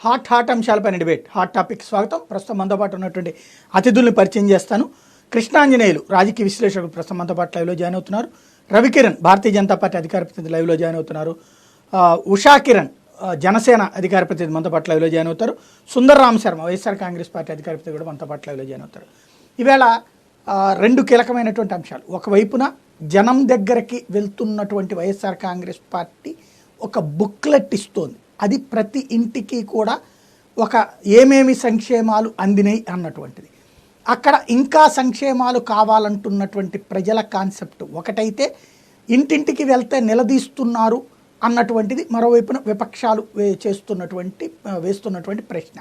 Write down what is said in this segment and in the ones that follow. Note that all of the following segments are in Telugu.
హాట్ అంశాలపైన డిబేట్ హాట్ టాపిక్ స్వాగతం. ప్రస్తుతం మనతో పాటు ఉన్నటువంటి అతిథుల్ని పరిచయం చేస్తాను. కృష్ణాంజనేయులు రాజకీయ విశ్లేషకులు ప్రస్తుతం మనతో పాటు లైవ్లో జాయిన్ అవుతున్నారు. రవికిరణ్ భారతీయ జనతా పార్టీ అధికార ప్రతినిధి లైవ్లో జాయిన్ అవుతున్నారు. ఉషా కిరణ్ జనసేన అధికార ప్రతినిధి మనతో పాటు లైవ్లో జాయిన్ అవుతారు. సుందర్ రామ్ శర్మ వైఎస్ఆర్ కాంగ్రెస్ పార్టీ అధికార ప్రతినిధి కూడా మనతో పాటు లైవ్లో జాయిన్ అవుతారు. ఈవేళ రెండు కీలకమైనటువంటి అంశాలు. ఒకవైపున జనం దగ్గరికి వెళ్తున్నటువంటి వైఎస్ఆర్ కాంగ్రెస్ పార్టీ ఒక బుక్లెట్ ఇస్తోంది. అది ప్రతి ఇంటికి కూడా ఒక ఏమేమి సంక్షేమాలు అందినాయి అన్నటువంటిది. అక్కడ ఇంకా సంక్షేమాలు కావాలంటున్నటువంటి ప్రజల కాన్సెప్ట్ ఒకటైతే, ఇంటింటికి వెళ్తే నిలదీస్తున్నారు అన్నటువంటిది మరోవైపున విపక్షాలు వేస్తున్నటువంటి ప్రశ్న.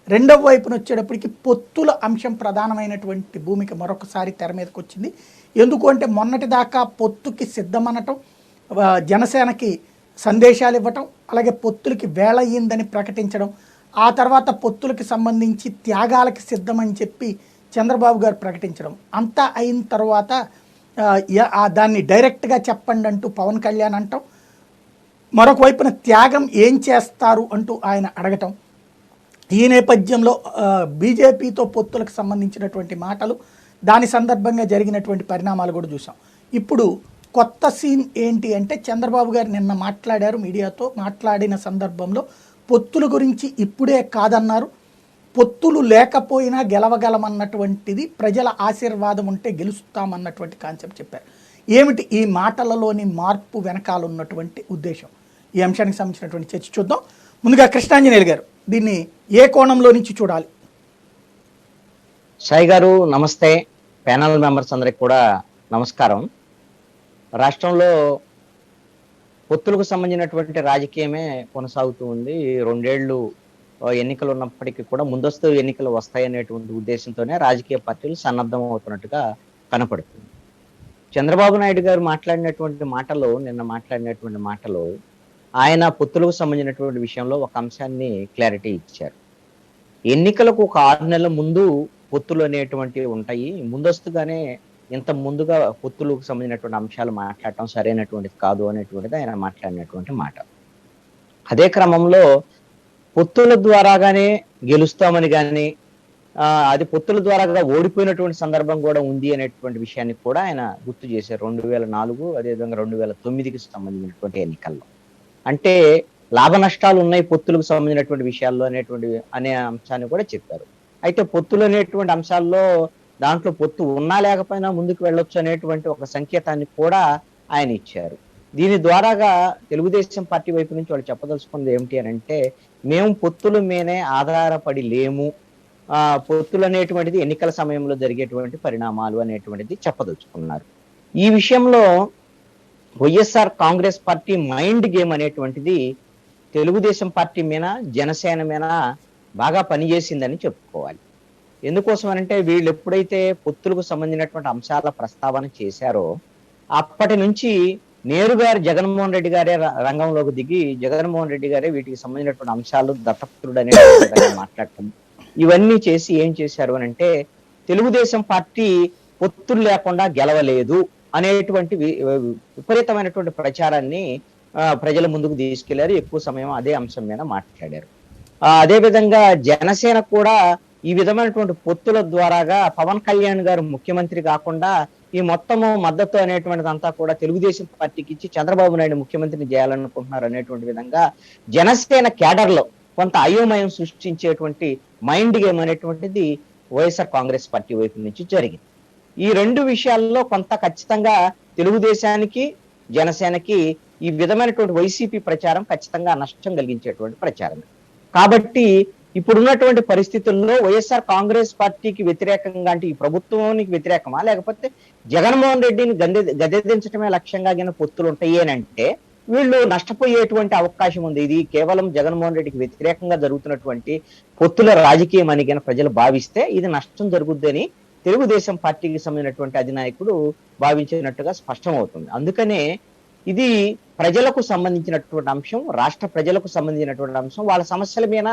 రెండవ వైపున వచ్చేటప్పటికి పొత్తుల అంశం ప్రధానమైనటువంటి భూమిక మరొకసారి తెర మీదకి వచ్చింది. ఎందుకు అంటే మొన్నటిదాకా పొత్తుకి సిద్ధమనటం, జనసేనకి సందేశాలు ఇవ్వటం, అలాగే పొత్తులకి వేళయ్యిందని ప్రకటించడం, ఆ తర్వాత పొత్తులకి సంబంధించి త్యాగాలకి సిద్ధమని చెప్పి చంద్రబాబు గారు ప్రకటించడం, అంతా అయిన తర్వాత దాన్ని డైరెక్ట్గా చెప్పండి అంటూ పవన్ కళ్యాణ్ అంటాం, మరొక వైపున త్యాగం ఏం చేస్తారు అంటూ ఆయన అడగటం. ఈ నేపథ్యంలో బీజేపీతో పొత్తులకు సంబంధించినటువంటి మాటలు, దాని సందర్భంగా జరిగినటువంటి పరిణామాలు కూడా చూసాం. ఇప్పుడు కొత్త సీన్ ఏంటి అంటే, చంద్రబాబు గారు నిన్న మాట్లాడారు, మీడియాతో మాట్లాడిన సందర్భంలో పొత్తుల గురించి ఇప్పుడే కాదన్నారు. పొత్తులు లేకపోయినా గెలవగలమన్నటువంటిది, ప్రజల ఆశీర్వాదం ఉంటే గెలుస్తామన్నటువంటి కాన్సెప్ట్ చెప్పారు. ఏమిటి ఈ మాటలలోని మార్పు వెనకాల ఉన్నటువంటి ఉద్దేశం? ఈ అంశానికి సంబంధించినటువంటి చర్చ చూద్దాం. ముందుగా కృష్ణాంజనేయులు గారు, దీన్ని ఏ కోణంలో నుంచి చూడాలి? సాయి గారు నమస్తే. ప్యానల్ మెంబర్స్ అందరికి కూడా నమస్కారం. రాష్ట్రంలో పొత్తులకు సంబంధించినటువంటి రాజకీయమే కొనసాగుతూ ఉంది. 2 ఏళ్ళు ఎన్నికలు ఉన్నప్పటికీ కూడా ముందస్తు ఎన్నికలు వస్తాయనేటువంటి ఉద్దేశంతోనే రాజకీయ పార్టీలు సన్నద్ధం అవుతున్నట్టుగా కనపడుతుంది. చంద్రబాబు నాయుడు గారు నిన్న మాట్లాడినటువంటి మాటలు ఆయన పొత్తులకు సంబంధించినటువంటి విషయంలో ఒక అంశాన్ని క్లారిటీ ఇచ్చారు. ఎన్నికలకు ఒక 6 నెలల ముందు పొత్తులు అనేటువంటివి ఉంటాయి, ముందస్తుగానే ఇంత ముందుగా పొత్తులకు సంబంధించినటువంటి అంశాలు మాట్లాడటం సరైనటువంటిది కాదు అనేటువంటిది ఆయన మాట్లాడినటువంటి మాట. అదే క్రమంలో పొత్తుల ద్వారాగానే గెలుస్తామని కానీ, అది పొత్తుల ద్వారా ఓడిపోయినటువంటి సందర్భం కూడా ఉంది అనేటువంటి విషయాన్ని కూడా ఆయన గుర్తు చేశారు. 2004 అదేవిధంగా 2009కి సంబంధించినటువంటి ఎన్నికల్లో. అంటే లాభ నష్టాలు ఉన్నాయి పొత్తులకు సంబంధించినటువంటి విషయాల్లో అనే అంశాన్ని కూడా చెప్పారు. అయితే పొత్తులు అనేటువంటి అంశాల్లో దాంట్లో పొత్తు ఉన్నా లేకపోయినా ముందుకు వెళ్ళొచ్చు అనేటువంటి ఒక సంకేతాన్ని కూడా ఆయన ఇచ్చారు. దీని ద్వారాగా తెలుగుదేశం పార్టీ వైపు నుంచి వాళ్ళు చెప్పదలుచుకున్నది ఏమిటి అని అంటే, మేము పొత్తుల మీదే ఆధారపడి లేము, పొత్తులు అనేటువంటిది ఎన్నికల సమయంలో జరిగేటువంటి పరిణామాలు అనేటువంటిది చెప్పదలుచుకున్నారు. ఈ విషయంలో YSR Congress party mind game అనేటువంటిది తెలుగుదేశం పార్టీ మీద, జనసేన మీద బాగా పనిచేసిందని చెప్పుకోవాలి. ఎందుకోసం అంటే, వీళ్ళు ఎప్పుడైతే పొత్తులకు సంబంధించినటువంటి అంశాల ప్రస్తావన చేశారో అప్పటి నుంచి నేరుగా జగన్మోహన్ రెడ్డి గారే రంగంలోకి దిగి, జగన్మోహన్ రెడ్డి గారే వీటికి సంబంధించినటువంటి అంశాలు దత్తపుత్రుడు అనే మాట్లాడటం, ఇవన్నీ చేసి ఏం చేశారు అని అంటే, తెలుగుదేశం పార్టీ పొత్తులు లేకుండా గెలవలేదు అనేటువంటి విపరీతమైనటువంటి ప్రచారాన్ని ప్రజల ముందుకు తీసుకెళ్లారు. ఎక్కువ సమయం అదే అంశం మీద మాట్లాడారు. అదేవిధంగా జనసేన కూడా ఈ విధమైనటువంటి పొత్తుల ద్వారాగా పవన్ కళ్యాణ్ గారు ముఖ్యమంత్రి కాకుండా ఈ మొత్తము మద్దతు అనేటువంటిది అంతా కూడా తెలుగుదేశం పార్టీకి ఇచ్చి చంద్రబాబు నాయుడు ముఖ్యమంత్రిని చేయాలనుకుంటున్నారు అనేటువంటి విధంగా జనసేన క్యాడర్లో కొంత అయోమయం సృష్టించేటువంటి మైండ్ గేమ్ అనేటువంటిది వైఎస్ఆర్ కాంగ్రెస్ పార్టీ వైపు నుంచి జరిగింది. ఈ 2 విషయాల్లో కొంత ఖచ్చితంగా తెలుగుదేశానికి, జనసేనకి ఈ విధమైనటువంటి వైసీపీ ప్రచారం ఖచ్చితంగా నష్టం కలిగించేటువంటి ప్రచారం. కాబట్టి ఇప్పుడున్నటువంటి పరిస్థితుల్లో వైఎస్ఆర్ కాంగ్రెస్ పార్టీకి వ్యతిరేకంగా, అంటే ఈ ప్రభుత్వానికి వ్యతిరేకమా లేకపోతే జగన్మోహన్ రెడ్డిని గద్దెదించడమే లక్ష్యంగా పొత్తులు ఉంటాయి అని అంటే, వీళ్ళు నష్టపోయేటువంటి అవకాశం ఉంది. ఇది కేవలం జగన్మోహన్ రెడ్డికి వ్యతిరేకంగా జరుగుతున్నటువంటి పొత్తుల రాజకీయం అని ప్రజలు భావిస్తే ఇది నష్టం జరుగుద్దని తెలుగుదేశం పార్టీకి సంబంధించినటువంటి అధినాయకుడు భావించినట్టుగా స్పష్టమవుతుంది. అందుకనే ఇది ప్రజలకు సంబంధించినటువంటి అంశం, రాష్ట్ర ప్రజలకు సంబంధించినటువంటి అంశం. వాళ్ళ సమస్యల మీద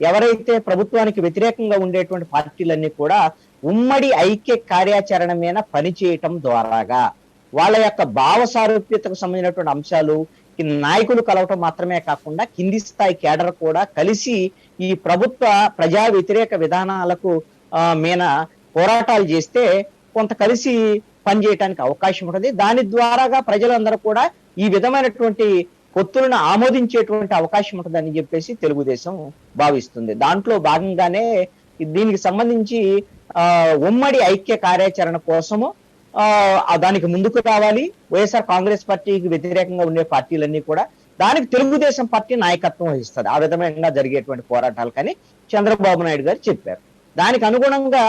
ఎవరైతే ప్రభుత్వానికి వ్యతిరేకంగా ఉండేటువంటి పార్టీలన్నీ కూడా ఉమ్మడి ఐక్య కార్యాచరణ మీద పనిచేయటం ద్వారాగా వాళ్ళ యొక్క భావ సారూప్యతకు సంబంధించినటువంటి అంశాలు నాయకులు కలవటం మాత్రమే కాకుండా కింది స్థాయి కేడర్ కూడా కలిసి ఈ ప్రభుత్వ ప్రజా వ్యతిరేక విధానాలకు మీద పోరాటాలు చేస్తే కొంత కలిసి పనిచేయడానికి అవకాశం ఉంటుంది. దాని ద్వారాగా ప్రజలందరూ కూడా ఈ విధమైనటువంటి పొత్తులను ఆమోదించేటువంటి అవకాశం ఉంటుందని చెప్పేసి తెలుగుదేశం భావిస్తుంది. దాంట్లో భాగంగానే దీనికి సంబంధించి ఉమ్మడి ఐక్య కార్యాచరణ కోసము దానికి ముందుకు రావాలి. వైఎస్ఆర్ కాంగ్రెస్ పార్టీకి వ్యతిరేకంగా ఉండే పార్టీలన్నీ కూడా దానికి తెలుగుదేశం పార్టీ నాయకత్వం వహిస్తుంది. ఆ విధంగా జరిగేటువంటి పోరాటాలు కానీ చంద్రబాబు నాయుడు గారు చెప్పారు. దానికి అనుగుణంగా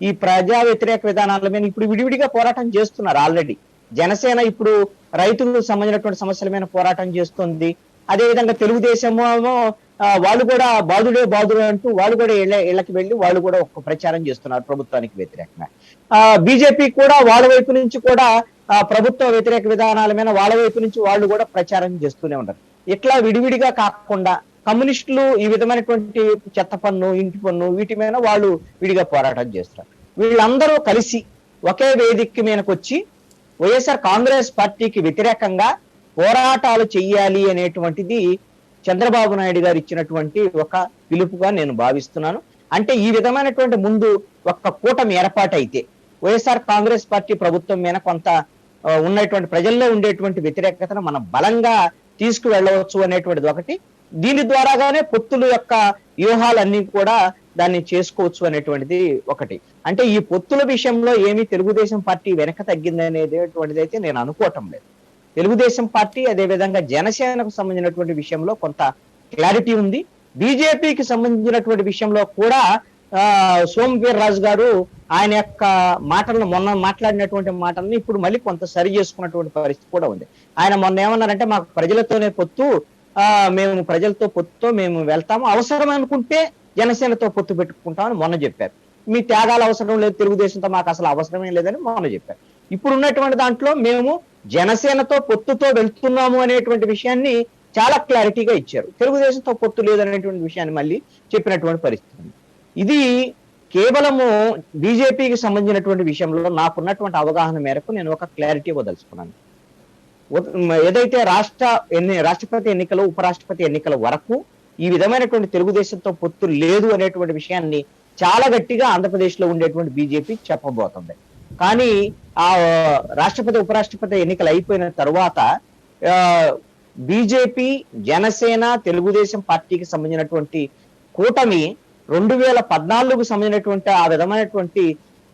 ఈ ప్రజా వ్యతిరేక విధానాల మీద ఇప్పుడు విడివిడిగా పోరాటం చేస్తున్నారు. ఆల్రెడీ జనసేన ఇప్పుడు రైతులకు సంబంధించినటువంటి సమస్యల మీద పోరాటం చేస్తుంది. అదేవిధంగా తెలుగుదేశం వాళ్ళు కూడా బాదుడే అంటూ వాళ్ళు కూడా ఇళ్ళకి వెళ్ళి వాళ్ళు కూడా ఒక ప్రచారం చేస్తున్నారు ప్రభుత్వానికి వ్యతిరేకంగా. బీజేపీ కూడా వాళ్ళ వైపు నుంచి కూడా ప్రభుత్వ వ్యతిరేక విధానాల మీద వాళ్ళ వైపు నుంచి వాళ్ళు కూడా ప్రచారం చేస్తూనే ఉంటారు. ఇట్లా విడివిడిగా కాకుండా కమ్యూనిస్టులు ఈ విధమైనటువంటి చెత్త పన్ను, ఇంటి పన్ను వీటి మీద వాళ్ళు విడిగా పోరాటం చేస్తారు. వీళ్ళందరూ కలిసి ఒకే వేదిక మీదకి వచ్చి వైఎస్ఆర్ కాంగ్రెస్ పార్టీకి వ్యతిరేకంగా పోరాటాలు చెయ్యాలి అనేటువంటిది చంద్రబాబు నాయుడు గారు ఇచ్చినటువంటి ఒక పిలుపుగా నేను భావిస్తున్నాను. అంటే ఈ విధమైనటువంటి ముందు ఒక కూటమి ఏర్పాటైతే వైఎస్ఆర్ కాంగ్రెస్ పార్టీ ప్రభుత్వం మీద కొంత ఉన్నటువంటి ప్రజల్లో ఉండేటువంటి వ్యతిరేకతను మనం బలంగా తీసుకువెళ్ళవచ్చు అనేటువంటిది ఒకటి. దీని ద్వారాగానే పొత్తుల యొక్క వ్యూహాలన్నీ కూడా దాన్ని చేసుకోవచ్చు అనేటువంటిది ఒకటి. అంటే ఈ పొత్తుల విషయంలో ఏమీ తెలుగుదేశం పార్టీ వెనక తగ్గింది అనేటువంటిది అయితే నేను అనుకోవటం లేదు. తెలుగుదేశం పార్టీ అదేవిధంగా జనసేనకు సంబంధించినటువంటి విషయంలో కొంత క్లారిటీ ఉంది. బీజేపీకి సంబంధించినటువంటి విషయంలో కూడా సోమవీర్ రాజు గారు ఆయన యొక్క మాటలను మొన్న మాట్లాడినటువంటి మాటలను ఇప్పుడు మళ్ళీ కొంత సరి చేసుకున్నటువంటి పరిస్థితి కూడా ఉంది. ఆయన మొన్న ఏమన్నారంటే మాకు ప్రజలతోనే పొత్తు, మేము ప్రజలతో పొత్తుతో మేము వెళ్తాము, అవసరం అనుకుంటే జనసేనతో పొత్తు పెట్టుకుంటామని మొన్న చెప్పారు. మీ త్యాగాలు అవసరం లేదు, తెలుగుదేశంతో మాకు అసలు అవసరమే లేదని మొన్న చెప్పారు. ఇప్పుడు ఉన్నటువంటి దాంట్లో మేము జనసేనతో పొత్తుతో వెళ్తున్నాము అనేటువంటి విషయాన్ని చాలా క్లారిటీగా ఇచ్చారు. తెలుగుదేశంతో పొత్తు లేదనేటువంటి విషయాన్ని మళ్ళీ చెప్పినటువంటి పరిస్థితి. ఇది కేవలము బీజేపీకి సంబంధించినటువంటి విషయంలో నాకున్నటువంటి అవగాహన మేరకు నేను ఒక క్లారిటీ ఇవ్వదలుచుకున్నాను. ఏదైతే రాష్ట్రపతి ఎన్నికలు, ఉపరాష్ట్రపతి ఎన్నికల వరకు ఈ విధమైనటువంటి తెలుగుదేశంతో పొత్తు లేదు అనేటువంటి విషయాన్ని చాలా గట్టిగా ఆంధ్రప్రదేశ్ లో ఉండేటువంటి బీజేపీ చెప్పబోతుంది. కానీ ఆ రాష్ట్రపతి ఉపరాష్ట్రపతి ఎన్నికలు అయిపోయిన తర్వాత బీజేపీ, జనసేన, తెలుగుదేశం పార్టీకి సంబంధించినటువంటి కూటమి 2014కు సంబంధించినటువంటి ఆ విధమైనటువంటి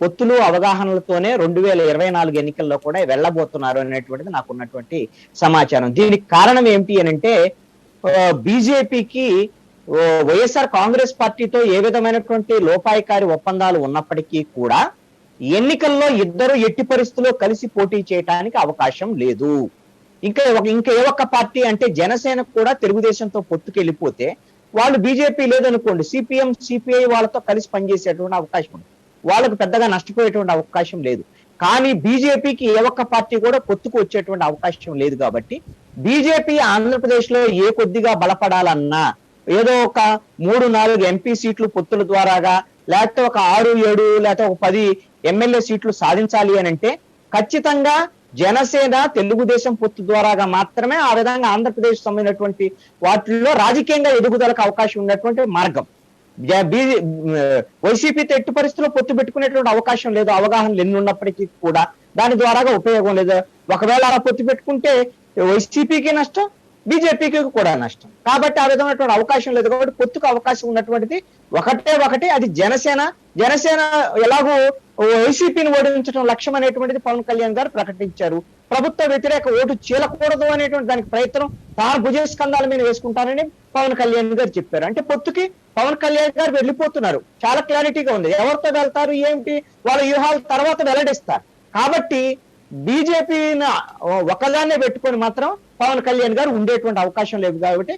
పొత్తులు అవగాహనలతోనే 2024 ఎన్నికల్లో కూడా వెళ్ళబోతున్నారు అనేటువంటిది నాకున్నటువంటి సమాచారం. దీనికి కారణం ఏమిటి అని అంటే బీజేపీకి వైఎస్ఆర్ కాంగ్రెస్ పార్టీతో ఏ విధమైనటువంటి లోపాయికారి ఒప్పందాలు ఉన్నప్పటికీ కూడా ఎన్నికల్లో ఇద్దరు ఎట్టి పరిస్థితుల్లో కలిసి పోటీ చేయడానికి అవకాశం లేదు. ఇంకా ఏ ఒక్క పార్టీ అంటే జనసేనకు కూడా తెలుగుదేశంతో పొత్తుకెళ్ళిపోతే వాళ్ళు బీజేపీ లేదనుకోండి, సిపిఎం, సిపిఐ వాళ్ళతో కలిసి పనిచేసేటువంటి అవకాశం ఉంది. వాళ్ళకు పెద్దగా నష్టపోయేటువంటి అవకాశం లేదు. కానీ బీజేపీకి ఏ ఒక్క పార్టీ కూడా పొత్తుకు వచ్చేటువంటి అవకాశం లేదు. కాబట్టి బీజేపీ ఆంధ్రప్రదేశ్ లో ఏ కొద్దిగా బలపడాలన్నా ఏదో ఒక 3-4 ఎంపీ సీట్లు పొత్తుల ద్వారాగా, లేకపోతే ఒక 6-7 లేకపోతే ఒక 10 ఎమ్మెల్యే సీట్లు సాధించాలి అని అంటే ఖచ్చితంగా జనసేన, తెలుగుదేశం పొత్తు ద్వారాగా మాత్రమే ఆ విధంగా ఆంధ్రప్రదేశ్ సంబంధించినటువంటి వాటిల్లో రాజకీయంగా ఎదుగుదలకు అవకాశం ఉన్నటువంటి మార్గం. వైసీపీతో ఎట్టి పరిస్థితుల్లో పొత్తు పెట్టుకునేటువంటి అవకాశం లేదు. అవగాహనలు ఎన్ని ఉన్నప్పటికీ కూడా దాని ద్వారాగా ఉపయోగం లేదు. ఒకవేళ అలా పొత్తు పెట్టుకుంటే వైసీపీకి నష్టం, బీజేపీకి కూడా నష్టం. కాబట్టి ఆ విధమైనటువంటి అవకాశం లేదు. కాబట్టి పొత్తుకు అవకాశం ఉన్నటువంటిది ఒకటే, అది జనసేన. జనసేన ఎలాగో వైసీపీని ఓడించడం లక్ష్యం అనేటువంటిది పవన్ కళ్యాణ్ గారు ప్రకటించారు. ప్రభుత్వ వ్యతిరేక ఓటు చీలకూడదు అనేటువంటి దానికి ప్రయత్నం తాను భుజస్కంధాల మీద వేసుకుంటారని పవన్ కళ్యాణ్ గారు చెప్పారు. అంటే పొత్తుకి పవన్ కళ్యాణ్ గారు వెళ్ళిపోతున్నారు. చాలా క్లారిటీగా ఉంది. ఎవరితో వెళ్తారు ఏమిటి వాళ్ళ వ్యూహాలు తర్వాత వెల్లడిస్తారు. కాబట్టి బీజేపీని ఒకదాన్నే పెట్టుకొని మాత్రం పవన్ కళ్యాణ్ గారు ఉండేటువంటి అవకాశం లేదు. కాబట్టి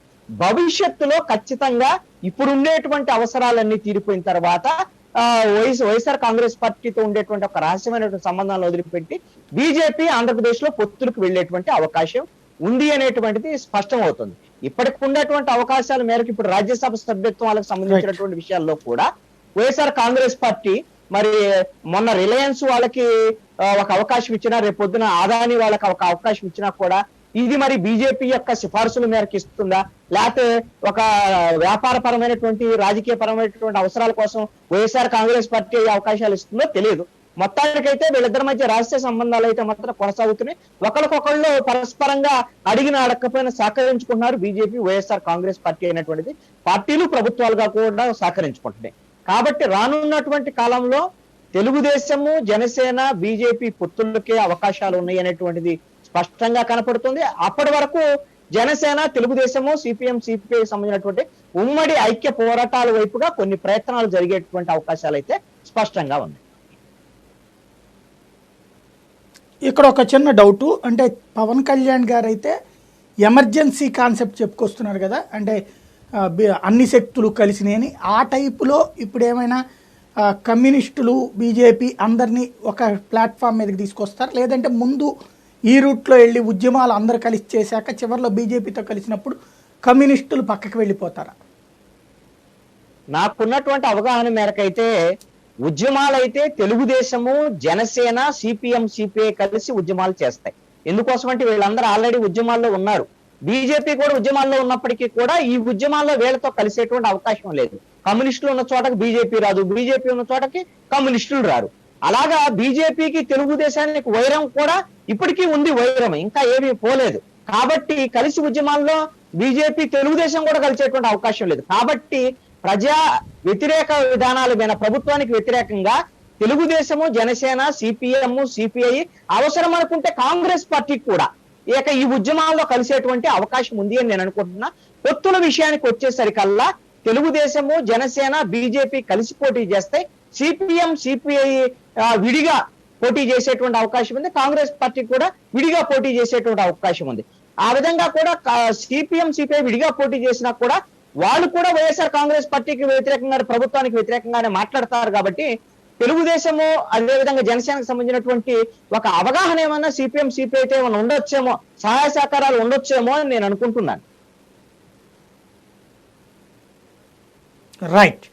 భవిష్యత్తులో ఖచ్చితంగా ఇప్పుడు ఉండేటువంటి అవసరాలన్నీ తీరిపోయిన తర్వాత వైఎస్ఆర్ కాంగ్రెస్ పార్టీతో ఉండేటువంటి ఒక రహస్యమైనటువంటి సంబంధాలను వదిలిపెట్టి బీజేపీ ఆంధ్రప్రదేశ్ లో పొత్తులకు వెళ్లేటువంటి అవకాశం ఉంది అనేటువంటిది స్పష్టం అవుతుంది. ఇప్పటికి ఉండేటువంటి అవకాశాల మేరకు ఇప్పుడు రాజ్యసభ సభ్యత్వాలకు సంబంధించినటువంటి విషయాల్లో కూడా వైఎస్ఆర్ కాంగ్రెస్ పార్టీ మరి మొన్న రిలయన్స్ వాళ్ళకి ఒక అవకాశం ఇచ్చినా, రేపు పొద్దున ఆదాని వాళ్ళకి ఒక అవకాశం ఇచ్చినా కూడా ఇది మరి బీజేపీ యొక్క సిఫార్సుల మేరకు ఇస్తుందా, లేకపోతే ఒక వ్యాపారపరమైనటువంటి రాజకీయ పరమైనటువంటి అవసరాల కోసం వైఎస్ఆర్ కాంగ్రెస్ పార్టీ అవకాశాలు ఇస్తుందో తెలియదు. మొత్తానికైతే వీళ్ళిద్దరి మధ్య రహస్య సంబంధాలు అయితే మాత్రం కొనసాగుతున్నాయి. ఒకరికొకళ్ళు పరస్పరంగా అడిగిన అడగకపోయినా సహకరించుకుంటున్నారు. బీజేపీ వైఎస్ఆర్ కాంగ్రెస్ పార్టీ అయినటువంటిది పార్టీలు ప్రభుత్వాలుగా కూడా సహకరించుకుంటున్నాయి. కాబట్టి రానున్నటువంటి కాలంలో తెలుగుదేశము, జనసేన, బీజేపీ పొత్తులకే అవకాశాలు ఉన్నాయి అనేటువంటిది స్పష్టంగా కనపడుతుంది. అప్పటి వరకు జనసేన, తెలుగుదేశము, సిపిఎం, సిపిఐ సంబంధించినటువంటి ఉమ్మడి ఐక్య పోరాటాల వైపుగా కొన్ని ప్రయత్నాలు జరిగేటువంటి అవకాశాలు అయితే స్పష్టంగా ఉన్నాయి. ఇక్కడ ఒక చిన్న డౌటు, అంటే పవన్ కళ్యాణ్ గారు అయితే ఎమర్జెన్సీ కాన్సెప్ట్ చెప్పుకొస్తున్నారు కదా, అంటే అన్ని శక్తులు కలిసినాయని. ఆ టైపులో ఇప్పుడు ఏమైనా కమ్యూనిస్టులు, బీజేపీ అందరినీ ఒక ప్లాట్ఫామ్ మీదకి తీసుకొస్తారు, లేదంటే ముందు ఈ రూట్లో వెళ్ళి ఉద్యమాలు అందరు కలిసి చేశాక చివరిలో బీజేపీతో కలిసినప్పుడు కమ్యూనిస్టులు పక్కకి వెళ్ళిపోతారా? నాకున్నటువంటి అవగాహన మేరకైతే ఉద్యమాలైతే తెలుగుదేశము, జనసేన, సిపిఎం, సిపిఐ కలిసి ఉద్యమాలు చేస్తాయి. ఎందుకోసం అంటే వీళ్ళందరూ ఆల్రెడీ ఉద్యమాల్లో ఉన్నారు. బీజేపీ కూడా ఉద్యమాల్లో ఉన్నప్పటికీ కూడా ఈ ఉద్యమాల్లో వీళ్ళతో కలిసేటువంటి అవకాశం లేదు. కమ్యూనిస్టులు ఉన్న చోటకి బీజేపీ రాదు, బీజేపీ ఉన్న చోటకి కమ్యూనిస్టులు రారు. అలాగా బీజేపీకి తెలుగుదేశానికి వైరం కూడా ఇప్పటికీ ఉంది, వైరం ఇంకా ఏమీ పోలేదు. కాబట్టి కలిసి ఉద్యమాల్లో బీజేపీ, తెలుగుదేశం కూడా కలిసేటువంటి అవకాశం లేదు. కాబట్టి ప్రజా వ్యతిరేక విధానాల మీద ప్రభుత్వానికి వ్యతిరేకంగా తెలుగుదేశము, జనసేన, సిపిఎం, సిపిఐ అవసరం అనుకుంటే కాంగ్రెస్ పార్టీకి కూడా ఇక ఈ ఉద్యమాల్లో కలిసేటువంటి అవకాశం ఉంది అని నేను అనుకుంటున్నా. పొత్తుల విషయానికి వచ్చేసరికల్లా తెలుగుదేశము, జనసేన, బీజేపీ కలిసి పోటీ చేస్తాయి. సిపిఎం, సిపిఐ విడిగా పోటీ చేసేటువంటి అవకాశం ఉంది. కాంగ్రెస్ పార్టీ కూడా విడిగా పోటీ చేసేటువంటి అవకాశం ఉంది. ఆ విధంగా కూడా సిపిఎం, సిపిఐ విడిగా పోటీ చేసినా కూడా వాళ్ళు కూడా వైఎస్ఆర్ కాంగ్రెస్ పార్టీకి వ్యతిరేకంగా, ప్రభుత్వానికి వ్యతిరేకంగానే మాట్లాడతారు. కాబట్టి తెలుగుదేశము అదేవిధంగా జనసేనకు సంబంధించినటువంటి ఒక అవగాహన ఏమన్నా సిపిఎం, సిపిఐ అయితే ఏమైనా ఉండొచ్చేమో, సహాయ సహకారాలు ఉండొచ్చేమో అని నేను అనుకుంటున్నాను. రైట్.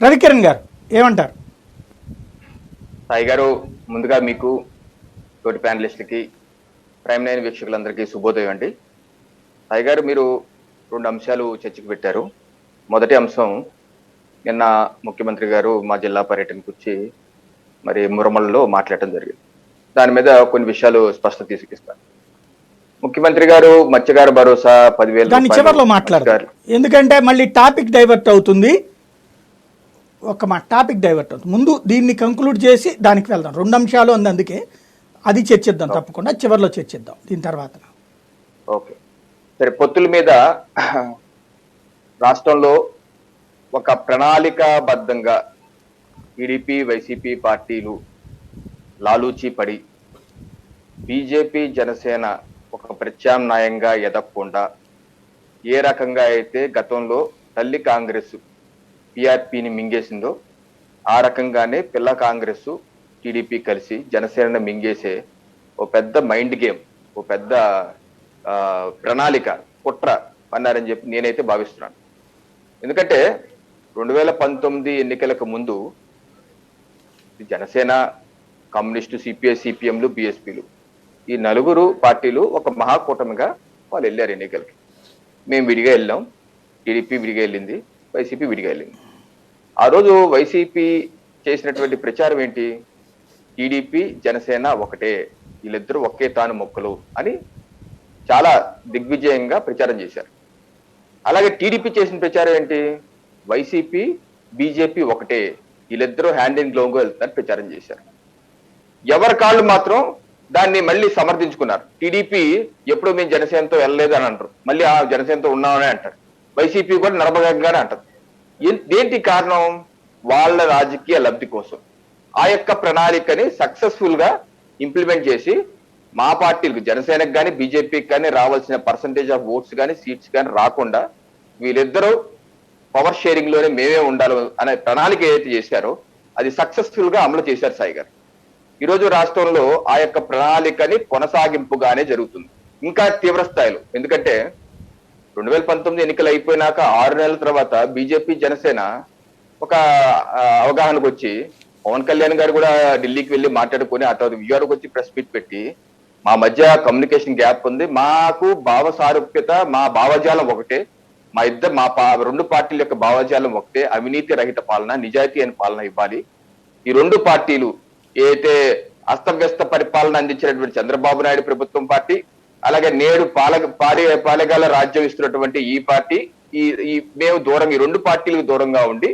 రవికిరణ్ గారు ఏమంటారు? సాయి గారు, ముందుగా మీకు, తోటి ప్యానలిస్టులకి, ప్రైమ్ లైన్ వీక్షకులందరికీ శుభోదయం అండి. సాయి గారు, మీరు 2 అంశాలు చర్చకు పెట్టారు. మొదటి అంశం, నిన్న ముఖ్యమంత్రి గారు మా జిల్లా పర్యటనకు వచ్చి మరి మురమల్లో మాట్లాడటం జరిగింది. దాని మీద కొన్ని విషయాలు స్పష్టత తీసుకొస్తారు. ముఖ్యమంత్రి గారు మత్స్యకార భరోసా 10,000 దాని చివరిలో మాట్లాడారు, ఎందుకంటే మళ్ళీ టాపిక్ డైవర్ట్ అవుతుంది. టాపిక్ డైవర్ట్ అవుతుంది. ముందు దీన్ని కంక్లూడ్ చేసి దానికి వెళ్దాం. 2 అంశాలు ఉంది, అందుకే అది చర్చిద్దాం, తప్పకుండా చివరిలో చర్చిద్దాం దీని తర్వాత. ఓకే, సరే. పొత్తుల మీద రాష్ట్రంలో ఒక ప్రణాళికాబద్ధంగా టీడీపీ, వైసీపీ పార్టీలు లాలూచీ పడి బీజేపీ, జనసేన ఒక ప్రత్యామ్నాయంగా ఎదగకుండా ఏ రకంగా అయితే గతంలో తల్లి కాంగ్రెస్ టీఆర్పీని మింగేసిందో ఆ రకంగానే పిల్ల కాంగ్రెస్, టీడీపీ కలిసి జనసేనను మింగేసే ఓ పెద్ద మైండ్ గేమ్, ఓ పెద్ద ప్రణాళిక, కుట్ర అన్నారని చెప్పి నేనైతే భావిస్తున్నాను. ఎందుకంటే 2019 ఎన్నికలకు ముందు జనసేన, కమ్యూనిస్టు, సిపిఐ, సిపిఎంలు, బిఎస్పీలు ఈ 4 పార్టీలు ఒక మహాకూటమిగా వాళ్ళు వెళ్ళారు ఎన్నికలకి. మేము విడిగా వెళ్ళాం, టీడీపీ విడిగా వెళ్ళింది, వైసీపీ విడిగా వెళ్ళింది. ఆ రోజు వైసీపీ చేసినటువంటి ప్రచారం ఏంటి? టీడీపీ, జనసేన ఒకటే, వీళ్ళిద్దరూ ఒకే తాను మొక్కలు అని చాలా దిగ్విజయంగా ప్రచారం చేశారు. అలాగే టీడీపీ చేసిన ప్రచారం ఏంటి? వైసీపీ, బీజేపీ ఒకటే, వీళ్ళిద్దరూ హ్యాండ్ ఇన్ గ్లోవ్గా వెళ్తారని ప్రచారం చేశారు. ఎవరి కాళ్ళు మాత్రం దాన్ని మళ్ళీ సమర్థించుకున్నారు. టీడీపీ ఎప్పుడు మేము జనసేనతో వెళ్ళలేదు అని అంటారు, మళ్ళీ ఆ జనసేనతో ఉన్నామని అంటారు. వైసీపీ కూడా నర్మగంగానే అంటారు. దేంటి కారణం? వాళ్ళ రాజకీయ లబ్ధి కోసం ఆ యొక్క ప్రణాళికని సక్సెస్ఫుల్ గా ఇంప్లిమెంట్ చేసి మా పార్టీలకు, జనసేనకు కానీ బీజేపీకి కానీ రావాల్సిన పర్సంటేజ్ ఆఫ్ ఓట్స్ కానీ సీట్స్ కానీ రాకుండా వీళ్ళిద్దరూ పవర్ షేరింగ్ లోనే మేమే ఉండాలి అనే ప్రణాళిక ఏదైతే చేశారో అది సక్సెస్ఫుల్ గా అమలు చేశారు సాయి గారు. ఈరోజు రాష్ట్రంలో ఆ యొక్క ప్రణాళికని కొనసాగింపుగానే జరుగుతుంది, ఇంకా తీవ్ర స్థాయిలో. ఎందుకంటే 2019 ఎన్నికలు అయిపోయినాక 6 నెలల తర్వాత బీజేపీ, జనసేన ఒక అవగాహనకు వచ్చి, పవన్ కళ్యాణ్ గారు కూడా ఢిల్లీకి వెళ్ళి మాట్లాడుకొని ఆ తర్వాత విజయవాడకు వచ్చి ప్రెస్ మీట్ పెట్టి మా మధ్య కమ్యూనికేషన్ గ్యాప్ ఉంది. మాకు భావ సారూప్యత, మా భావజాలం ఒకటే. రెండు పార్టీల యొక్క భావజాలం ఒకటే. అవినీతి రహిత పాలన, నిజాయితీ అయిన పాలన ఇవ్వాలి. ఈ రెండు పార్టీలు ఏదైతే అస్తవ్యస్త పరిపాలన అందించినటువంటి చంద్రబాబు నాయుడు ప్రభుత్వం పార్టీ, అలాగే నేడు పాలెగాల రాజ్యం ఇస్తున్నటువంటి ఈ పార్టీ, మేము దూరంగా, ఈ రెండు పార్టీలకు దూరంగా ఉండి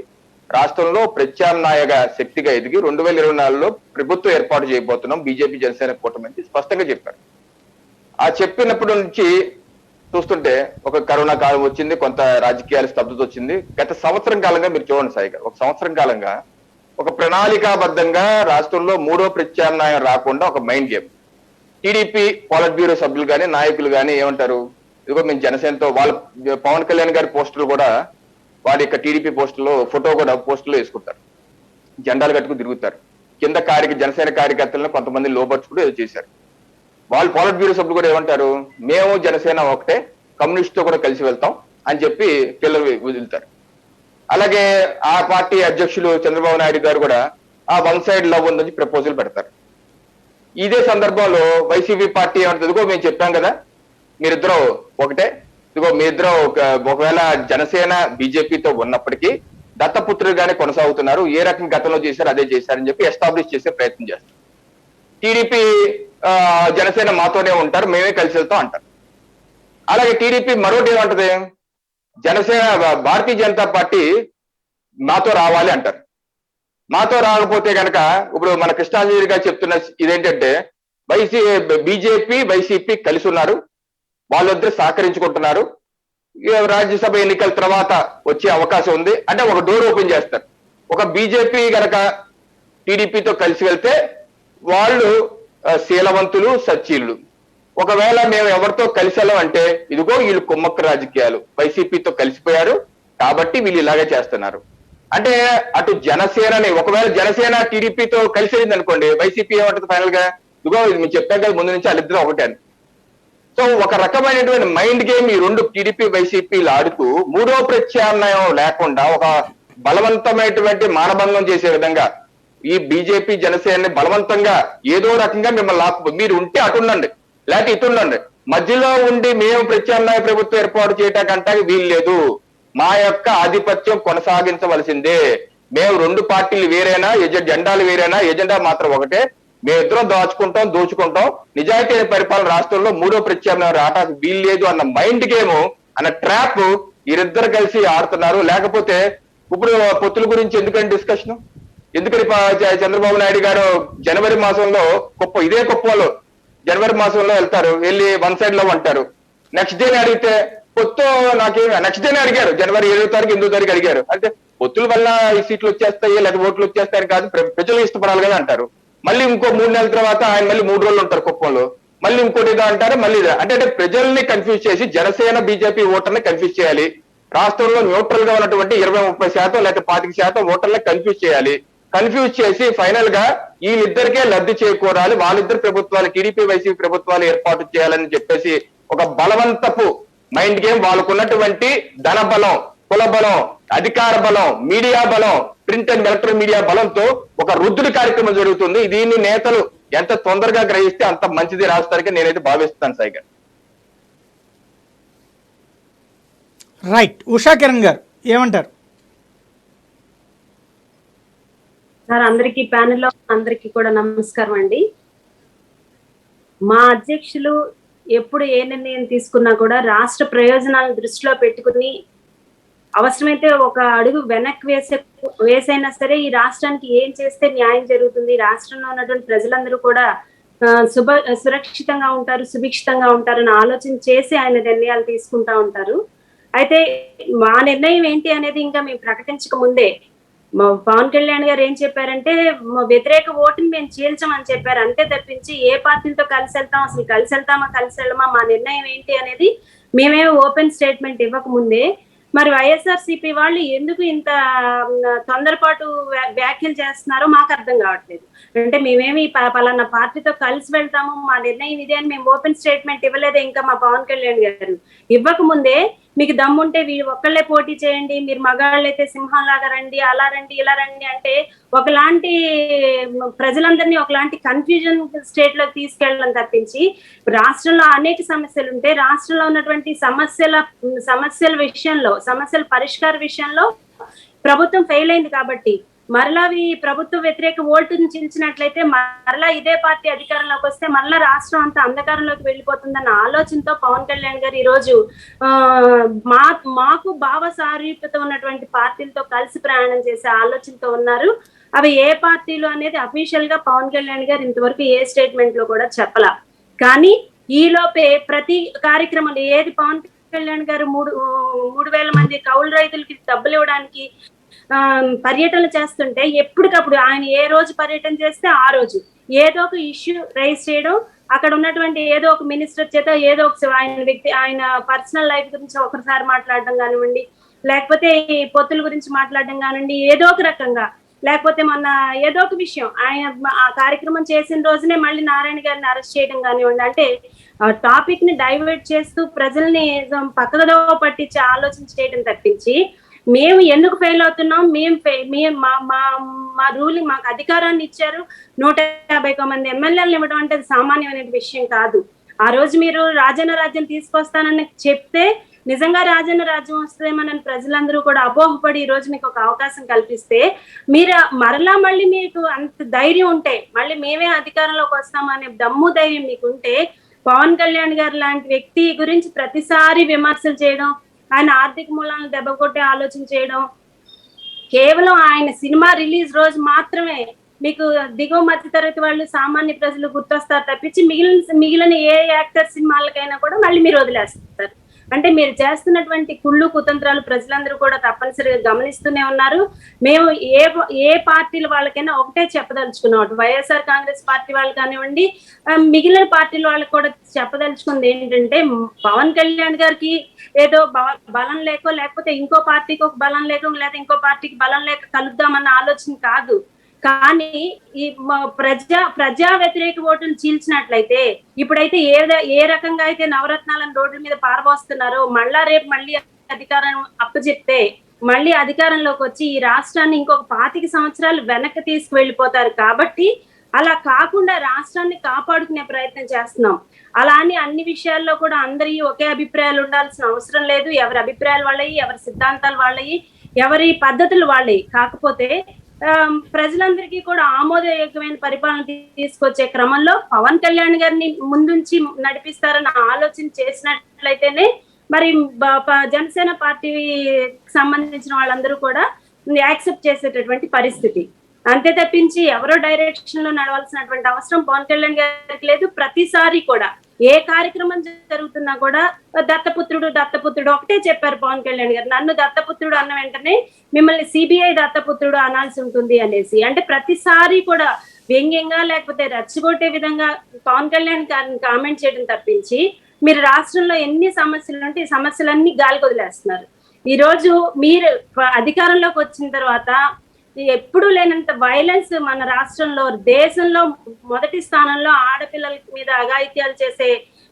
రాష్ట్రంలో ప్రత్యామ్నాయగా శక్తిగా ఎదిగి 2024లో ప్రభుత్వం ఏర్పాటు చేయబోతున్నాం బీజేపీ జనసేన కూటమి స్పష్టంగా చెప్పారు. ఆ చెప్పినప్పటి నుంచి చూస్తుంటే ఒక కరోనా కాలం వచ్చింది, కొంత రాజకీయాల స్తబ్దత వచ్చింది. గత సంవత్సరం కాలంగా మీరు చూడండి సాయి గారు, ఒక సంవత్సరం కాలంగా ఒక ప్రణాళికాబద్ధంగా రాష్ట్రంలో మూడో ప్రత్యామ్నాయం రాకుండా ఒక మైండ్ గేమ్. టీడీపీ పాలిట్ బ్యూరో సభ్యులు కానీ నాయకులు కానీ ఏమంటారు, ఇదిగో మేము జనసేనతో, వాళ్ళ పవన్ కళ్యాణ్ గారి పోస్టులు కూడా వారి యొక్క టీడీపీ పోస్టులో ఫోటో కూడా పోస్టులో వేసుకుంటారు, జెండాలు కట్టుకుని తిరుగుతారు. కింద జనసేన కార్యకర్తలను కొంతమంది లోపరుచుకుంటూ ఏదో చేశారు. వాళ్ళు పాలిట్ బ్యూరో సభ్యులు కూడా ఏమంటారు, మేము జనసేన ఒకటే, కమ్యూనిస్ట్ తో కూడా కలిసి వెళ్తాం అని చెప్పి పిల్లలు వదులుతారు. అలాగే ఆ పార్టీ అధ్యక్షులు చంద్రబాబు నాయుడు గారు కూడా ఆ వన్ సైడ్ లవ్ ఉందని ప్రపోజల్ పెడతారు. ఇదే సందర్భంలో వైసీపీ పార్టీ ఏమంటుంది, ఇదిగో మేము చెప్పాం కదా మీరిద్దరూ ఒకటే, ఇదిగో మీరిద్దరూ ఒకవేళ జనసేన బీజేపీతో ఉన్నప్పటికీ దత్తపుత్రులుగానే కొనసాగుతున్నారు, ఏ రకం గతంలో చేశారు అదే చేశారని చెప్పి ఎస్టాబ్లిష్ చేసే ప్రయత్నం చేస్తారు. టీడీపీ జనసేన మాతోనే ఉంటారు, మేమే కలిసి వెళ్తాం అంటారు. అలాగే టీడీపీ మరొకటి ఏమంటది, జనసేన భారతీయ జనతా పార్టీ మాతో రావాలి అంటారు. మాతో రాకపోతే కనుక ఇప్పుడు మన కృష్ణాంజలి గారు చెప్తున్న ఇదేంటంటే, బీజేపీ వైసీపీ కలిసి ఉన్నారు, వాళ్ళిద్దరు సహకరించుకుంటున్నారు, రాజ్యసభ ఎన్నికల తర్వాత వచ్చే అవకాశం ఉంది అంటే ఒక డోర్ ఓపెన్ చేస్తారు. ఒక బీజేపీ గనక టీడీపీతో కలిసి వెళ్తే వాళ్ళు శీలవంతులు, సచ్చీలు. ఒకవేళ మేము ఎవరితో కలిసి వెళ్ళామంటే, ఇదిగో వీళ్ళు కుమ్మక్క రాజకీయాలు, వైసీపీతో కలిసిపోయారు కాబట్టి వీళ్ళు ఇలాగే చేస్తున్నారు అంటే, అటు జనసేనని, ఒకవేళ జనసేన టీడీపీతో కలిసి వెళ్ళింది అనుకోండి, వైసీపీ ఏమంటుంది ఫైనల్ గా, ఇదిగో మేము చెప్పాం కదా ముందు నుంచి వాళ్ళిద్దరూ ఒకటే అని. సో ఒక రకమైనటువంటి మైండ్ గేమ్ ఈ రెండు టీడీపీ వైసీపీలు ఆడుతూ మూడో ప్రత్యామ్నాయం లేకుండా ఒక బలవంతమైనటువంటి మానభంగం చేసే విధంగా ఈ బీజేపీ జనసేనని బలవంతంగా ఏదో రకంగా మిమ్మల్ని మీరు ఉంటే అటుండండి, లేకపోతే ఇటుండండి, మధ్యలో ఉండి మేము ప్రత్యామ్నాయ ప్రభుత్వం ఏర్పాటు చేయటాకంటే వీలు లేదు, మా యొక్క ఆధిపత్యం కొనసాగించవలసిందే. మేము రెండు పార్టీలు వేరైనా, జెండాలు వేరైనా, ఎజెండా మాత్రం ఒకటే, మేమిద్దరం దోచుకుంటాం, నిజాయితీ పరిపాలన రాష్ట్రంలో మూడో ప్రత్యామ్నాయం రావడానికి వీలు లేదు అన్న మైండ్ గేమ్, అన్న ట్రాప్ వీరిద్దరు కలిసి ఆడుతున్నారు. లేకపోతే ఇప్పుడు పొత్తుల గురించి ఎందుకంటే డిస్కషన్, ఎందుకని చంద్రబాబు నాయుడు గారు జనవరి మాసంలో ఇదే కుప్పంలో జనవరి మాసంలో వెళ్తారు, వెళ్ళి వన్ సైడ్ లో అంటారు. నెక్స్ట్ డే అడిగితే పొత్తు నెక్స్ట్ డేనే అడిగారు, జనవరి 7వ తారీఖు 8వ తారీఖు అడిగారు. అంటే పొత్తుల వల్ల ఈ సీట్లు వచ్చేస్తాయి లేదా ఓట్లు వచ్చేస్తాయని కాదు, ప్రజలు ఇష్టపడాలి కదా అంటారు. మళ్ళీ ఇంకో 3 నెలల తర్వాత ఆయన మళ్ళీ 3 రోజులు ఉంటారు కుప్పంలో, మళ్ళీ ఇంకోటి ఏదో అంటారు, మళ్ళీ అంటే ప్రజల్ని కన్ఫ్యూజ్ చేసి జనసేన బీజేపీ ఓటర్ని కన్ఫ్యూజ్ చేయాలి. రాష్ట్రంలో న్యూట్రల్ గా ఉన్నటువంటి 20-30% లేకపోతే 25% ఓటర్లని కన్ఫ్యూజ్ చేయాలి. కన్ఫ్యూజ్ చేసి ఫైనల్ గా వీళ్ళిద్దరికే లబ్ధి చేకూరాలి, వాళ్ళిద్దరు ప్రభుత్వాలు, టీడీపీ వైసీపీ ప్రభుత్వాలు ఏర్పాటు చేయాలని చెప్పేసి ఒక బలవంతపు మైండ్ గేమ్, వాళ్ళకున్నటువంటి ధన బలం, కుల బలం, అధికార బలం, మీడియా బలం, ప్రింట్ అండ్ ఎలక్ట్రానిక్ మీడియా బలంతో ఒక రుద్దుడి కార్యక్రమం జరుగుతుంది. దీన్ని నేతలు ఎంత తొందరగా గ్రహిస్తే అంత మంచిది రాష్ట్రానికి నేనైతే భావిస్తాను సాయి గారు. రైట్. ఉషా కిరణ్ గారు ఏమంటారు? సార్, అందరికీ ప్యానెల్లో అందరికీ కూడా నమస్కారం అండి. మా అధ్యక్షులు ఎప్పుడు ఏ నిర్ణయం తీసుకున్నా కూడా రాష్ట్ర ప్రయోజనాలను దృష్టిలో పెట్టుకుని అవసరమైతే ఒక అడుగు వెనక్కి వేసైనా సరే ఈ రాష్ట్రానికి ఏం చేస్తే న్యాయం జరుగుతుంది, రాష్ట్రంలో ఉన్నటువంటి ప్రజలందరూ కూడా సురక్షితంగా ఉంటారు, సుభిక్షితంగా ఉంటారని ఆలోచన చేసి ఆయన నిర్ణయాలు తీసుకుంటా ఉంటారు. అయితే మా నిర్ణయం ఏంటి అనేది ఇంకా మేము ప్రకటించక ముందే మా పవన్ కళ్యాణ్ గారు ఏం చెప్పారంటే, వ్యతిరేక ఓటుని మేము చీల్చమని చెప్పారు. అంతే తప్పించి ఏ పార్టీలతో కలిసి వెళ్తాం, అసలు కలిసి వెళ్తామా కలిసి వెళ్ళమా, మా నిర్ణయం ఏంటి అనేది మేమే ఓపెన్ స్టేట్మెంట్ ఇవ్వక ముందే మరి వైఎస్ఆర్సీపీ వాళ్ళు ఎందుకు ఇంత తొందరపాటు వ్యాఖ్యలు చేస్తున్నారో మాకు అర్థం కావట్లేదు. అంటే మేమేమి పలానా పార్టీతో కలిసి వెళ్తాము, మా నిర్ణయం ఇదే అని మేము ఓపెన్ స్టేట్మెంట్ ఇవ్వలేదే ఇంకా మా పవన్ కళ్యాణ్ గారు. ఇవ్వక ముందే మీకు దమ్ముంటే వీళ్ళు ఒక్కళ్ళే పోటీ చేయండి, మీరు మగాళ్ళైతే సింహంలాగా రండి, అలా రండి, ఇలా రండి అంటే ఒకలాంటి ప్రజలందరినీ ఒకలాంటి కన్ఫ్యూజన్ స్టేట్ లోకి తీసుకెళ్ళడం తప్పించి, రాష్ట్రంలో అనేక సమస్యలు ఉంటే రాష్ట్రంలో ఉన్నటువంటి సమస్యల విషయంలో, సమస్యల పరిష్కార విషయంలో ప్రభుత్వం ఫెయిల్ అయింది కాబట్టి మరలా ప్రభుత్వ వ్యతిరేక ఓటును చీల్చినట్లయితే మరలా ఇదే పార్టీ అధికారంలోకి వస్తే మరలా రాష్ట్రం అంతా అంధకారంలోకి వెళ్ళిపోతుందన్న ఆలోచనతో పవన్ కళ్యాణ్ గారు ఈ రోజు మాకు భావ సారూప్యత ఉన్నటువంటి పార్టీలతో కలిసి ప్రయాణం చేసే ఆలోచనతో ఉన్నారు. అవి ఏ పార్టీలు అనేది అఫీషియల్ గా పవన్ కళ్యాణ్ గారు ఇంతవరకు ఏ స్టేట్మెంట్ లో కూడా చెప్పలా. కానీ ఈ లోపే ప్రతి కార్యక్రమం ఏది పవన్ కళ్యాణ్ గారు 3,000 మంది కౌలు రైతులకి డబ్బులు ఇవ్వడానికి పర్యటనలు చేస్తుంటే ఎప్పటికప్పుడు ఆయన ఏ రోజు పర్యటన చేస్తే ఆ రోజు ఏదో ఒక ఇష్యూ రైజ్ చేయడం, అక్కడ ఉన్నటువంటి ఏదో ఒక మినిస్టర్ చేత ఏదో ఒక ఆయన పర్సనల్ లైఫ్ గురించి ఒకసారి మాట్లాడడం కానివ్వండి, లేకపోతే పొత్తుల గురించి మాట్లాడడం కానివ్వండి, ఏదో ఒక రకంగా, లేకపోతే మొన్న ఏదో ఒక విషయం ఆయన ఆ కార్యక్రమం చేసిన రోజునే మళ్ళీ నారాయణ గారిని అరెస్ట్ చేయడం కానివ్వండి. అంటే టాపిక్ ని డైవర్ట్ చేస్తూ ప్రజల్ని పక్కదో పట్టించి ఆలోచన చేయడం తప్పించి మేము ఎందుకు ఫెయిల్ అవుతున్నాం, మా రూలింగ్ మాకు అధికారాన్ని ఇచ్చారు, 150 మంది ఎమ్మెల్యేలను ఇవ్వడం అంటే అది సామాన్యమైన విషయం కాదు. ఆ రోజు మీరు రాజన్న రాజ్యం తీసుకొస్తానని చెప్తే నిజంగా రాజన్న రాజ్యం వస్తుందేమోనని ప్రజలందరూ కూడా అపోహపడి ఈ రోజు మీకు ఒక అవకాశం కల్పిస్తే మీరు మళ్ళీ మీకు అంత ధైర్యం ఉంటే మళ్ళీ మేమే అధికారంలోకి వస్తామనే దమ్ము ధైర్యం మీకు ఉంటే పవన్ కళ్యాణ్ గారు లాంటి వ్యక్తి గురించి ప్రతిసారి విమర్శలు చేయడం, ఆయన ఆర్థిక మూలాలను దెబ్బకొట్టే ఆలోచన చేయడం, కేవలం ఆయన సినిమా రిలీజ్ రోజు మాత్రమే మీకు దిగువ మధ్య తరగతి వాళ్ళు సామాన్య ప్రజలు గుర్తొస్తారు తప్పించి మిగిలిన ఏ యాక్టర్ సినిమాలకైనా కూడా మళ్ళీ మీరు వదిలేస్తారు. అంటే మీరు చేస్తున్నటువంటి కుళ్ళు కుతంత్రాలు ప్రజలందరూ కూడా తప్పనిసరిగా గమనిస్తూనే ఉన్నారు. మేము ఏ పార్టీల వాళ్ళకైనా ఒకటే చెప్పదలుచుకున్నాం, వైఎస్ఆర్ కాంగ్రెస్ పార్టీ వాళ్ళు కానివ్వండి, మిగిలిన పార్టీల వాళ్ళకి కూడా చెప్పదలుచుకుంది ఏంటంటే పవన్ కళ్యాణ్ గారికి ఏదో బలం లేకపోతే ఇంకో పార్టీకి ఒక బలం లేదా ఇంకో పార్టీకి బలం లేక కలుద్దామన్న ఆలోచన కాదు. కానీ ఈ ప్రజా వ్యతిరేక ఓటును చీల్చినట్లయితే ఇప్పుడైతే ఏ రకంగా అయితే నవరత్నాలను రోడ్ల మీద పారబోస్తున్నారో మళ్ళీ అధికారం అప్పచెప్తే మళ్ళీ అధికారంలోకి వచ్చి ఈ రాష్ట్రాన్ని ఇంకొక 25 సంవత్సరాలు వెనక్కి తీసుకువెళ్ళిపోతారు. కాబట్టి అలా కాకుండా రాష్ట్రాన్ని కాపాడుకునే ప్రయత్నం చేస్తున్నాం. అలా అని అన్ని విషయాల్లో కూడా అందరి ఒకే అభిప్రాయాలు ఉండాల్సిన అవసరం లేదు. ఎవరి అభిప్రాయాలు వాళ్ళయి, ఎవరి సిద్ధాంతాలు వాళ్ళయి, ఎవరి పద్ధతులు వాళ్ళయి. కాకపోతే ప్రజలందరికీ కూడా ఆమోదయోగ్యమైన పరిపాలన తీసుకొచ్చే క్రమంలో పవన్ కళ్యాణ్ గారిని ముందుంచి నడిపిస్తారన్న ఆలోచన చేసినట్లయితేనే మరి జనసేన పార్టీకి సంబంధించిన వాళ్ళందరూ కూడా యాక్సెప్ట్ చేసేటటువంటి పరిస్థితి. అంతే తప్పించి ఎవరో డైరెక్షన్ లో నడవాల్సినటువంటి అవసరం పవన్ కళ్యాణ్ గారికి లేదు. ప్రతిసారి కూడా ఏ కార్యక్రమం జరుగుతున్నా కూడా దత్తపుత్రుడు ఒకటే చెప్పారు పవన్ కళ్యాణ్ గారు, నన్ను దత్తపుత్రుడు అన్న వెంటనే మిమ్మల్ని సిబిఐ దత్తపుత్రుడు అనాల్సి ఉంటుంది అనేసి. అంటే ప్రతిసారి కూడా వ్యంగ్యంగా లేకపోతే రెచ్చగొట్టే విధంగా పవన్ కళ్యాణ్ గారిని కామెంట్ చేయడం తప్పించి మీరు రాష్ట్రంలో ఎన్ని సమస్యలు ఉంటే ఈ సమస్యలన్నీ గాలికి వదిలేస్తున్నారు. ఈ రోజు మీరు అధికారంలోకి వచ్చిన తర్వాత ఎప్పుడు లేనంత వైలెన్స్ మన రాష్ట్రంలో, దేశంలో మొదటి స్థానంలో ఆడపిల్లల మీద అఘాయిత్యాలు చేసే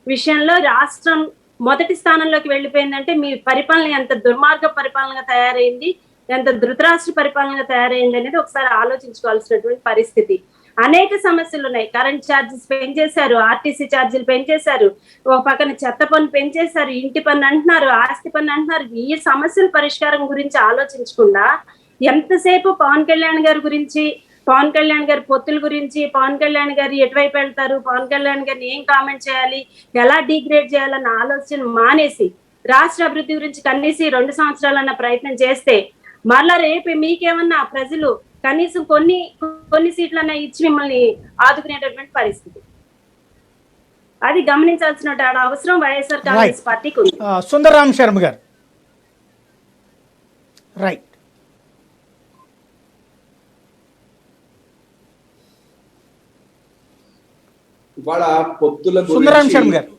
విషయంలో రాష్ట్రం మొదటి స్థానంలోకి వెళ్ళిపోయిందంటే మీ పరిపాలన ఎంత దుర్మార్గ పరిపాలనగా తయారైంది, ఎంత ధృతరాష్ట్ర పరిపాలనగా తయారైంది అనేది ఒకసారి ఆలోచించుకోవాల్సినటువంటి పరిస్థితి. అనేక సమస్యలు ఉన్నాయి. కరెంట్ ఛార్జెస్ పెంచేశారు, ఆర్టీసీ ఛార్జీలు పెంచేశారు, ఒక పక్కన చెత్త పన్ను పెంచేశారు, ఇంటి పన్ను అంటున్నారు, ఆస్తి పన్ను అంటున్నారు. ఈ సమస్యల పరిష్కారం గురించి ఆలోచించకుండా ఎంతసేపు పవన్ కళ్యాణ్ గారి గురించి, పవన్ కళ్యాణ్ గారి పొత్తుల గురించి, పవన్ కళ్యాణ్ గారు ఎటువైపు వెళ్తారు, పవన్ కళ్యాణ్ గారిని ఏం కామెంట్ చేయాలి, ఎలా డిగ్రేడ్ చేయాలన్న ఆలోచన మానేసి రాష్ట్ర అభివృద్ధి గురించి కనీసం 2 సంవత్సరాలన్న ప్రయత్నం చేస్తే మరలా రేపు మీకేమన్నా ప్రజలు కనీసం కొన్ని సీట్లన్నా ఇచ్చి మిమ్మల్ని ఆదుకునేటటువంటి పరిస్థితి. అది గమనించాల్సిన అవసరం వైఎస్ఆర్ కాంగ్రెస్ పార్టీకి ఉంది. సుందరరామ్ శర్మ గారు, రైట్. ఇవాళ పొత్తుల సుందరరామ్ శర్మ గారు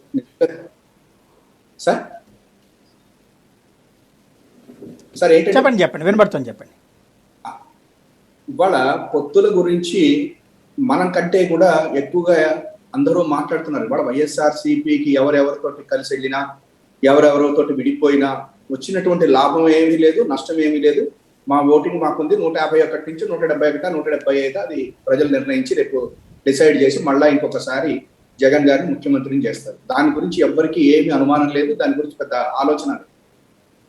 సార్ ఏంటంటే చెప్పండి వినబడుతుంది, చెప్పండి. ఇవాళ పొత్తుల గురించి మనం కంటే కూడా ఎక్కువగా అందరూ మాట్లాడుతున్నారు. ఇవాళ వైఎస్ఆర్ సిపికి ఎవరెవరితో కలిసి వెళ్ళినా ఎవరెవరితోటి విడిపోయినా వచ్చినటువంటి లాభం ఏమీ లేదు, నష్టం ఏమీ లేదు. మా ఓటింగ్ మాకుంది 151 నుంచి 171, 175 అది ప్రజలు నిర్ణయించి రేపు డిసైడ్ చేసి మళ్ళా ఇంకొకసారి జగన్ గారిని ముఖ్యమంత్రిని చేస్తారు. దాని గురించి ఎవ్వరికి ఏమీ అనుమానం లేదు, దాని గురించి పెద్ద ఆలోచన లేదు.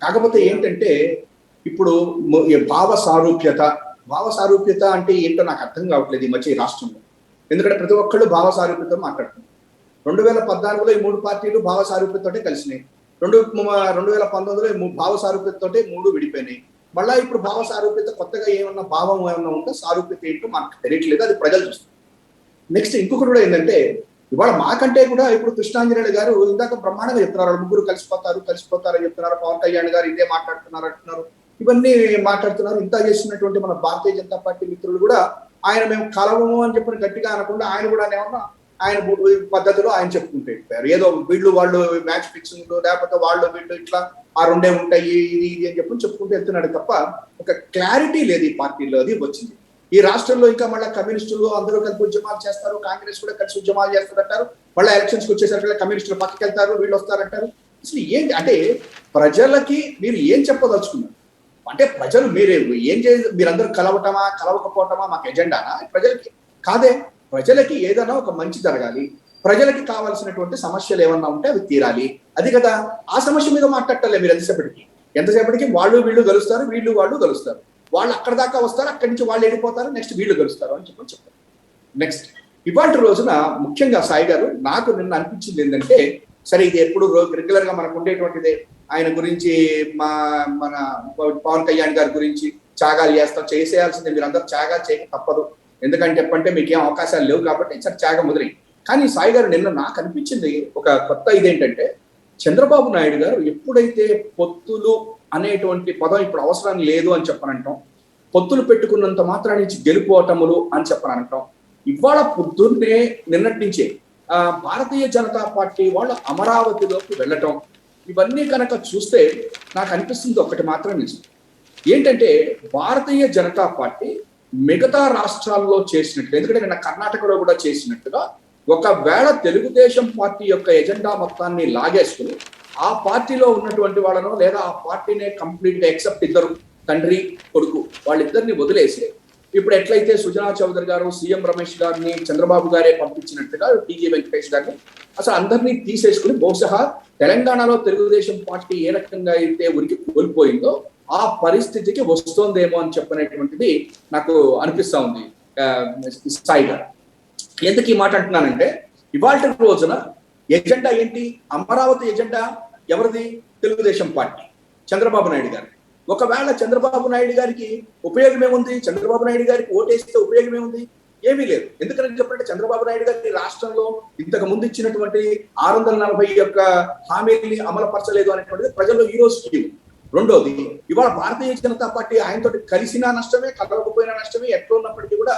కాకపోతే ఏంటంటే ఇప్పుడు భావ సారూప్యత అంటే ఏంటో నాకు అర్థం కావట్లేదు ఈ మధ్య ఈ రాష్ట్రంలో. ఎందుకంటే ప్రతి ఒక్కళ్ళు భావ సారూప్యతతో మాట్లాడుతున్నారు. 2014లో ఈ 3 పార్టీలు భావ సారూప్యతతోటే కలిసినాయి. 2019లో భావ సారూప్యతతోటే 3 విడిపోయినాయి. మళ్ళా ఇప్పుడు భావ సారూప్యత కొత్తగా ఏమన్నా భావం ఏమన్నా ఉంటే సారూప్యత ఏంటో మనకు తెలియట్లేదు, అది ప్రజలు చూస్తారు. నెక్స్ట్ ఇంకొకటి కూడా ఏంటంటే ఇవాళ మాకంటే కూడా ఇప్పుడు కృష్ణాంజనేయులు గారు ఇందాక బ్రహ్మాండంగా చెప్తున్నారు, వాళ్ళు ముగ్గురు కలిసిపోతారు అని చెప్తున్నారు. పవన్ కళ్యాణ్ గారు ఇదే మాట్లాడుతున్నారు అంటున్నారు, ఇవన్నీ మాట్లాడుతున్నారు. ఇంత చేసినటువంటి మన భారతీయ జనతా పార్టీ మిత్రులు కూడా ఆయన మేము కలవము అని చెప్పిన గట్టిగా అనకుండా ఆయన కూడా ఏమన్నా ఆయన పద్ధతిలో ఆయన చెప్పుకుంటూ వెళ్ళిపోయారు. ఏదో వీళ్ళు వాళ్ళు మ్యాచ్ ఫిక్సింగ్ లేకపోతే వాళ్ళు వీళ్ళు ఇట్లా ఆ రెండే ఉంటాయి ఇది అని చెప్పి చెప్పుకుంటూ వెళ్తున్నాడు తప్ప ఒక క్లారిటీ లేదు ఈ పార్టీలో. అది వచ్చింది ఈ రాష్ట్రంలో. ఇంకా మళ్ళీ కమ్యూనిస్టులు అందరూ కలిపి ఉద్యమాలు చేస్తారు, కాంగ్రెస్ కూడా కలిసి ఉద్యమాలు చేస్తారంటారు. మళ్ళీ ఎలక్షన్స్కి వచ్చేసరికి కమ్యూనిస్టులు పక్కకి వెళ్తారు, వీళ్ళు వస్తారంటారు. అసలు ఏంటి అంటే ప్రజలకి మీరు ఏం చెప్పదలుచుకున్నారు? అంటే ప్రజలు మీరు ఏం మీరందరూ కలవకపోవటమా మాకు ఎజెండానా? ప్రజలకి కాదే, ప్రజలకి ఏదైనా ఒక మంచి జరగాలి, ప్రజలకి కావాల్సినటువంటి సమస్యలు ఏమన్నా ఉంటే అవి తీరాలి, అది కదా. ఆ సమస్య మీద మాట్లాడటలే మీరు ఎంతసేపటికి వాళ్ళు వీళ్ళు కలుస్తారు, వీళ్ళు వాళ్ళు కలుస్తారు, వాళ్ళు అక్కడ దాకా వస్తారు, అక్కడి నుంచి వాళ్ళు వెళ్ళిపోతారు, నెక్స్ట్ వీళ్ళు కలుస్తారు అని చెప్తారు. నెక్స్ట్ ఇవాళ రోజున ముఖ్యంగా సాయి గారు నాకు నిన్న అనిపించింది ఏంటంటే, సరే ఇది ఎప్పుడు రెగ్యులర్ గా మనకు ఉండేటువంటిదే. ఆయన గురించి మన పవన్ కళ్యాణ్ గారి గురించి త్యాగాలు చేసేయాల్సిందే. మీరు అందరూ త్యాగాలు చేయక తప్పదు, ఎందుకంటే చెప్పంటే మీకేం అవకాశాలు లేవు కాబట్టి సరే త్యాగం మొదలై. కానీ సాయి గారు నిన్న నాకు అనిపించింది ఒక కొత్త ఇదేంటంటే, చంద్రబాబు నాయుడు గారు ఎప్పుడైతే పొత్తులు అనేటువంటి పదం ఇప్పుడు అవసరం లేదు అని చెప్పనంటాం, పొత్తులు పెట్టుకున్నంత మాత్రం నుంచి గెలుపోవటములు అని చెప్పనంటాం, ఇవాళ పొద్దున్నే నిన్నటి నుంచే భారతీయ జనతా పార్టీ వాళ్ళు అమరావతిలోకి వెళ్ళటం, ఇవన్నీ కనుక చూస్తే నాకు అనిపిస్తుంది ఒకటి మాత్రం నిజం ఏంటంటే, భారతీయ జనతా పార్టీ మిగతా రాష్ట్రాల్లో చేసినట్టు, ఎందుకంటే నిన్న కర్ణాటకలో కూడా చేసినట్టుగా ఒకవేళ తెలుగుదేశం పార్టీ యొక్క ఎజెండా మొత్తాన్ని లాగేసుకుని ఆ పార్టీలో ఉన్నటువంటి వాళ్ళను లేదా ఆ పార్టీనే కంప్లీట్ గా ఎక్సెప్ట్ ఇద్దరు తండ్రి కొడుకు వాళ్ళిద్దరిని వదిలేసి ఇప్పుడు ఎట్లయితే సుజనా చౌదరి గారు సీఎం రమేష్ గారిని చంద్రబాబు గారే పంపించినట్టుగా టీజీ వెంకటేష్ గారిని అసలు అందరినీ తీసేసుకుని బహుశా తెలంగాణలో తెలుగుదేశం పార్టీ ఏ రకంగా అయితే ఉనికి కోల్పోయిందో ఆ పరిస్థితికి వస్తోందేమో అని చెప్పనేటువంటిది నాకు అనిపిస్తా ఉంది సాయి గారు. ఎందుకు ఈ మాట అంటున్నానంటే, ఇవాళ రోజున ఎజెండా ఏంటి? అమరావతి ఎజెండా ఎవరిది? తెలుగుదేశం పార్టీ, చంద్రబాబు నాయుడు గారు. ఒకవేళ చంద్రబాబు నాయుడు గారికి ఉపయోగం ఏముంది? చంద్రబాబు నాయుడు గారికి ఓటేస్తే ఉపయోగం ఏముంది? ఏమీ లేదు. ఎందుకంటే చెప్పంటే చంద్రబాబు నాయుడు గారి రాష్ట్రంలో ఇంతకు ముందు ఇచ్చినటువంటి 641 హామీల్ని అమలుపరచలేదు అనేటువంటిది ప్రజల్లో ఈ రోజుకి. రెండోది, ఇవాళ భారతీయ జనతా పార్టీ ఆయనతో కలిసినా నష్టమే, కలవకపోయినా నష్టమే, ఎట్లా ఉన్నప్పటికీ కూడా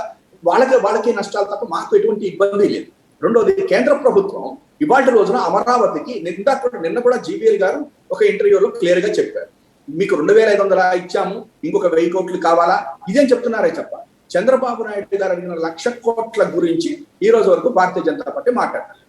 వాళ్ళకి నష్టాలు తప్ప మాకు ఎటువంటి ఇబ్బంది లేదు. రెండోది, కేంద్ర ప్రభుత్వం ఇవాళ రోజున అమరావతికి నిన్న కూడా జీవీఎల్ గారు ఒక ఇంటర్వ్యూలో క్లియర్ గా చెప్పారు, మీకు 2500 ఇచ్చాము, ఇంకొక 1000 కోట్లు కావాలా, ఇదేం చెప్తున్నారే చెప్ప. చంద్రబాబు నాయుడు గారు అడిగిన 1,00,000 కోట్ల గురించి ఈ రోజు వరకు భారతీయ జనతా పార్టీ మాట్లాడారు.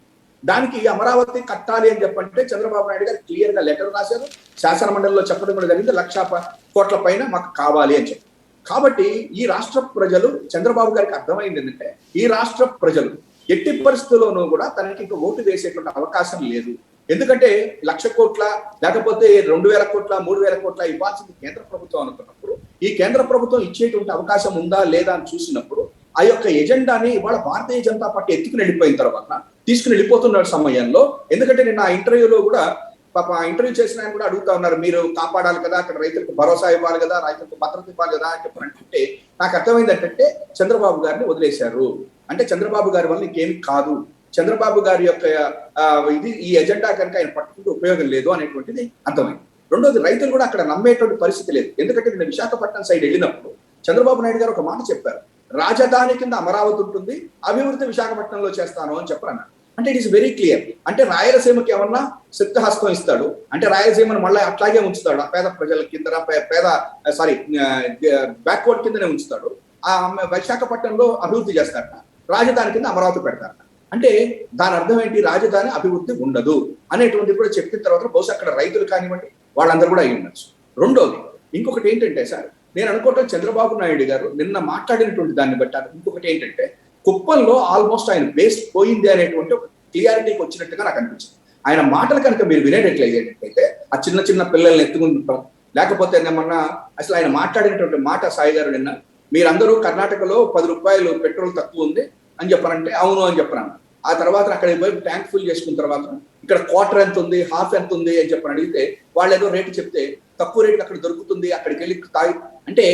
దానికి అమరావతి కట్టాలి అని చెప్పంటే చంద్రబాబు నాయుడు గారు క్లియర్ గా లెటర్ రాశారు, శాసన మండలిలో చెప్పడం కూడా జరిగింది, 1,00,000 కోట్ల పైన మాకు కావాలి అని చెప్పి. కాబట్టి ఈ రాష్ట్ర ప్రజలు, చంద్రబాబు గారికి అర్థమైంది ఏంటంటే, ఈ రాష్ట్ర ప్రజలు ఎట్టి పరిస్థితుల్లోనూ కూడా తనకి ఇంకా ఓటు వేసేటువంటి అవకాశం లేదు. ఎందుకంటే 1,00,000 కోట్ల లేకపోతే 2,000 కోట్ల 3,000 కోట్ల ఇవ్వాల్సింది కేంద్ర ప్రభుత్వం అనుకున్నప్పుడు, ఈ కేంద్ర ప్రభుత్వం ఇచ్చేటువంటి అవకాశం ఉందా లేదా అని చూసినప్పుడు ఆ యొక్క ఎజెండాని ఇవాళ భారతీయ జనతా పార్టీ ఎత్తుకుని వెళ్ళిపోయిన తర్వాత తీసుకుని వెళ్ళిపోతున్న సమయంలో, ఎందుకంటే నేను ఆ ఇంటర్వ్యూలో కూడా పాప ఇంటర్వ్యూ చేసిన ఆయన కూడా అడుగుతా ఉన్నారు, మీరు కాపాడాలి కదా, అక్కడ రైతులకు భరోసా ఇవ్వాలి కదా, రైతులకు భద్రత ఇవ్వాలి కదా అని చెప్పారంటే నాకు అర్థమైంది ఏంటంటే, చంద్రబాబు గారిని వదిలేశారు అంటే చంద్రబాబు గారి వల్ల ఇంకేమి కాదు, చంద్రబాబు గారి యొక్క ఈ ఎజెండా కనుక ఆయన పట్టుకుంటే ఉపయోగం లేదు అనేటువంటిది అర్థమైంది. రెండోది, రైతులు కూడా అక్కడ నమ్మేటువంటి పరిస్థితి లేదు. ఎందుకంటే నేను విశాఖపట్నం సైడ్ వెళ్ళినప్పుడు చంద్రబాబు నాయుడు గారు ఒక మాట చెప్పారు, రాజధాని కింద అమరావతి ఉంటుంది, అభివృద్ధి విశాఖపట్నంలో చేస్తాను అని చెప్పారన్నారు. అంటే ఇట్ ఈస్ వెరీ క్లియర్. అంటే రాయలసీమకి ఏమన్నా సిద్ధహస్తం ఇస్తాడు అంటే రాయలసీమను మళ్ళీ అట్లాగే ఉంచుతాడు, ఆ పేద ప్రజల కింద బ్యాక్వర్డ్ కిందనే ఉంచుతాడు, ఆ విశాఖపట్నంలో అభివృద్ధి చేస్తారట, రాజధాని కింద అమరావతి పెడతారట. అంటే దాని అర్థం ఏంటి? రాజధాని అభివృద్ధి ఉండదు అనేటువంటిది కూడా చెప్పిన తర్వాత బహుశా అక్కడ రైతులు కానివ్వండి వాళ్ళందరూ కూడా అయి ఉండొచ్చు. రెండోది ఇంకొకటి ఏంటంటే సార్, నేను అనుకోవటం చంద్రబాబు నాయుడు గారు నిన్న మాట్లాడినటువంటి దాన్ని బట్టి ఇంకొకటి ఏంటంటే, కుప్పంలో ఆల్మోస్ట్ ఆయన బేస్ పోయింది అనేటువంటి ఒక క్లియారిటీకి వచ్చినట్టుగా నాకు అనిపించింది. ఆయన మాటలు కనుక మీరు వినేటట్లయితే ఆ చిన్న చిన్న పిల్లల్ని ఎత్తుకుంటాం, లేకపోతే ఏమన్నా అసలు ఆయన మాట్లాడినటువంటి మాట సాయి గారు నిన్న, మీరందరూ కర్ణాటకలో 10 రూపాయలు పెట్రోల్ తక్కువ ఉంది అని చెప్పారంటే అవును అని చెప్పాను. ఆ తర్వాత అక్కడికి పోయి ట్యాంక్ ఫుల్ చేసుకున్న తర్వాత ఇక్కడ క్వార్టర్ ఎంత ఉంది, హాఫ్ ఎంత ఉంది అని చెప్పని అడిగితే వాళ్ళు ఏదో రేటు చెప్తే తక్కువ రేటుకి అక్కడ దొరుకుతుంది, అక్కడికి వెళ్ళి తాగి, అంటే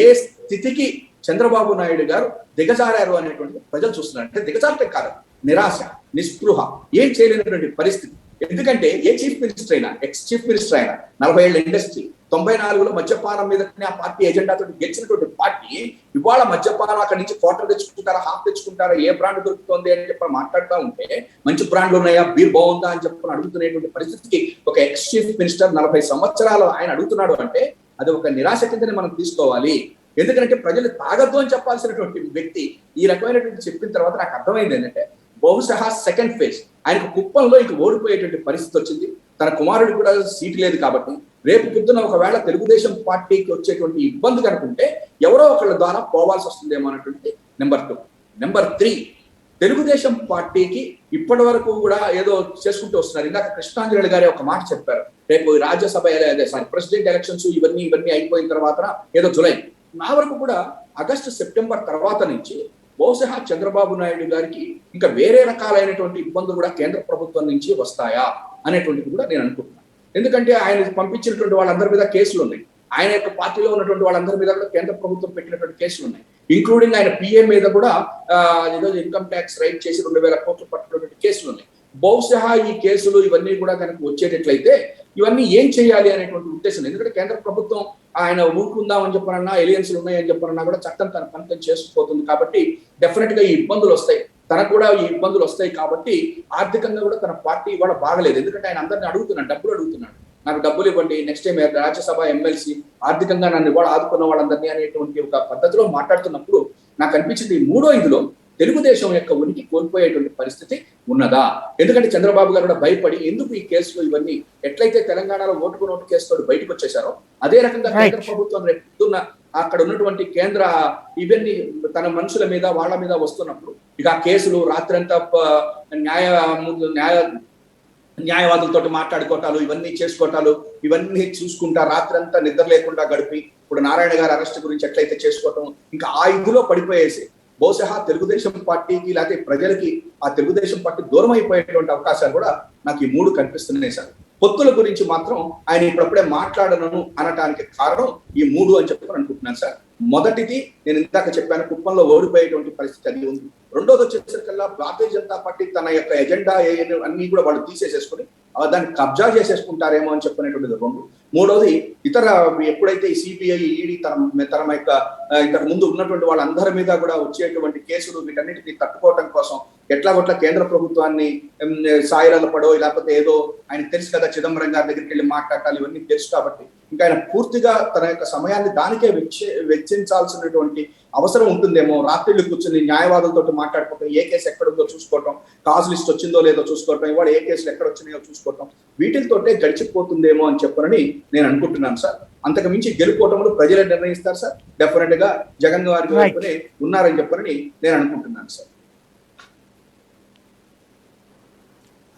ఏ స్థితికి చంద్రబాబు నాయుడు గారు దిగజారారు అనేటువంటి ప్రజలు చూస్తున్నారు. అంటే దిగజారటం కాదు, నిరాశ, నిస్పృహ, ఏం చేయలేనటువంటి పరిస్థితి. ఎందుకంటే ఏ చీఫ్ మినిస్టర్ అయినా, ఎక్స్ చీఫ్ మినిస్టర్ అయినా, 40 ఏళ్ల ఇండస్ట్రీ, 94లో మద్యపానం మీద ఆ పార్టీ ఎజెండాతో గెలిచినటువంటి పార్టీ ఇవాళ మద్యపానం అక్కడి నుంచి క్వార్టర్ తెచ్చుకుంటారా, హాఫ్ తెచ్చుకుంటారా, ఏ బ్రాండ్ దొరుకుతుంది అని చెప్పి మాట్లాడుతూ ఉంటే మంచి బ్రాండ్లు ఉన్నాయా, బీర్ బాగుందా అని చెప్పి అడుగుతున్నటువంటి పరిస్థితికి ఒక ఎక్స్ చీఫ్ మినిస్టర్ 40 సంవత్సరాలు ఆయన అడుగుతున్నాడు అంటే అది ఒక నిరాశ కిందనే మనం తీసుకోవాలి. ఎందుకంటే ప్రజలు తాగద్దు అని చెప్పాల్సినటువంటి వ్యక్తి ఈ రకమైనటువంటి చెప్పిన తర్వాత నాకు అర్థమైంది ఏంటంటే బహుశా సెకండ్ ఫేజ్ ఆయనకు కుప్పంలో ఇంక ఓడిపోయేటువంటి పరిస్థితి వచ్చింది. తన కుమారుడు కూడా సీటు లేదు కాబట్టి రేపు పొద్దున ఒకవేళ తెలుగుదేశం పార్టీకి వచ్చేటువంటి ఇబ్బంది కనుకుంటే ఎవరో ఒకళ్ళ ద్వారా పోవాల్సి వస్తుందేమో అన్నటువంటి నెంబర్ 2. నెంబర్ 3, తెలుగుదేశం పార్టీకి ఇప్పటి వరకు కూడా ఏదో చేసుకుంటూ వస్తున్నారు. ఇందాక కృష్ణాంజలి గారి ఒక మాట చెప్పారు, రేపు రాజ్యసభ ప్రెసిడెంట్ ఎలక్షన్స్ ఇవన్నీ అయిపోయిన తర్వాత ఏదో జులై, నా వరకు కూడా ఆగస్టు సెప్టెంబర్ తర్వాత నుంచి బహుశా చంద్రబాబు నాయుడు గారికి ఇంకా వేరే రకాలైనటువంటి ఇబ్బందులు కూడా కేంద్ర ప్రభుత్వం నుంచి వస్తాయా అనేటువంటిది కూడా నేను అనుకుంటున్నాను. ఎందుకంటే ఆయన పంపించినటువంటి వాళ్ళందరి మీద కేసులు ఉన్నాయి, ఆయన యొక్క పార్టీలో ఉన్నటువంటి వాళ్ళందరి మీద కూడా కేంద్ర ప్రభుత్వం పెట్టినటువంటి కేసులు ఉన్నాయి, ఇంక్లూడింగ్ ఆయన పిఎం మీద కూడా ఈరోజు ఇన్కమ్ ట్యాక్స్ రైట్ చేసి 2000 కోట్లు పట్టినటువంటి కేసులు ఉన్నాయి. బహుశా ఈ కేసులు ఇవన్నీ కూడా కనుక వచ్చేటట్లయితే ఇవన్నీ ఏం చేయాలి అనేటువంటి ఉద్దేశం. ఎందుకంటే కేంద్ర ప్రభుత్వం ఆయన ఊరుకుందామని చెప్పనన్నా, ఎలియన్స్లు ఉన్నాయని చెప్పనన్నా కూడా చట్టం తన పనితం చేసుకుపోతుంది. కాబట్టి డెఫినెట్ గా ఈ ఇబ్బందులు వస్తాయి, తనకు కూడా ఈ ఇబ్బందులు వస్తాయి. కాబట్టి ఆర్థికంగా కూడా తన పార్టీ ఇవాళ బాగలేదు. ఎందుకంటే ఆయన అందరిని అడుగుతున్నాడు, డబ్బులు అడుగుతున్నాడు, నాకు డబ్బులు ఇవ్వండి, నెక్స్ట్ టైం రాజ్యసభ ఎమ్మెల్సీ ఆర్థికంగా నన్ను ఇవాళ ఆదుకున్న వాళ్ళందరినీ అనేటువంటి ఒక పద్ధతిలో మాట్లాడుతున్నప్పుడు నాకు అనిపించింది ఈ 3/5లో తెలుగుదేశం యొక్క ఉనికి కోల్పోయేటువంటి పరిస్థితి ఉన్నదా? ఎందుకంటే చంద్రబాబు గారు కూడా భయపడి ఎందుకు ఈ కేసులు ఇవన్నీ ఎట్లయితే తెలంగాణలో ఓటుకు నోటు కేసుతో బయటకు వచ్చేసారో అదే రకంగా కేంద్ర ప్రభుత్వం రేపుతున్న అక్కడ ఉన్నటువంటి కేంద్ర ఇవన్నీ తన మనుషుల మీద వాళ్ళ మీద వస్తున్నప్పుడు ఇక ఆ కేసులు రాత్రంతా న్యాయవాదులతో మాట్లాడుకోవటాలు, ఇవన్నీ చేసుకోవటాలు, ఇవన్నీ చూసుకుంటా రాత్రంతా నిద్ర లేకుండా గడిపి ఇప్పుడు నారాయణ గారి అరెస్ట్ గురించి ఎట్లయితే చేసుకోవటం, ఇంకా ఆ ఇదిలో పడిపోయేసి బహుశా తెలుగుదేశం పార్టీకి లేకపోతే ప్రజలకి ఆ తెలుగుదేశం పార్టీ దూరం అయిపోయేటువంటి అవకాశాలు కూడా నాకు ఈ 3 కనిపిస్తున్నాయి సార్. పొత్తుల గురించి మాత్రం ఆయన ఇప్పుడప్పుడే మాట్లాడను అనటానికి కారణం ఈ 3 అని చెప్పి అనుకుంటున్నాను సార్. మొదటిది నేను ఇందాక చెప్పాను, కుప్పంలో ఓడిపోయేటువంటి పరిస్థితి అది ఉంది. రెండోది వచ్చేసరికల్లా భారతీయ జనతా పార్టీ తన యొక్క ఎజెండా అన్ని కూడా వాళ్ళు తీసేసేసుకుని దాన్ని కబ్జా చేసేసుకుంటారేమో అని చెప్పినటువంటిది 2. మూడోది ఇతర ఎప్పుడైతే ఈ సిబిఐ, ఈడీ తన యొక్క ఇంతకు ముందు ఉన్నటువంటి వాళ్ళందరి మీద కూడా వచ్చేటువంటి కేసులు వీటన్నిటిని తట్టుకోవటం కోసం ఎట్లాగొట్లా కేంద్ర ప్రభుత్వాన్ని సాయిరాల పడో లేకపోతే ఏదో ఆయన తెలుసు కదా, చిదంబరం గారి దగ్గరికి వెళ్ళి మాట్లాడాలి, ఇవన్నీ తెలుసు. కాబట్టి ఇంకా ఆయన పూర్తిగా తన యొక్క సమయాన్ని దానికే వెచ్చించాల్సినటువంటి అవసరం ఉంటుందేమో. రాత్రిళ్ళు కూర్చొని న్యాయవాదులతో మాట్లాడుకోవటం, ఏ కేసు ఎక్కడుందో చూసుకోవటం, కాజ్ లిస్ట్ వచ్చిందో లేదో చూసుకోవటం, ఇవాళ ఏ కేసులు ఎక్కడ వచ్చినాయో చూసుకోవటం, వీటితోటే గడిచిపోతుందేమో అని చెప్పనని నేను అనుకుంటున్నాను సార్. అంతకు మించి గెలుపోవటంలో ప్రజలే నిర్ణయిస్తారు సార్. డెఫినెట్ గా జగన్ గారి వైపునే ఉన్నారని చెప్పనని నేను అనుకుంటున్నాను సార్.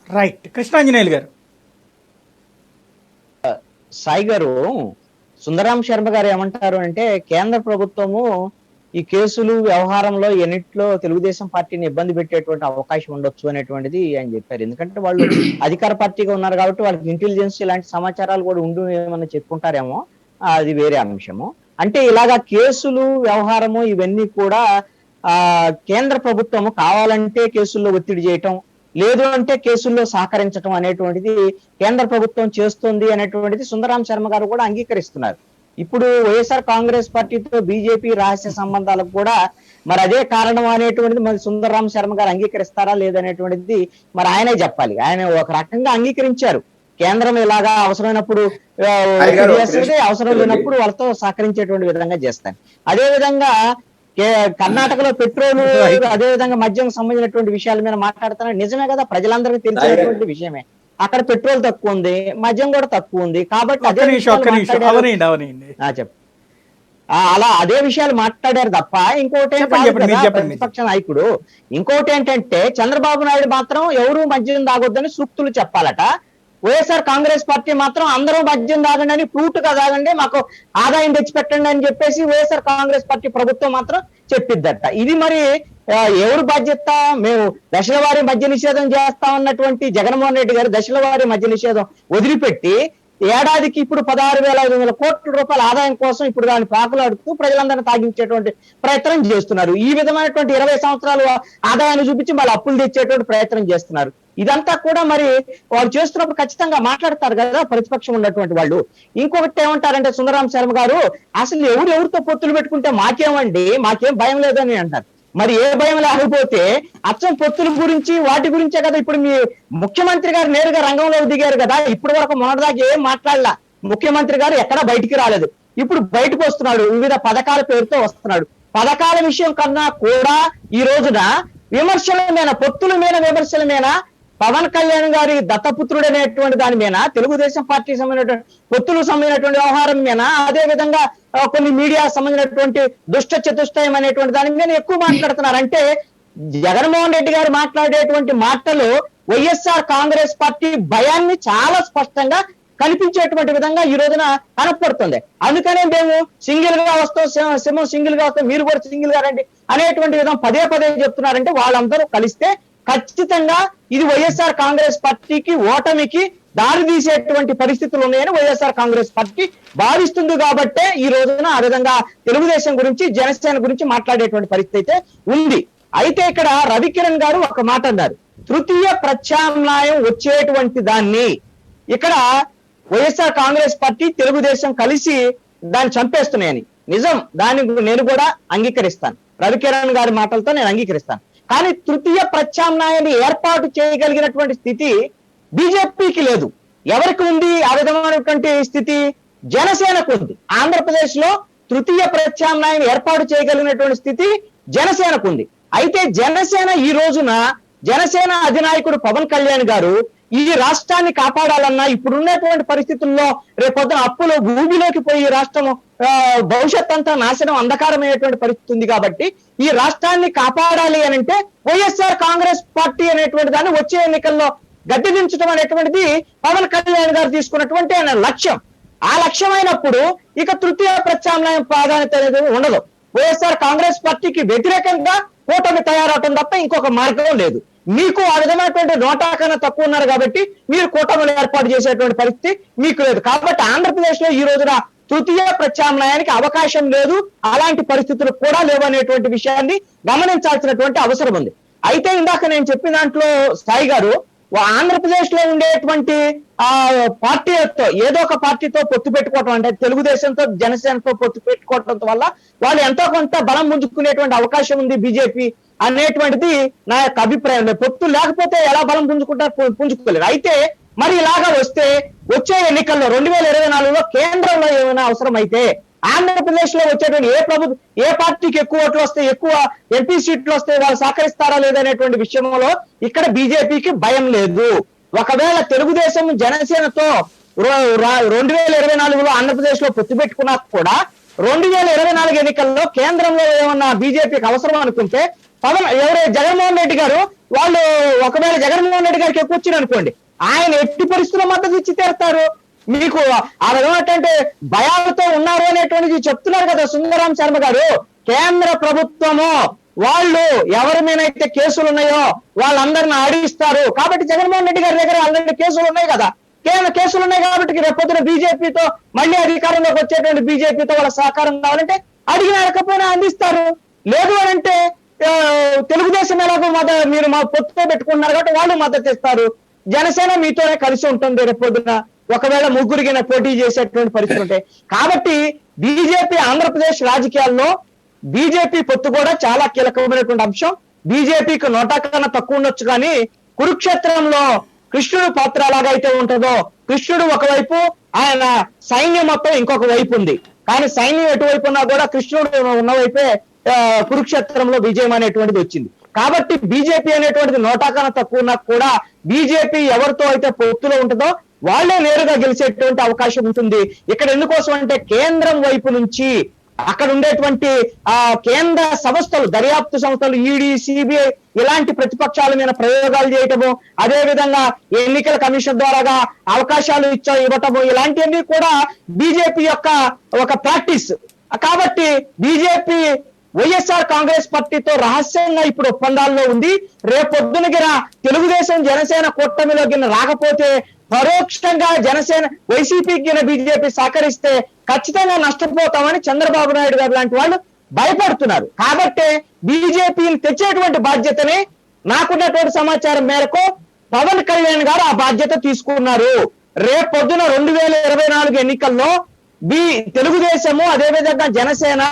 రైట్, కృష్ణాంజనేయులు గారు. సాయి గారు, సుందరాం శర్మ గారు ఏమంటారు అంటే కేంద్ర ప్రభుత్వము ఈ కేసులు వ్యవహారంలో ఎన్నిట్లో తెలుగుదేశం పార్టీని ఇబ్బంది పెట్టేటువంటి అవకాశం ఉండొచ్చు అనేటువంటిది ఆయన చెప్పారు. ఎందుకంటే వాళ్ళు అధికార పార్టీగా ఉన్నారు కాబట్టి వాళ్ళకి ఇంటెలిజెన్స్ ఇలాంటి సమాచారాలు కూడా ఉండు ఏమన్నా చెప్పుకుంటారేమో, అది వేరే అంశము. అంటే ఇలాగా కేసులు వ్యవహారము ఇవన్నీ కూడా కేంద్ర ప్రభుత్వము కావాలంటే కేసుల్లో ఒత్తిడి చేయటం, లేదు అంటే కేసుల్లో సహకరించడం అనేటువంటిది కేంద్ర ప్రభుత్వం చేస్తుంది అనేటువంటిది సుందరాం శర్మ గారు కూడా అంగీకరిస్తున్నారు. ఇప్పుడు వైఎస్ఆర్ కాంగ్రెస్ పార్టీతో బీజేపీ రహస్య సంబంధాలకు కూడా మరి అదే కారణం అనేటువంటిది మరి సుందరాం శర్మ గారు అంగీకరిస్తారా లేదనేటువంటిది మరి ఆయనే చెప్పాలి. ఆయన ఒక రకంగా అంగీకరించారు, కేంద్రం ఇలాగా అవసరమైనప్పుడు చేస్తుంది, అవసరం లేనప్పుడు వాళ్ళతో సహకరించేటువంటి విధంగా చేస్తాను. అదే విధంగా కర్ణాటకలో పెట్రోల్ Right. అదే విధంగా మద్యం సంబంధించినటువంటి విషయాల మీద మాట్లాడుతున్నారు. నిజమే కదా, ప్రజలందరికీ తెలిసినటువంటి విషయమే. అక్కడ పెట్రోల్ తక్కువ ఉంది, మద్యం కూడా తక్కువ ఉంది. కాబట్టి అదే విషయాలు మాట్లాడారు. అవనండి చెప్పు. అలా అదే విషయాలు మాట్లాడారు తప్ప ఇంకోటి ఏం కాదు కదా ప్రతిపక్ష నాయకుడు. ఇంకోటి ఏంటంటే చంద్రబాబు నాయుడు మాత్రం ఎవరు మద్యం తాగొద్దని సూక్తులు చెప్పాలట. వైఎస్ఆర్ కాంగ్రెస్ పార్టీ మాత్రం అందరూ మద్యం తాగండి అని, ఫ్రూట్ గా తాగండి, మాకు ఆదాయం తెచ్చిపెట్టండి అని చెప్పేసి వైఎస్ఆర్ కాంగ్రెస్ పార్టీ ప్రభుత్వం మాత్రం చెప్పిద్దట. ఇది మరి ఎవరు బాధ్యత? మేము దశల వారీ మద్య నిషేధం చేస్తామన్నటువంటి జగన్మోహన్ రెడ్డి గారు దశల వారీ మద్య నిషేధం వదిలిపెట్టి ఏడాదికి ఇప్పుడు 16,500 కోట్ల రూపాయల ఆదాయం కోసం ఇప్పుడు దాన్ని పాకులాడుతూ ప్రజలందరినీ తాగించేటువంటి ప్రయత్నం చేస్తున్నారు. ఈ విధమైనటువంటి 20 సంవత్సరాలు ఆదాయాన్ని చూపించి మళ్ళీ అప్పులు తెచ్చేటువంటి ప్రయత్నం చేస్తున్నారు. ఇదంతా కూడా మరి వాళ్ళు చేస్తున్నప్పుడు ఖచ్చితంగా మాట్లాడతారు కదా ప్రతిపక్షం ఉన్నటువంటి వాళ్ళు. ఇంకొకటి ఏమంటారంటే సుందరరాం శర్మ గారు, అసలు ఎవరితో పొత్తులు పెట్టుకుంటే మాకేమండి, మాకేం భయం లేదని అంటారు. మరి ఏ భయం లేకపోతే అచ్చం పొత్తుల గురించి వాటి గురించే కదా ఇప్పుడు మీ ముఖ్యమంత్రి గారు నేరుగా రంగంలో దిగారు కదా. ఇప్పటి వరకు మొన్నటిదాకా ఏం మాట్లాడలా ముఖ్యమంత్రి గారు, ఎక్కడా బయటికి రాలేదు. ఇప్పుడు బయటకు వస్తున్నాడు, వివిధ పథకాల పేరుతో వస్తున్నాడు. పథకాల విషయం కన్నా కూడా ఈ రోజున విమర్శల మీద, పొత్తుల మీద విమర్శల మీద, పవన్ కళ్యాణ్ గారి దత్తపుత్రుడు అనేటువంటి దాని మీద, తెలుగుదేశం పార్టీ సంబంధించినటువంటి పొత్తులకు సంబంధించినటువంటి వ్యవహారం మీద, అదే విధంగా కొన్ని మీడియా సంబంధించినటువంటి దుష్ట చతుష్టయం అనేటువంటి దాని మీద ఎక్కువ మాట్లాడుతున్నారు. అంటే జగన్మోహన్ రెడ్డి గారు మాట్లాడేటువంటి మాటలు వైఎస్ఆర్ కాంగ్రెస్ పార్టీ భయాన్ని చాలా స్పష్టంగా కనిపించేటువంటి విధంగా ఈ రోజున కనపడుతుంది. అందుకనే మేము సింగిల్ గా వస్తాం, సింహం సింగిల్ గా వస్తాం, మీరు కూడా సింగిల్ గా రండి అనేటువంటి విధంగా పదే పదే చెప్తున్నారంటే వాళ్ళందరూ కలిస్తే ఖచ్చితంగా ఇది వైఎస్ఆర్ కాంగ్రెస్ పార్టీకి ఓటమికి దారి తీసేటువంటి పరిస్థితులు ఉన్నాయని వైఎస్ఆర్ కాంగ్రెస్ పార్టీ భావిస్తుంది. కాబట్టే ఈ రోజున ఆ విధంగా తెలుగుదేశం గురించి జనసేన గురించి మాట్లాడేటువంటి పరిస్థితి అయితే ఉంది. అయితే ఇక్కడ రవికిరణ్ గారు ఒక మాట అన్నారు, తృతీయ ప్రత్యామ్నాయం వచ్చేటువంటి దాన్ని ఇక్కడ వైఎస్ఆర్ కాంగ్రెస్ పార్టీ తెలుగుదేశం కలిసి దాన్ని చంపేస్తున్నాయని. నిజం, దాన్ని నేను కూడా అంగీకరిస్తాను, రవికిరణ్ గారి మాటలతో నేను అంగీకరిస్తాను. కానీ తృతీయ ప్రత్యామ్నాయాన్ని ఏర్పాటు చేయగలిగినటువంటి స్థితి బీజేపీకి లేదు. ఎవరికి ఉంది ఆ విధమైనటువంటి స్థితి? జనసేనకు ఉంది. ఆంధ్రప్రదేశ్ లో తృతీయ ప్రత్యామ్నాయం ఏర్పాటు చేయగలిగినటువంటి స్థితి జనసేనకు ఉంది. అయితే జనసేన ఈ రోజున జనసేన అధినాయకుడు పవన్ కళ్యాణ్ గారు ఈ రాష్ట్రాన్ని కాపాడాలన్నా ఇప్పుడున్నటువంటి పరిస్థితుల్లో రేపొద్దున అప్పులో భూమిలోకి పోయి రాష్ట్రం భవిష్యత్ అంతా నాశనం అంధకారమైనటువంటి పరిస్థితి ఉంది. కాబట్టి ఈ రాష్ట్రాన్ని కాపాడాలి అని అంటే వైఎస్ఆర్ కాంగ్రెస్ పార్టీ అనేటువంటి దాన్ని వచ్చే ఎన్నికల్లో గద్దె దించడం అనేటువంటిది పవన్ కళ్యాణ్ గారు తీసుకున్నటువంటి లక్ష్యం. ఆ లక్ష్యం అయినప్పుడు ఇక తృతీయ ప్రత్యామ్నాయం ప్రాధాన్యత అనేది ఉండదు. వైఎస్ఆర్ కాంగ్రెస్ పార్టీకి వ్యతిరేకంగా కూటమి తయారవటం తప్ప ఇంకొక మార్గం లేదు. మీకు ఆ విధమైనటువంటి నోటా కన్నా తక్కువ ఉన్నారు కాబట్టి మీరు కూటమిని ఏర్పాటు చేసేటువంటి పరిస్థితి మీకు లేదు. కాబట్టి ఆంధ్రప్రదేశ్ లో ఈ రోజున తృతీయ ప్రత్యామ్నాయానికి అవకాశం లేదు, అలాంటి పరిస్థితులు కూడా లేవు అనేటువంటి విషయాన్ని గమనించాల్సినటువంటి అవసరం ఉంది. అయితే ఇందాక నేను చెప్పిన దాంట్లో సాయి గారు, ఆంధ్రప్రదేశ్ లో ఉండేటువంటి పార్టీలతో ఏదో ఒక పార్టీతో పొత్తు పెట్టుకోవటం, అంటే తెలుగుదేశంతో జనసేనతో పొత్తు పెట్టుకోవటం వల్ల వాళ్ళు ఎంతో కొంత బలం పుంజుకునేటువంటి అవకాశం ఉంది బీజేపీ అనేటువంటిది నా యొక్క అభిప్రాయం. పొత్తు లేకపోతే ఎలా బలం పుంజుకోలేరు. అయితే మరి ఇలాగా వస్తే వచ్చే ఎన్నికల్లో 2024లో కేంద్రంలో ఏమైనా అవసరం అయితే ఆంధ్రప్రదేశ్ లో వచ్చేటువంటి ఏ పార్టీకి ఎక్కువ ఓట్లు వస్తే, ఎక్కువ ఎంపీ సీట్లు వస్తే వాళ్ళు సహకరిస్తారా లేదనేటువంటి విషయంలో ఇక్కడ బీజేపీకి భయం లేదు. ఒకవేళ తెలుగుదేశం జనసేనతో 2024లో ఆంధ్రప్రదేశ్ లో పొత్తు పెట్టుకున్నా కూడా 2024 ఎన్నికల్లో కేంద్రంలో ఏమన్నా బీజేపీకి అవసరం అనుకుంటే జగన్మోహన్ రెడ్డి గారు వాళ్ళు ఒకవేళ జగన్మోహన్ రెడ్డి గారికి ఎక్కువ వచ్చింది అనుకోండి, ఆయన ఎట్టి పరిస్థితుల్లో మద్దతు ఇచ్చి తీరుతారు. మీకు ఆ విధమైనటువంటి భయాలతో ఉన్నారు అనేటువంటిది చెప్తున్నారు కదా సుందరరాం శర్మ గారు. కేంద్ర ప్రభుత్వము వాళ్ళు ఎవరి మీద అయితే కేసులు ఉన్నాయో వాళ్ళందరిని ఆడిస్తారు. కాబట్టి జగన్మోహన్ రెడ్డి గారి దగ్గర ఆల్రెడీ కేసులు ఉన్నాయి కదా, కేసులు ఉన్నాయి కాబట్టి రేపొద్దున బీజేపీతో మళ్ళీ అధికారంలోకి వచ్చేటువంటి బీజేపీతో వాళ్ళ సహకారం కావాలంటే అడిగిన అడగకపోయినా అందిస్తారు. లేదు అని అంటే తెలుగుదేశం ఎలాగో మీరు మా పొత్తుతో పెట్టుకుంటున్నారు కాబట్టి వాళ్ళు మద్దతు ఇస్తారు. జనసేన మీతోనే కలిసి ఉంటుంది రేపొద్దున ఒకవేళ ముగ్గురిగిన పోటీ చేసేటువంటి పరిస్థితులు ఉంటాయి. కాబట్టి బీజేపీ ఆంధ్రప్రదేశ్ రాజకీయాల్లో బీజేపీ పొత్తు కూడా చాలా కీలకమైనటువంటి అంశం. బీజేపీకి నోటా కన్నా తక్కువ ఉండొచ్చు కానీ కురుక్షేత్రంలో కృష్ణుడు పాత్ర ఎలాగైతే ఉంటుందో, కృష్ణుడు ఒకవైపు ఆయన సైన్యం మొత్తం ఇంకొక వైపు ఉంది. కానీ సైన్యం ఎటువైపు ఉన్నా కూడా కృష్ణుడు ఉన్న వైపే కురుక్షేత్రంలో విజయం అనేటువంటిది వచ్చింది. కాబట్టి బీజేపీ అనేటువంటిది నోటాకన తక్కువ ఉన్నా కూడా బీజేపీ ఎవరితో అయితే పొత్తులో ఉంటుందో వాళ్ళే నేరుగా గెలిచేటువంటి అవకాశం ఉంటుంది. ఇక్కడ ఎందుకోసం అంటే కేంద్రం వైపు నుంచి అక్కడ ఉండేటువంటి కేంద్ర సంస్థలు, దర్యాప్తు సంస్థలు, ఈడీ, సిబిఐ ఇలాంటి ప్రతిపక్షాల మీద ప్రయోగాలు చేయటము, అదే విధంగా ఎన్నికల కమిషన్ ద్వారాగా అవకాశాలు ఇవ్వటము, ఇలాంటివన్నీ కూడా బీజేపీ యొక్క ఒక ప్రాక్టీస్. కాబట్టి బీజేపీ వైఎస్ఆర్ కాంగ్రెస్ పార్టీతో రహస్యంగా ఇప్పుడు ఒప్పందాల్లో ఉంది. రేపొద్దునగిన తెలుగుదేశం జనసేన కూటమిలో గిన రాకపోతే పరోక్షంగా జనసేన వైసీపీకి గిన బీజేపీ సహకరిస్తే ఖచ్చితంగా నష్టపోతామని చంద్రబాబు నాయుడు గారు లాంటి వాళ్ళు భయపడుతున్నారు. కాబట్టి బీజేపీని తెచ్చేటువంటి బాధ్యతని నాకున్నటువంటి సమాచారం మేరకు పవన్ కళ్యాణ్ గారు ఆ బాధ్యత తీసుకున్నారు. రేపొద్దున 2024 ఎన్నికల్లో తెలుగుదేశము అదేవిధంగా జనసేన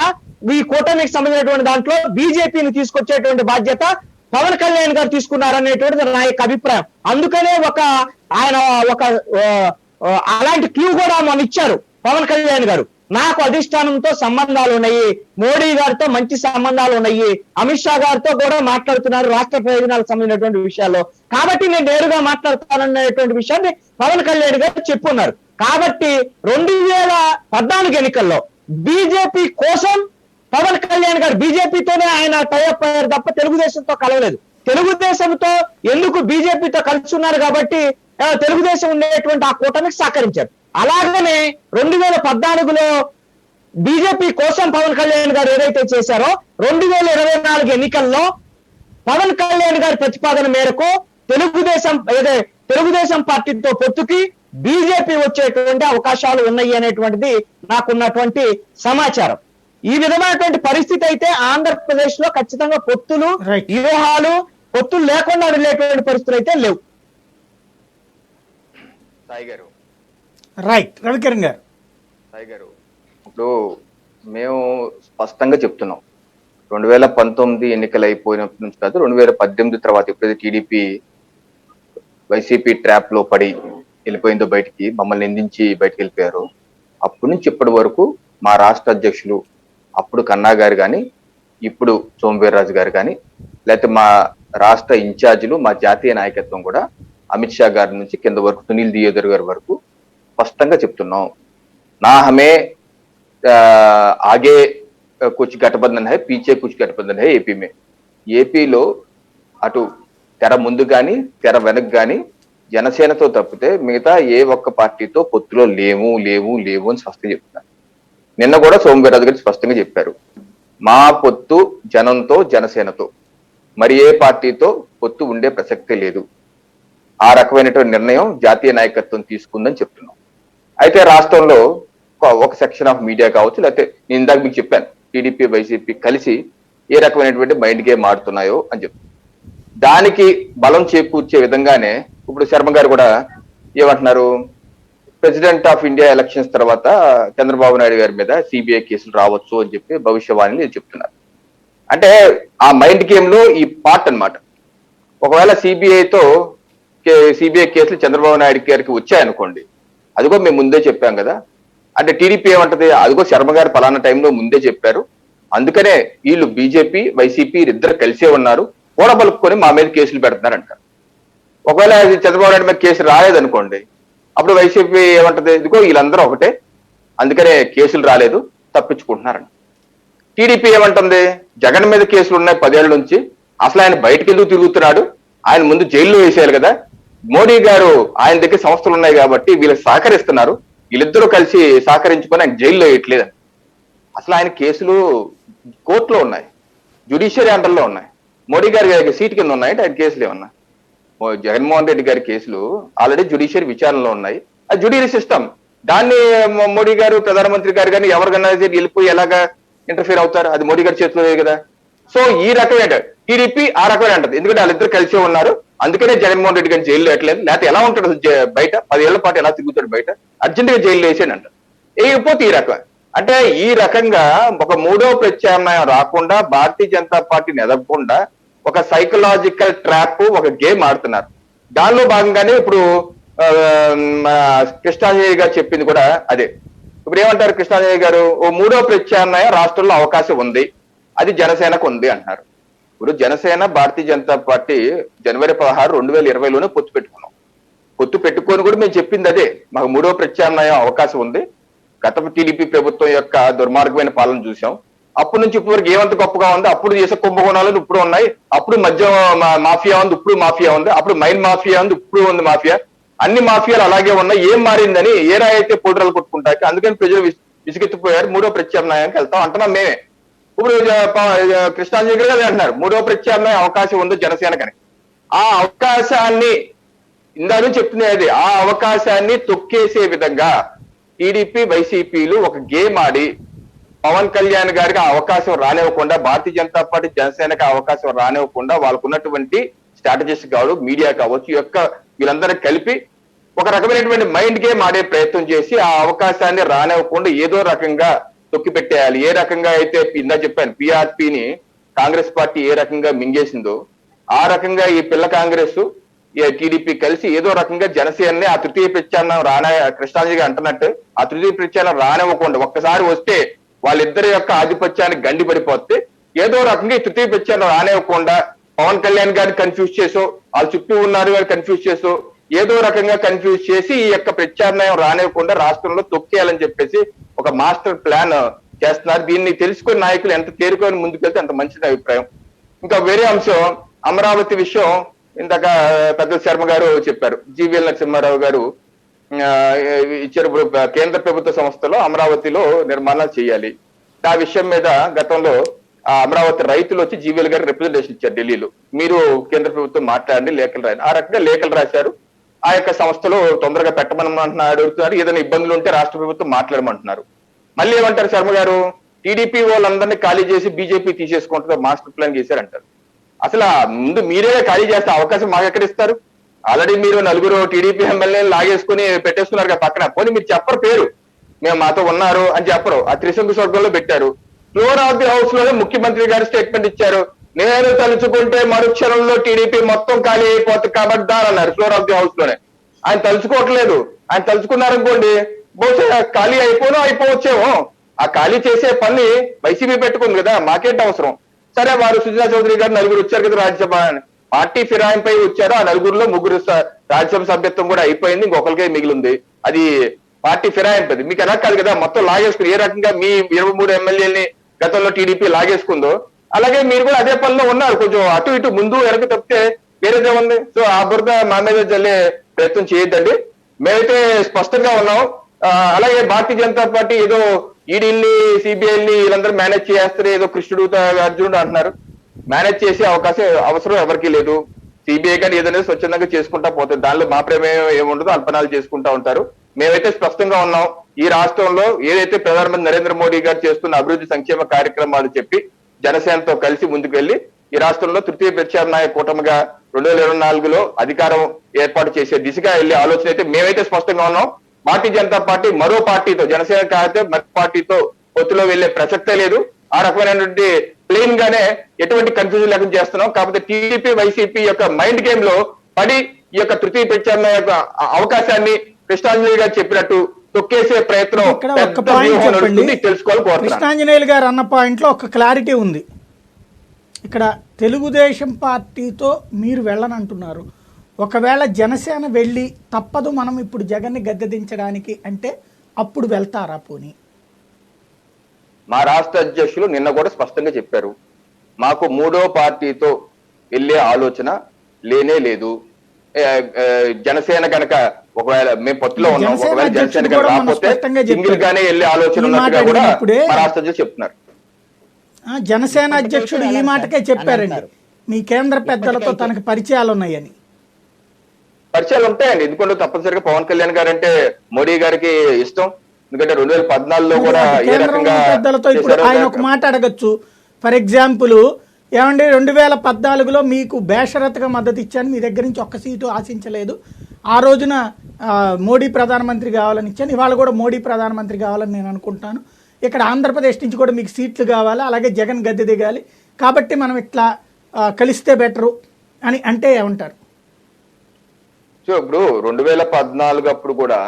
ఈ కూటమికి సంబంధించినటువంటి దాంట్లో బీజేపీని తీసుకొచ్చేటువంటి బాధ్యత పవన్ కళ్యాణ్ గారు తీసుకున్నారనేటువంటిది నా యొక్క అభిప్రాయం. అందుకనే ఆయన అలాంటి క్యూ కూడా మనం ఇచ్చారు పవన్ కళ్యాణ్ గారు. నాకు అధిష్టానంతో సంబంధాలు ఉన్నాయి, మోడీ గారితో మంచి సంబంధాలు ఉన్నాయి, అమిత్ షా గారితో కూడా మాట్లాడుతున్నారు రాష్ట్ర ప్రయోజనాలకు సంబంధించినటువంటి విషయాల్లో. కాబట్టి నేను నేరుగా మాట్లాడతాననేటువంటి విషయాన్ని పవన్ కళ్యాణ్ గారు చెప్పున్నారు. కాబట్టి 2014 ఎన్నికల్లో బీజేపీ కోసం పవన్ కళ్యాణ్ గారు బీజేపీతోనే ఆయన టైఅప్ అయ్యారు తప్ప తెలుగుదేశంతో కలవలేదు. తెలుగుదేశంతో ఎందుకు బీజేపీతో కలిసి ఉన్నారు కాబట్టి తెలుగుదేశం ఉండేటువంటి ఆ కూటమికి సహకరించారు. అలాగనే 2014లో బీజేపీ కోసం పవన్ కళ్యాణ్ గారు ఏదైతే చేశారో 2024 ఎన్నికల్లో పవన్ కళ్యాణ్ గారి ప్రతిపాదన మేరకు తెలుగుదేశం పార్టీతో పొత్తుకి బీజేపీ వచ్చేటువంటి అవకాశాలు ఉన్నాయి అనేటువంటిది నాకున్నటువంటి సమాచారం. ఈ విధమైనటువంటి పరిస్థితి అయితే ఆంధ్రప్రదేశ్ లో ఖచ్చితంగా పొత్తులు, వ్యూహాలు, పొత్తులు లేకుండా వెళ్ళేటువంటి పరిస్థితులు అయితే లేవు. సాయి గారు, రైట్. రవికిరణ్ గారు. సాయి గారు, ఇప్పుడు మేము స్పష్టంగా చెప్తున్నాం, 2019 ఎన్నికలు అయిపోయినప్పటి నుంచి కాదు, 2018 తర్వాత ఎప్పుడైతే టీడీపీ వైసీపీ ట్రాప్ లో పడి వెళ్ళిపోయిందో, బయటికి మమ్మల్ని నిందించి బయటకు వెళ్ళిపోయారు, అప్పటి నుంచి ఇప్పటి వరకు మా రాష్ట్ర అధ్యక్షులు అప్పుడు కన్నా గారు కానీ, ఇప్పుడు సోమవీర్రాజు గారు కానీ, లేకపోతే మా రాష్ట్ర ఇన్ఛార్జీలు, మా జాతీయ నాయకత్వం కూడా అమిత్ షా గారి నుంచి కింద వరకు సునీల్ దియోదర్ గారి వరకు స్పష్టంగా చెప్తున్నాం, నా హమే ఆగే కుచ్ గఠబంధన్ హై, పీచే కుచ్ గఠబంధన్ హై ఏపీ మే. ఏపీలో అటు తెర ముందు కానీ తెర వెనక్కి కానీ జనసేనతో తప్పితే మిగతా ఏ ఒక్క పార్టీతో పొత్తులో లేవు అని స్పష్టంగా చెప్తున్నారు. నిన్న కూడా సోమవీర్రాజు గారు స్పష్టంగా చెప్పారు, మా పొత్తు జనంతో, జనసేనతో, మరి ఏ పార్టీతో పొత్తు ఉండే ప్రసక్తే లేదు. ఆ రకమైనటువంటి నిర్ణయం జాతీయ నాయకత్వం తీసుకుందని చెప్తున్నాం. అయితే రాష్ట్రంలో ఒక సెక్షన్ ఆఫ్ మీడియా కావచ్చు, లేకపోతే నేను ఇందాక మీకు చెప్పాను, టీడీపీ వైసీపీ కలిసి ఏ రకమైనటువంటి మైండ్ గేమ్ ఆడుతున్నాయో అని చెప్తాను. దానికి బలం చేకూర్చే విధంగానే ఇప్పుడు శర్మ గారు కూడా ఏమంటున్నారు, ప్రెసిడెంట్ ఆఫ్ ఇండియా ఎలక్షన్స్ తర్వాత చంద్రబాబు నాయుడు గారి మీద సిబిఐ కేసులు రావచ్చు అని చెప్పి భవిష్యవాణిని చెప్తున్నారు. అంటే ఆ మైండ్ గేమ్ లో ఈ పార్ట్ అన్నమాట. ఒకవేళ సిబిఐ కేసులు చంద్రబాబు నాయుడు గారికి వచ్చాయనుకోండి, అదిగో మేము ముందే చెప్పాం కదా అంటే టీడీపీ ఏమంటది, అదిగో శర్మ గారు పలానా టైంలో ముందే చెప్పారు, అందుకనే వీళ్ళు బీజేపీ వైసీపీ ఇద్దరు కలిసే ఉన్నారు, కూడబలుపుకొని మా మీద కేసులు పెడుతున్నారంటారు. ఒకవేళ చంద్రబాబు నాయుడు మీద కేసు రాలేదనుకోండి, అప్పుడు వైసీపీ ఏమంటది, ఇదిగో వీళ్ళందరూ ఒకటే, అందుకనే కేసులు రాలేదు, తప్పించుకుంటున్నారంట. టీడీపీ ఏమంటుంది, జగన్ మీద కేసులు ఉన్నాయి 10 ఏళ్ల నుంచి, అసలు ఆయన బయటకు ఎందుకు తిరుగుతున్నాడు, ఆయన ముందు జైల్లో వేసేయాలి కదా, మోడీ గారు ఆయన దగ్గర సంస్థలు ఉన్నాయి కాబట్టి వీళ్ళకి సహకరిస్తున్నారు, వీళ్ళిద్దరూ కలిసి సహకరించుకొని ఆయన జైల్లో వేయట్లేదని. అసలు ఆయన కేసులు కోర్టులో ఉన్నాయి, జ్యుడిషియరీ అండర్లో ఉన్నాయి, మోడీ గారి సీట్ కింద ఉన్నాయంటే ఆయన కేసులు ఏమన్నా. జగన్మోహన్ రెడ్డి గారి కేసులు ఆల్రెడీ జ్యుడిషియరీ విచారణలో ఉన్నాయి, అది జ్యుడిషియరీ సిస్టమ్. దాన్ని మోడీ గారు ప్రధానమంత్రి గారు కానీ ఎవరికన్నా వెళ్ళిపోయి ఎలాగా ఇంటర్ఫీర్ అవుతారు, అది మోడీ గారి చేతిలో లేదు కదా. సో ఈ రకమైన టీడీపీ ఆ రకమైన అంటది, ఎందుకంటే వాళ్ళిద్దరు కలిసే ఉన్నారు, అందుకనే జగన్మోహన్ రెడ్డి గారిని జైల్లో వేయట్లేదు, లేకపోతే ఎలా ఉంటాడు బయట 10 ఏళ్ల పాటు ఎలా తిరుగుతాడు బయట, అర్జెంట్ గా జైల్లో వేసాడు అంట. వేయకపోతే ఈ రకం అంటే ఈ రకంగా ఒక మూడో ప్రత్యామ్నాయం రాకుండా భారతీయ జనతా పార్టీని ఎదగకుండా ఒక సైకలాజికల్ ట్రాప్, ఒక గేమ్ ఆడుతున్నారు. దానిలో భాగంగానే ఇప్పుడు కృష్ణాంజలి గారు చెప్పింది కూడా అదే. ఇప్పుడు ఏమంటారు కృష్ణాంజలి గారు, ఓ మూడో ప్రత్యామ్నాయం రాష్ట్రంలో అవకాశం ఉంది, అది జనసేనకు ఉంది అంటున్నారు. ఇప్పుడు జనసేన భారతీయ జనతా పార్టీ జనవరి 16, 2020లోనే పొత్తు పెట్టుకున్నాం. పొత్తు పెట్టుకొని కూడా మేము చెప్పింది అదే, మాకు 3వ ప్రత్యామ్నాయం అవకాశం ఉంది. గత టీడీపీ ప్రభుత్వం యొక్క దుర్మార్గమైన పాలన చూసాం. అప్పటి నుంచి ఇప్పటి వరకు ఏమంత గొప్పగా ఉంది, అప్పుడు చేసే కుంభకోణాలు ఇప్పుడు ఉన్నాయి, అప్పుడు మధ్య మాఫియా ఉంది, ఇప్పుడు మాఫియా ఉంది, అప్పుడు మైన్ మాఫియా ఉంది, ఇప్పుడు ఉంది మాఫియా, అన్ని మాఫియాలు అలాగే ఉన్నాయి, ఏం మారిందని ఏ రాయి అయితే పొడిరాలు కొట్టుకుంటాకి. అందుకని ప్రజలు విసుగెత్తిపోయారు, 3వ ప్రత్యామ్నాయానికి వెళ్తాం అంటున్నాం మేమే. ఇప్పుడు కృష్ణాంజలి గారు అంటున్నారు 3వ ప్రత్యామ్నాయం అవకాశం ఉంది జనసేనకని. ఆ అవకాశాన్ని ఇందాక చెప్తున్నది, ఆ అవకాశాన్ని తొక్కేసే విధంగా టీడీపీ వైసీపీలు ఒక గేమ్ ఆడి పవన్ కళ్యాణ్ గారికి ఆ అవకాశం రానివ్వకుండా, భారతీయ జనతా పార్టీ జనసేనకి అవకాశం రానివ్వకుండా వాళ్ళకు ఉన్నటువంటి స్ట్రాటజిస్ట్ కావచ్చు, మీడియా కావచ్చు, ఈ యొక్క వీళ్ళందరూ కలిపి ఒక రకమైనటువంటి మైండ్ గేమ్ ఆడే ప్రయత్నం చేసి ఆ అవకాశాన్ని రానివ్వకుండా ఏదో రకంగా తొక్కి పెట్టేయాలి. ఏ రకంగా అయితే ఇందా చెప్పాను పిఆర్పిని కాంగ్రెస్ పార్టీ ఏ రకంగా మింగేసిందో ఆ రకంగా ఈ పిల్ల కాంగ్రెస్ టీడీపీ కలిసి ఏదో రకంగా జనసేనని ఆ తృతీయ ప్రత్యామ్నాయం కృష్ణాజీ అంటున్నట్టు ఆ తృతీయ ప్రత్యామ్నాయం రానివ్వకుండా, ఒక్కసారి వస్తే వాళ్ళిద్దరి యొక్క ఆధిపత్యానికి గండి పడిపోతే ఏదో రకంగా ఈ తృతీయ ప్రత్యామ్నాయం రానివ్వకుండా పవన్ కళ్యాణ్ గారిని కన్ఫ్యూజ్ చేసో, వాళ్ళ చుట్టూ ఉన్నారు గారు కన్ఫ్యూజ్ చేసో, ఏదో రకంగా కన్ఫ్యూజ్ చేసి ఈ యొక్క ప్రత్యామ్నాయం రానివ్వకుండా రాష్ట్రంలో తొక్కేయాలని చెప్పేసి ఒక మాస్టర్ ప్లాన్ చేస్తున్నారు. దీన్ని తెలుసుకుని నాయకులు ఎంత తేరుకొని ముందుకెళ్తే అంత మంచిది అభిప్రాయం. ఇంకా వేరే అంశం అమరావతి విషయం ఇందాక పెద్ద శర్మ గారు చెప్పారు, జీవీఎల్ నరసింహారావు గారు ఇచ్చారు. కేంద్ర ప్రభుత్వ సంస్థలో అమరావతిలో నిర్మాణాలు చేయాలి. ఆ విషయం మీద గతంలో అమరావతి రైతులు వచ్చి జీవీఎల్ గారికి రిప్రజెంటేషన్ ఇచ్చారు ఢిల్లీలో, మీరు కేంద్ర ప్రభుత్వం మాట్లాడండి, లేఖలు రాయండి. ఆ రకంగా లేఖలు రాశారు. ఆ యొక్క సంస్థలో తొందరగా పెట్టమని అడుగుతున్నారు. ఏదైనా ఇబ్బందులు ఉంటే రాష్ట్ర ప్రభుత్వం మాట్లాడమంటున్నారు. మళ్ళీ ఏమంటారు శర్మ గారు, టీడీపీ వాళ్ళందరినీ ఖాళీ చేసి బీజేపీ తీసేసుకుంటుందో మాస్టర్ ప్లాన్ చేశారంటారు. అసలు ముందు మీరే ఖాళీ చేస్తే అవకాశం మాకు ఎక్కడ ఇస్తారు? ఆల్రెడీ మీరు 4 టీడీపీ ఎమ్మెల్యేలు లాగేసుకుని పెట్టేస్తున్నారు కదా పక్కన. పోనీ మీరు చెప్పరు పేరు, మేము మాతో ఉన్నారు అని చెప్పరు. ఆ త్రిశంకు స్వర్గంలో పెట్టారు. ఫ్లోర్ ఆఫ్ ది హౌస్ లోనే ముఖ్యమంత్రి గారు స్టేట్మెంట్ ఇచ్చారు, నేను తలుచుకుంటే మరుక్షణంలో టీడీపీ మొత్తం ఖాళీ అయిపోతుంది కబడ్దార్ అన్నారు ఫ్లోర్ ఆఫ్ ది హౌస్ లోనే. ఆయన తలుచుకోవట్లేదు. ఆయన తలుచుకున్నారనుకోండి బహుశా ఖాళీ అయిపోవచ్చేమో. ఆ ఖాళీ చేసే పని వైసీపీ పెట్టుకుంది కదా, మాకేంటి అవసరం? సరే, వారు సుజనా చౌదరి గారు 4 వచ్చారు కదా రాజ్యసభ, పార్టీ ఫిరాయింపై వచ్చారు. ఆ 4లో 3 రాజ్యసభ సభ్యత్వం కూడా అయిపోయింది, ఇంకొకరికే మిగిలింది. అది పార్టీ ఫిరాయింపది. మీకు ఎలా కాదు కదా, మొత్తం లాగేసుకుని ఏ రకంగా మీ 23 ఎమ్మెల్యేలని గతంలో టీడీపీ లాగేసుకుందో అలాగే మీరు కూడా అదే పనిలో ఉన్నారు. కొంచెం అటు ఇటు ముందు వెనక తప్పితే వేరేదే ఉంది. సో ఆ బురద మా మీద జల్లే ప్రయత్నం చేయొద్దండి. మేమైతే స్పష్టంగా ఉన్నాం. అలాగే భారతీయ జనతా పార్టీ ఏదో ఈడీల్ని సిబిఐల్ని వీళ్ళందరూ మేనేజ్ చేస్తారు, ఏదో కృష్ణుడు అర్జునుడు అంటున్నారు. మేనేజ్ చేసే అవసరం ఎవరికి లేదు. సిబిఐ కానీ ఏదైనా స్వచ్ఛందంగా చేసుకుంటా పోతుంది, దానిలో మా ప్రమేయం ఏముండదో అల్పనాలు చేసుకుంటా ఉంటారు. మేమైతే స్పష్టంగా ఉన్నాం. ఈ రాష్ట్రంలో ఏదైతే ప్రధానమంత్రి నరేంద్ర మోడీ గారు చేస్తున్న అభివృద్ధి సంక్షేమ కార్యక్రమాలు చెప్పి జనసేనతో కలిసి ముందుకు వెళ్లి ఈ రాష్ట్రంలో తృతీయ ప్రత్యామ్నాయ కూటమిగా 2024లో అధికారం ఏర్పాటు చేసే దిశగా వెళ్లే ఆలోచన అయితే మేమైతే స్పష్టంగా ఉన్నాం. భారతీయ జనతా పార్టీ మరో పార్టీతో, జనసేన కాకపోతే మరో పార్టీతో పొత్తులో వెళ్లే ప్రసక్తే లేదు. ఆ రకమైనటువంటి ప్లెయిన్ గానే ఎటువంటి కన్ఫ్యూజన్ లేకుండా చేస్తున్నాం. కాకపోతే టీడీపీ వైసీపీ యొక్క మైండ్ గేమ్ లో పడి ఈ యొక్క తృతీయ ప్రత్యామ్నాయ యొక్క అవకాశాన్ని కృష్ణాంజలి గారు చెప్పినట్టు తొక్కేసే ప్రయత్నం తెలుసుకోవాలి. కృష్ణాంజనేయులు గారు అన్న పాయింట్ లో ఒక క్లారిటీ ఉంది. ఇక్కడ తెలుగుదేశం పార్టీతో మీరు వెళ్ళనంటున్నారు. ఒకవేళ జనసేన వెళ్ళి తప్పదు మనం ఇప్పుడు జగన్ని గద్దెదించడానికి అంటే అప్పుడు వెళ్తారా? పోనీ మా రాష్ట్ర అధ్యక్షులు నిన్న కూడా స్పష్టంగా చెప్పారు, మాకు 3వ పార్టీతో వెళ్లే ఆలోచన లేనే లేదు. జనసేన కనుక ఒకవేళ మేము పొత్తులో ఉన్నాం, ఒకవేళ జనసేన కనుక రాకపోతే సింగిల్ గానే వెళ్ళే ఆలోచన ఉన్నట్టుగా కూడా మా రాష్ట్ర అధ్యక్షులు చెప్తున్నారు. జనసేన అధ్యక్షుడు ఈ మాటకే చెప్పారండి, మీ కేంద్ర పెద్దలతో తనకు పరిచయాలు ఉన్నాయని. పరిచయాలు ఉంటాయండి, ఎందుకంటే తప్పనిసరిగా పవన్ కళ్యాణ్ గారు అంటే మోడీ గారికి ఇష్టం. ఎందుకంటే 2014లో కూడా ఏ రకంగా పెద్దలతో ఇప్పుడు ఆయన ఒక మాట అడగచ్చు. ఫర్ ఎగ్జాంపుల్, ఏమండి 2014లో మీకు బేషరత్గా మద్దతు ఇచ్చాను, మీ దగ్గర నుంచి ఒక్క సీటు ఆశించలేదు, ఆ రోజున మోడీ ప్రధానమంత్రి కావాలని ఇచ్చాను, ఇవాళ కూడా మోడీ ప్రధానమంత్రి కావాలని నేను అనుకుంటాను, ఇక్కడ ఆంధ్రప్రదేశ్ నుంచి కూడా మీకు సీట్లు కావాలి, అలాగే జగన్ గద్దె దిగాలి, కాబట్టి మనం ఇట్లా కలిస్తే బెటరు అని అంటే ఏమంటారు? సో ఇప్పుడు 2014 అప్పుడు కూడా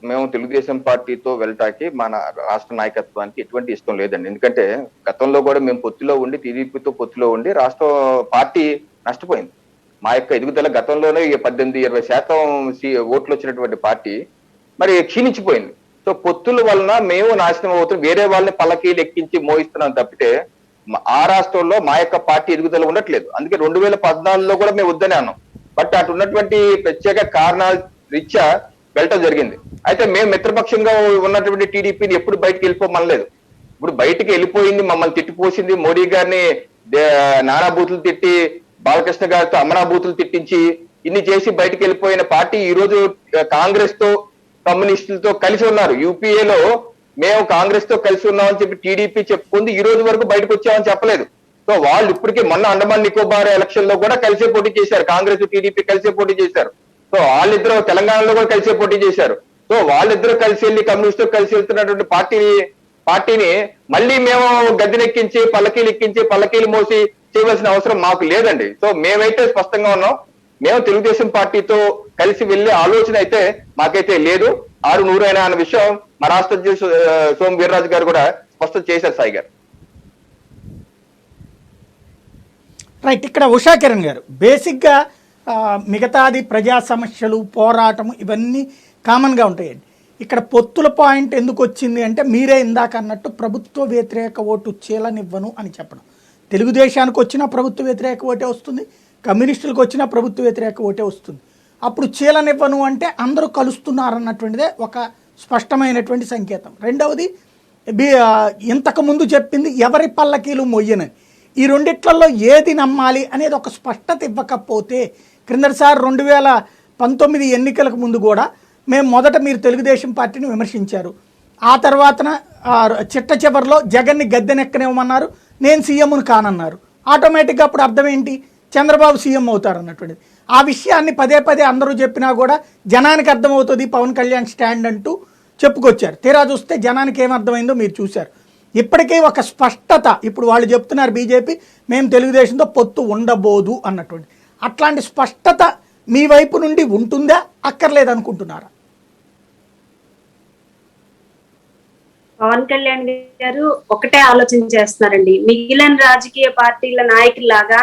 మేము తెలుగుదేశం పార్టీతో వెళ్ళటానికి మన రాష్ట్ర నాయకత్వానికి ఎటువంటి ఇష్టం లేదండి. ఎందుకంటే గతంలో కూడా మేము పొత్తులో ఉండి, టీడీపీతో పొత్తులో ఉండి రాష్ట్ర పార్టీ నష్టపోయింది. మా యొక్క ఎదుగుదల గతంలోనే 18-20% ఓట్లు వచ్చినటువంటి పార్టీ మరి క్షీణించిపోయింది. సో పొత్తుల వలన మేము నాశనం అవుతున్నాం, వేరే వాళ్ళని పల్లకీలు ఎక్కించి మోయిస్తున్నాం తప్పితే ఆ రాష్ట్రంలో మా యొక్క పార్టీ ఎదుగుదల ఉండట్లేదు. అందుకే 2014లో కూడా మేము వద్దనే అన్నాం. బట్ అటు ఉన్నటువంటి ప్రత్యేక కారణాల రీత్యా వెళ్ళటం జరిగింది. అయితే మేము మిత్రపక్షంగా ఉన్నటువంటి టీడీపీని ఎప్పుడు బయటకు వెళ్ళిపోమనలేదు. ఇప్పుడు బయటకు వెళ్ళిపోయింది, మమ్మల్ని తిట్టిపోసింది, మోడీ గారిని నానా బూతులు తిట్టి, బాలకృష్ణ గారితో అమరా బూతులు తిట్టించి ఇన్ని చేసి బయటకు వెళ్ళిపోయిన పార్టీ ఈ రోజు కాంగ్రెస్ తో కమ్యూనిస్టులతో కలిసి ఉన్నారు. యూపీఏలో మేము కాంగ్రెస్ తో కలిసి ఉన్నామని చెప్పి టీడీపీ చెప్పుకుంది, ఈ రోజు వరకు బయటకు వచ్చామని చెప్పలేదు. సో వాళ్ళు ఇప్పటికే మొన్న అండమాన్ నికోబార్ ఎలక్షన్ లో కూడా కలిసే పోటీ చేశారు, కాంగ్రెస్ టీడీపీ కలిసే పోటీ చేశారు. సో వాళ్ళిద్దరూ తెలంగాణలో కూడా కలిసే పోటీ చేశారు. సో వాళ్ళిద్దరూ కలిసి వెళ్ళి కమ్యూనిస్ట్ కలిసి వెళ్తున్నటువంటి పార్టీని మళ్ళీ మేము గద్దెనెక్కించి పల్లకీలు మోసి చేయవలసిన అవసరం మాకు లేదండి. సో మేమైతే స్పష్టంగా ఉన్నాం, మేము తెలుగుదేశం పార్టీతో కలిసి వెళ్లే ఆలోచన అయితే మాకైతే లేదు. 6-100 అనే విషయం మా రాష్ట్ర అధ్యక్షుడు సోము వీర్రాజు గారు కూడా స్పష్టం చేశారు. సాయి గారు రైట్. ఇక్కడ ఉషా కిరణ్ గారు బేసిక్గా మిగతాది ప్రజా సమస్యలు, పోరాటం ఇవన్నీ కామన్గా ఉంటాయండి. ఇక్కడ పొత్తుల పాయింట్ ఎందుకు వచ్చింది అంటే మీరే ఇందాక అన్నట్టు ప్రభుత్వ వ్యతిరేక ఓటు చీలనివ్వను అని చెప్పడం. తెలుగుదేశానికి వచ్చినా ప్రభుత్వ వ్యతిరేక ఓటే వస్తుంది, కమ్యూనిస్టులకు వచ్చినా ప్రభుత్వ వ్యతిరేక ఓటే వస్తుంది. అప్పుడు చీలనివ్వను అంటే అందరూ కలుస్తున్నారన్నటువంటిదే ఒక స్పష్టమైనటువంటి సంకేతం. రెండవది ఇంతకుముందు చెప్పింది ఎవరి పల్లకీలు మొయ్యనని. ఈ రెండిట్లలో ఏది నమ్మాలి అనేది ఒక స్పష్టత ఇవ్వకపోతే, క్రిందటిసారి 2019 ఎన్నికలకు ముందు కూడా మేము మొదట మీరు తెలుగుదేశం పార్టీని విమర్శించారు, ఆ తర్వాతన చిట్ట చివరిలో జగన్ని గద్దెనెక్కనివ్వమన్నారు, నేను సీఎంను కానన్నారు. ఆటోమేటిక్గా అప్పుడు అర్థం ఏంటి, చంద్రబాబు సీఎం అవుతారు అన్నటువంటిది. ఆ విషయాన్ని పదే అందరూ చెప్పినా కూడా జనానికి అర్థమవుతుంది పవన్ కళ్యాణ్ స్టాండ్ అంటూ చెప్పుకొచ్చారు. తీరా చూస్తే జనానికి ఏమర్థమైందో మీరు చూశారు. ఇప్పటికే ఒక స్పష్టత ఇప్పుడు వాళ్ళు చెప్తున్నారు, బీజేపీ మేము తెలుగుదేశంతో పొత్తు ఉండబోదు అన్నటువంటి. అట్లాంటి స్పష్టత మీ వైపు నుండి ఉంటుందా, అక్కర్లేదనుకుంటున్నారా? పవన్ కళ్యాణ్ గారు ఒకటే ఆలోచన చేస్తున్నారండి. మిగిలిన రాజకీయ పార్టీల నాయకుల్లాగా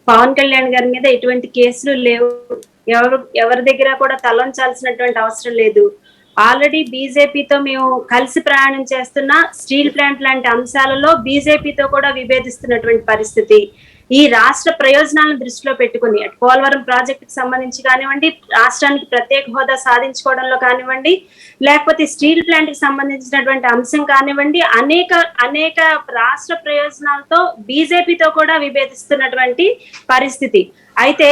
పవన్ కళ్యాణ్ గారి మీద ఎటువంటి కేసులు లేవు, ఎవరి దగ్గర కూడా తలంచాల్సినటువంటి అవసరం లేదు. ఆల్రెడీ బీజేపీతో మేము కలిసి ప్రయాణం చేస్తున్న స్టీల్ ప్లాంట్ లాంటి అంశాలలో బీజేపీతో కూడా విభేదిస్తున్నటువంటి పరిస్థితి. ఈ రాష్ట్ర ప్రయోజనాలను దృష్టిలో పెట్టుకుని అటు పోలవరం ప్రాజెక్టుకి సంబంధించి కానివ్వండి, రాష్ట్రానికి ప్రత్యేక హోదా సాధించుకోవడంలో కానివ్వండి, లేకపోతే స్టీల్ ప్లాంట్ కి సంబంధించినటువంటి అంశం కానివ్వండి, అనేక రాష్ట్ర ప్రయోజనాలతో బీజేపీతో కూడా విభేదిస్తున్నటువంటి పరిస్థితి. అయితే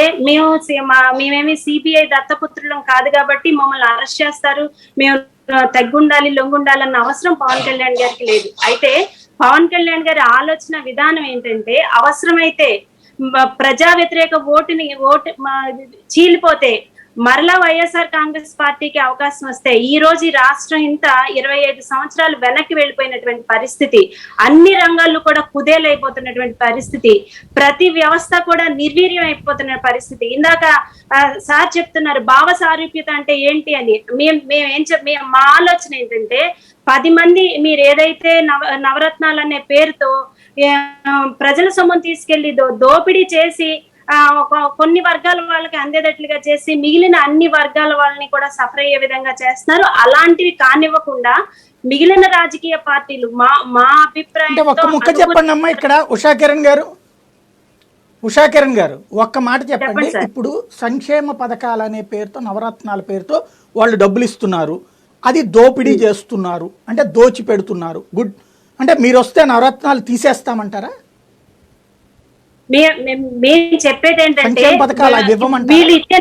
మేమేమి సిబిఐ దత్తపుత్రులం కాదు కాబట్టి మమ్మల్ని అరెస్ట్ చేస్తారు, మేము తగ్గుండాలి లొంగుండాలన్న అవసరం పవన్ కళ్యాణ్ గారికి లేదు. అయితే పవన్ కళ్యాణ్ గారి ఆలోచన విధానం ఏంటంటే, అవసరమైతే ప్రజా వ్యతిరేక ఓటు చీలిపోతే మరలా వైఎస్ఆర్ కాంగ్రెస్ పార్టీకి అవకాశం వస్తే, ఈ రోజు ఈ రాష్ట్రం ఇంత 25 సంవత్సరాలు వెనక్కి వెళ్ళిపోయినటువంటి పరిస్థితి, అన్ని రంగాల్లో కూడా కుదేలైపోతున్నటువంటి పరిస్థితి, ప్రతి వ్యవస్థ కూడా నిర్వీర్యం అయిపోతున్న పరిస్థితి. ఇందాక సార్ చెప్తున్నారు భావ సారూప్యత అంటే ఏంటి అని. మా ఆలోచన ఏంటంటే, 10 మంది మీరు ఏదైతే నవరత్నాలు అనే పేరుతో ప్రజల సొమ్మును తీసుకెళ్లి దోపిడీ చేసి కొన్ని వర్గాల వాళ్ళకి అందేటట్లుగా చేసి మిగిలిన అన్ని వర్గాల వాళ్ళని కూడా సఫర్ అయ్యే విధంగా చేస్తున్నారు. అలాంటివి కానివ్వకుండా మిగిలిన రాజకీయ పార్టీలు మా అభిప్రాయం చెప్పండి అమ్మా. ఇక్కడ ఉషా కిరణ్ గారు ఒక్క మాట చెప్పండి. ఇప్పుడు సంక్షేమ పథకాలు అనే పేరుతో, నవరత్నాల పేరుతో వాళ్ళు డబ్బులు ఇస్తున్నారు, అది దోపిడీ చేస్తున్నారు అంటే దోచి పెడుతున్నారు. గుడ్ అంటే మీరు వస్తే నవరత్నాలు తీసేస్తామంటారా? మేము చెప్పేది ఏంటంటే, వీళ్ళు ఇచ్చే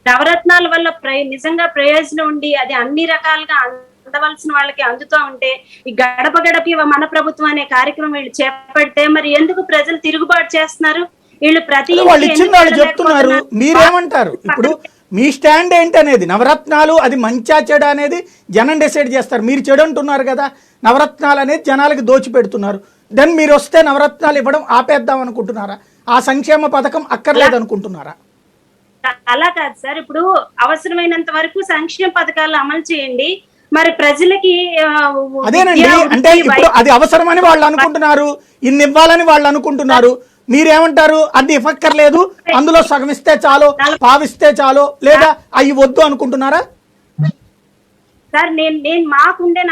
నవరత్నాల వల్ల నిజంగా ప్రయోజనం ఉండి అది అన్ని రకాలుగా అందవలసిన వాళ్ళకి అందుతూ ఉంటే, ఈ గడప గడప మన ప్రభుత్వం అనే కార్యక్రమం వీళ్ళు చేపడితే మరి ఎందుకు ప్రజలు తిరుగుబాటు చేస్తున్నారు? వీళ్ళు ప్రతి వాళ్ళు ఇచ్చిన వాళ్ళు చెప్తున్నారు, మీరేమంటారు? ఇప్పుడు మీ స్టాండ్ ఏంటనేది, నవరత్నాలు అది మంచా చెడు అనేది జనం డిసైడ్ చేస్తారు. మీరు చెడు అంటున్నారు కదా, నవరత్నాలు అనేది జనాలకి దోచి పెడుతున్నారు. దెన్ మీరు వస్తే నవరత్నాలు ఇవ్వడం ఆపేద్దాం అనుకుంటున్నారా? ఆ సంక్షేమ పథకం అక్కర్లేదు అనుకుంటున్నారా? అలా కాదు సార్, ఇప్పుడు అవసరమైనంత వరకు సంక్షేమ పథకాలు అమలు చేయండి, మరి ప్రజలకి అదేనండి, అంటే ఇప్పుడు అది అవసరమని వాళ్ళు అనుకుంటున్నారు, ఇన్ని ఇవ్వాలని వాళ్ళు అనుకుంటున్నారు. మీరేమంటారు? అది ఇవ్వక్కర్లేదు, అందులో సగం ఇస్తే చాలు, పావిస్తే చాలు, లేదా అవి వద్దు అనుకుంటున్నారా? సార్ నేను మాకుండే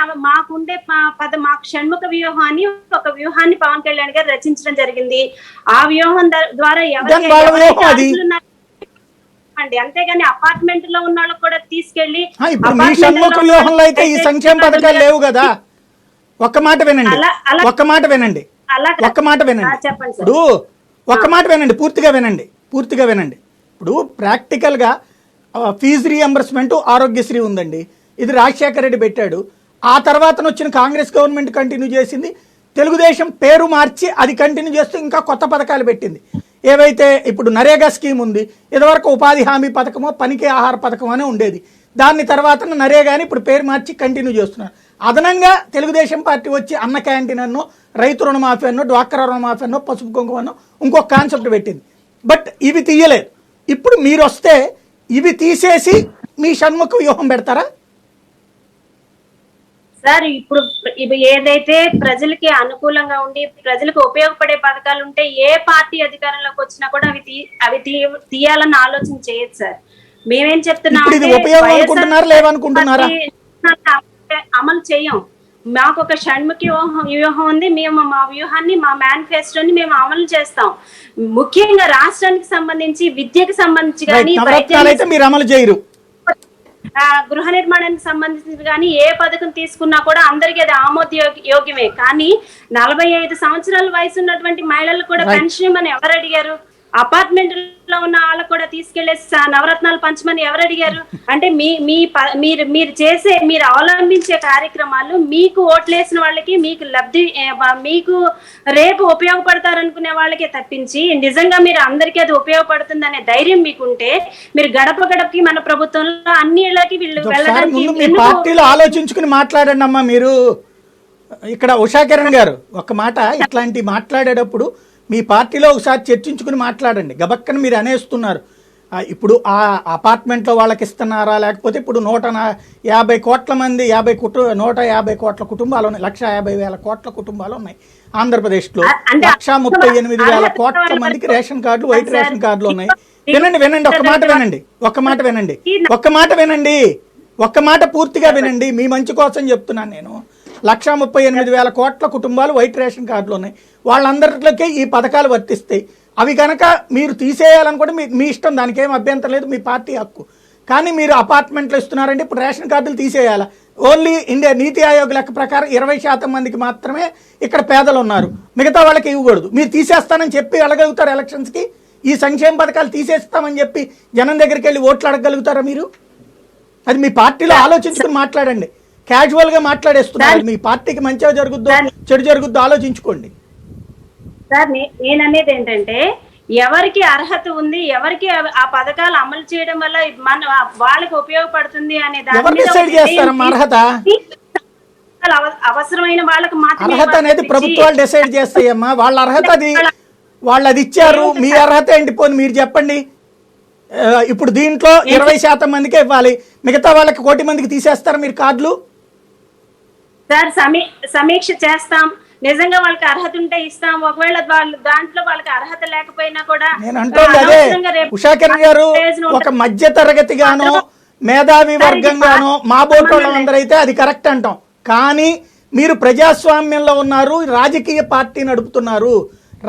మాకు షణ్ముఖ వ్యూహాన్ని, ఒక వ్యూహాన్ని పవన్ కళ్యాణ్ గారు రచించడం జరిగింది. ఆ వ్యూహం ద్వారా అండి, అంతేగాని అపార్ట్మెంట్ లో ఉన్న వాళ్ళకి కూడా తీసుకెళ్లి ఇప్పుడు మీ షణ్ముఖ వ్యూహంలో అయితే ఈ సంక్షేమ పథకాలు లేవు కదా. ఒక్క మాట వినండి, ఒక్క మాట వినండి, ఒక్క మాట వినండి. ఇప్పుడు ఒక్క మాట వినండి, పూర్తిగా వినండి. ఇప్పుడు ప్రాక్టికల్ గా ఫీజు రీఎంబర్స్మెంట్ ఆరోగ్యశ్రీ ఉందండి, ఇది రాజశేఖర రెడ్డి పెట్టాడు. ఆ తర్వాత వచ్చిన కాంగ్రెస్ గవర్నమెంట్ కంటిన్యూ చేసింది, తెలుగుదేశం పేరు మార్చి అది కంటిన్యూ చేస్తూ ఇంకా కొత్త పథకాలు పెట్టింది. ఏవైతే ఇప్పుడు నరేగా స్కీమ్ ఉంది, ఇదివరకు ఉపాధి హామీ పథకమో పనికి ఆహార పథకం అనే ఉండేది, దాని తర్వాత నరేగాని ఇప్పుడు పేరు మార్చి కంటిన్యూ చేస్తున్నారు. అదనంగా తెలుగుదేశం పార్టీ వచ్చి అన్న క్యాంటీన్ అన్నో, రైతు రుణమాఫీ అన్నో, డ్వాక్రా రుణమాఫీ అన్నో, పసుపు కుంకుమ అన్నో ఇంకొక కాన్సెప్ట్ పెట్టింది. బట్ ఇవి తీయలేదు. ఇప్పుడు మీరు వస్తే ఇవి తీసేసి మీ షణ్ముఖ వ్యూహం పెడతారా? సార్ ఇప్పుడు ఇవి ఏదైతే ప్రజలకి అనుకూలంగా ఉండి ప్రజలకు ఉపయోగపడే పథకాలు ఉంటే ఏ పార్టీ అధికారంలోకి వచ్చినా కూడా అవి తీయాలని ఆలోచన చేయదు సార్. మేమేం చెప్తున్నాం, అమలు చేయం. మాకు ఒక షణ్ముఖ వ్యూహం ఉంది, మేము మా వ్యూహాన్ని, మా మేనిఫెస్టోని మేము అమలు చేస్తాం. ముఖ్యంగా రాష్ట్రానికి సంబంధించి విద్యకు సంబంధించి కానీ, మీరు అమలు చేయరు, గృహ నిర్మాణానికి సంబంధించి కానీ ఏ పథకం తీసుకున్నా కూడా అందరికీ అది ఆమోదయోగ్యమే. కానీ 45 సంవత్సరాల వయసు ఉన్నటువంటి మహిళలు కూడా పెన్షన్ ఇవ్వమని ఎవరు అడిగారు? అపార్ట్మెంట్ లో ఉన్న వాళ్ళకు కూడా తీసుకెళ్లే నవరత్నాలు పంచమని ఎవరు అడిగారు? అంటే మీరు అవలంబించే కార్యక్రమాలు మీకు ఓట్లేసిన వాళ్ళకి, మీకు రేపు ఉపయోగపడతారనుకునే వాళ్ళకే తప్పించి, నిజంగా మీరు అందరికీ అది ఉపయోగపడుతుందనే ధైర్యం మీకుంటే మీరు గడప గడపకి మన ప్రభుత్వంలో అన్ని ఇళ్ళకి వీళ్ళు వెళ్ళడానికి పార్టీలో ఆలోచించుకుని మాట్లాడండి అమ్మా. మీరు ఇక్కడ ఉషా కిరణ్ గారు ఒక మాట, ఇట్లాంటి మాట్లాడేటప్పుడు మీ పార్టీలో ఒకసారి చర్చించుకుని మాట్లాడండి. గబక్కన మీరు అనేస్తున్నారు. ఇప్పుడు ఆ అపార్ట్మెంట్లో వాళ్ళకి ఇస్తున్నారా, లేకపోతే ఇప్పుడు 150 కోట్ల మంది 150 కోట్ల కుటుంబాలు ఉన్నాయి, 1,50,000 కోట్ల కుటుంబాలు ఉన్నాయి ఆంధ్రప్రదేశ్లో. 138,000 కోట్ల మందికి రేషన్ కార్డులు, వైట్ రేషన్ కార్డులు ఉన్నాయి. వినండి, ఒక్క మాట పూర్తిగా వినండి. మీ మంచి కోసం చెప్తున్నాను నేను. 138,000 కోట్ల కుటుంబాలు వైట్ రేషన్ కార్డులు ఉన్నాయి, వాళ్ళందరిలోకి ఈ పథకాలు వర్తిస్తాయి. అవి కనుక మీరు తీసేయాలనుకుంటే మీ ఇష్టం, దానికి ఏం అభ్యంతరం లేదు, మీ పార్టీ హక్కు. కానీ మీరు అపార్ట్మెంట్లు ఇస్తున్నారంటే ఇప్పుడు రేషన్ కార్డులు తీసేయాలా? ఓన్లీ ఇండియా నీతి ఆయోగ్ లెక్క ప్రకారం 20% మందికి మాత్రమే ఇక్కడ పేదలు ఉన్నారు, మిగతా వాళ్ళకి ఇవ్వకూడదు. మీరు తీసేస్తానని చెప్పి అడగలుగుతారు ఎలక్షన్స్కి? ఈ సంక్షేమ పథకాలు తీసేస్తామని చెప్పి జనం దగ్గరికి వెళ్ళి ఓట్లు అడగలుగుతారా మీరు? అది మీ పార్టీలో ఆలోచించుకుని మాట్లాడండి. క్యాజువల్ గా మాట్లాడేస్తున్నారు. మీ పార్టీకి మంచిగా జరుగుద్దో చెడు జరుగుద్దో ఆలోచించుకోండి. సార్ నేననేది ఏంటంటే, ఎవరికి అర్హత ఉంది, ఎవరికి ఆ పథకాలు అమలు చేయడం వల్ల వాళ్ళకి ఉపయోగపడుతుంది అనే అర్హత అవసరమైన వాళ్ళకి మాత్రమే అర్హత అనేది ప్రభుత్వాలు డిసైడ్ చేస్తాయమ్మా. వాళ్ళ అర్హత అది, వాళ్ళు అది ఇచ్చారు. మీ అర్హత ఏంటి పోనీ మీరు చెప్పండి. ఇప్పుడు దీంట్లో 20% మందికే ఇవ్వాలి, మిగతా వాళ్ళకి 1 కోటి మందికి తీసేస్తారా మీరు కార్డులు? సార్ సమీక్ష చేస్తాం, నిజంగా వాళ్ళకి అర్హత ఉంటే ఇస్తాం. ఒకవేళ దాంట్లో వాళ్ళకి అర్హత లేకపోయినా కూడా నేను అంటోంది అదే. ఉషా కిరణ్ గారు ఒక మధ్య తరగతి గానో మేధావి వర్గంగానో మా బోటోళ్ళందరూ అయితే అది కరెక్ట్ అంటాం. కానీ మీరు ప్రజాస్వామ్యంలో ఉన్నారు, రాజకీయ పార్టీ నడుపుతున్నారు.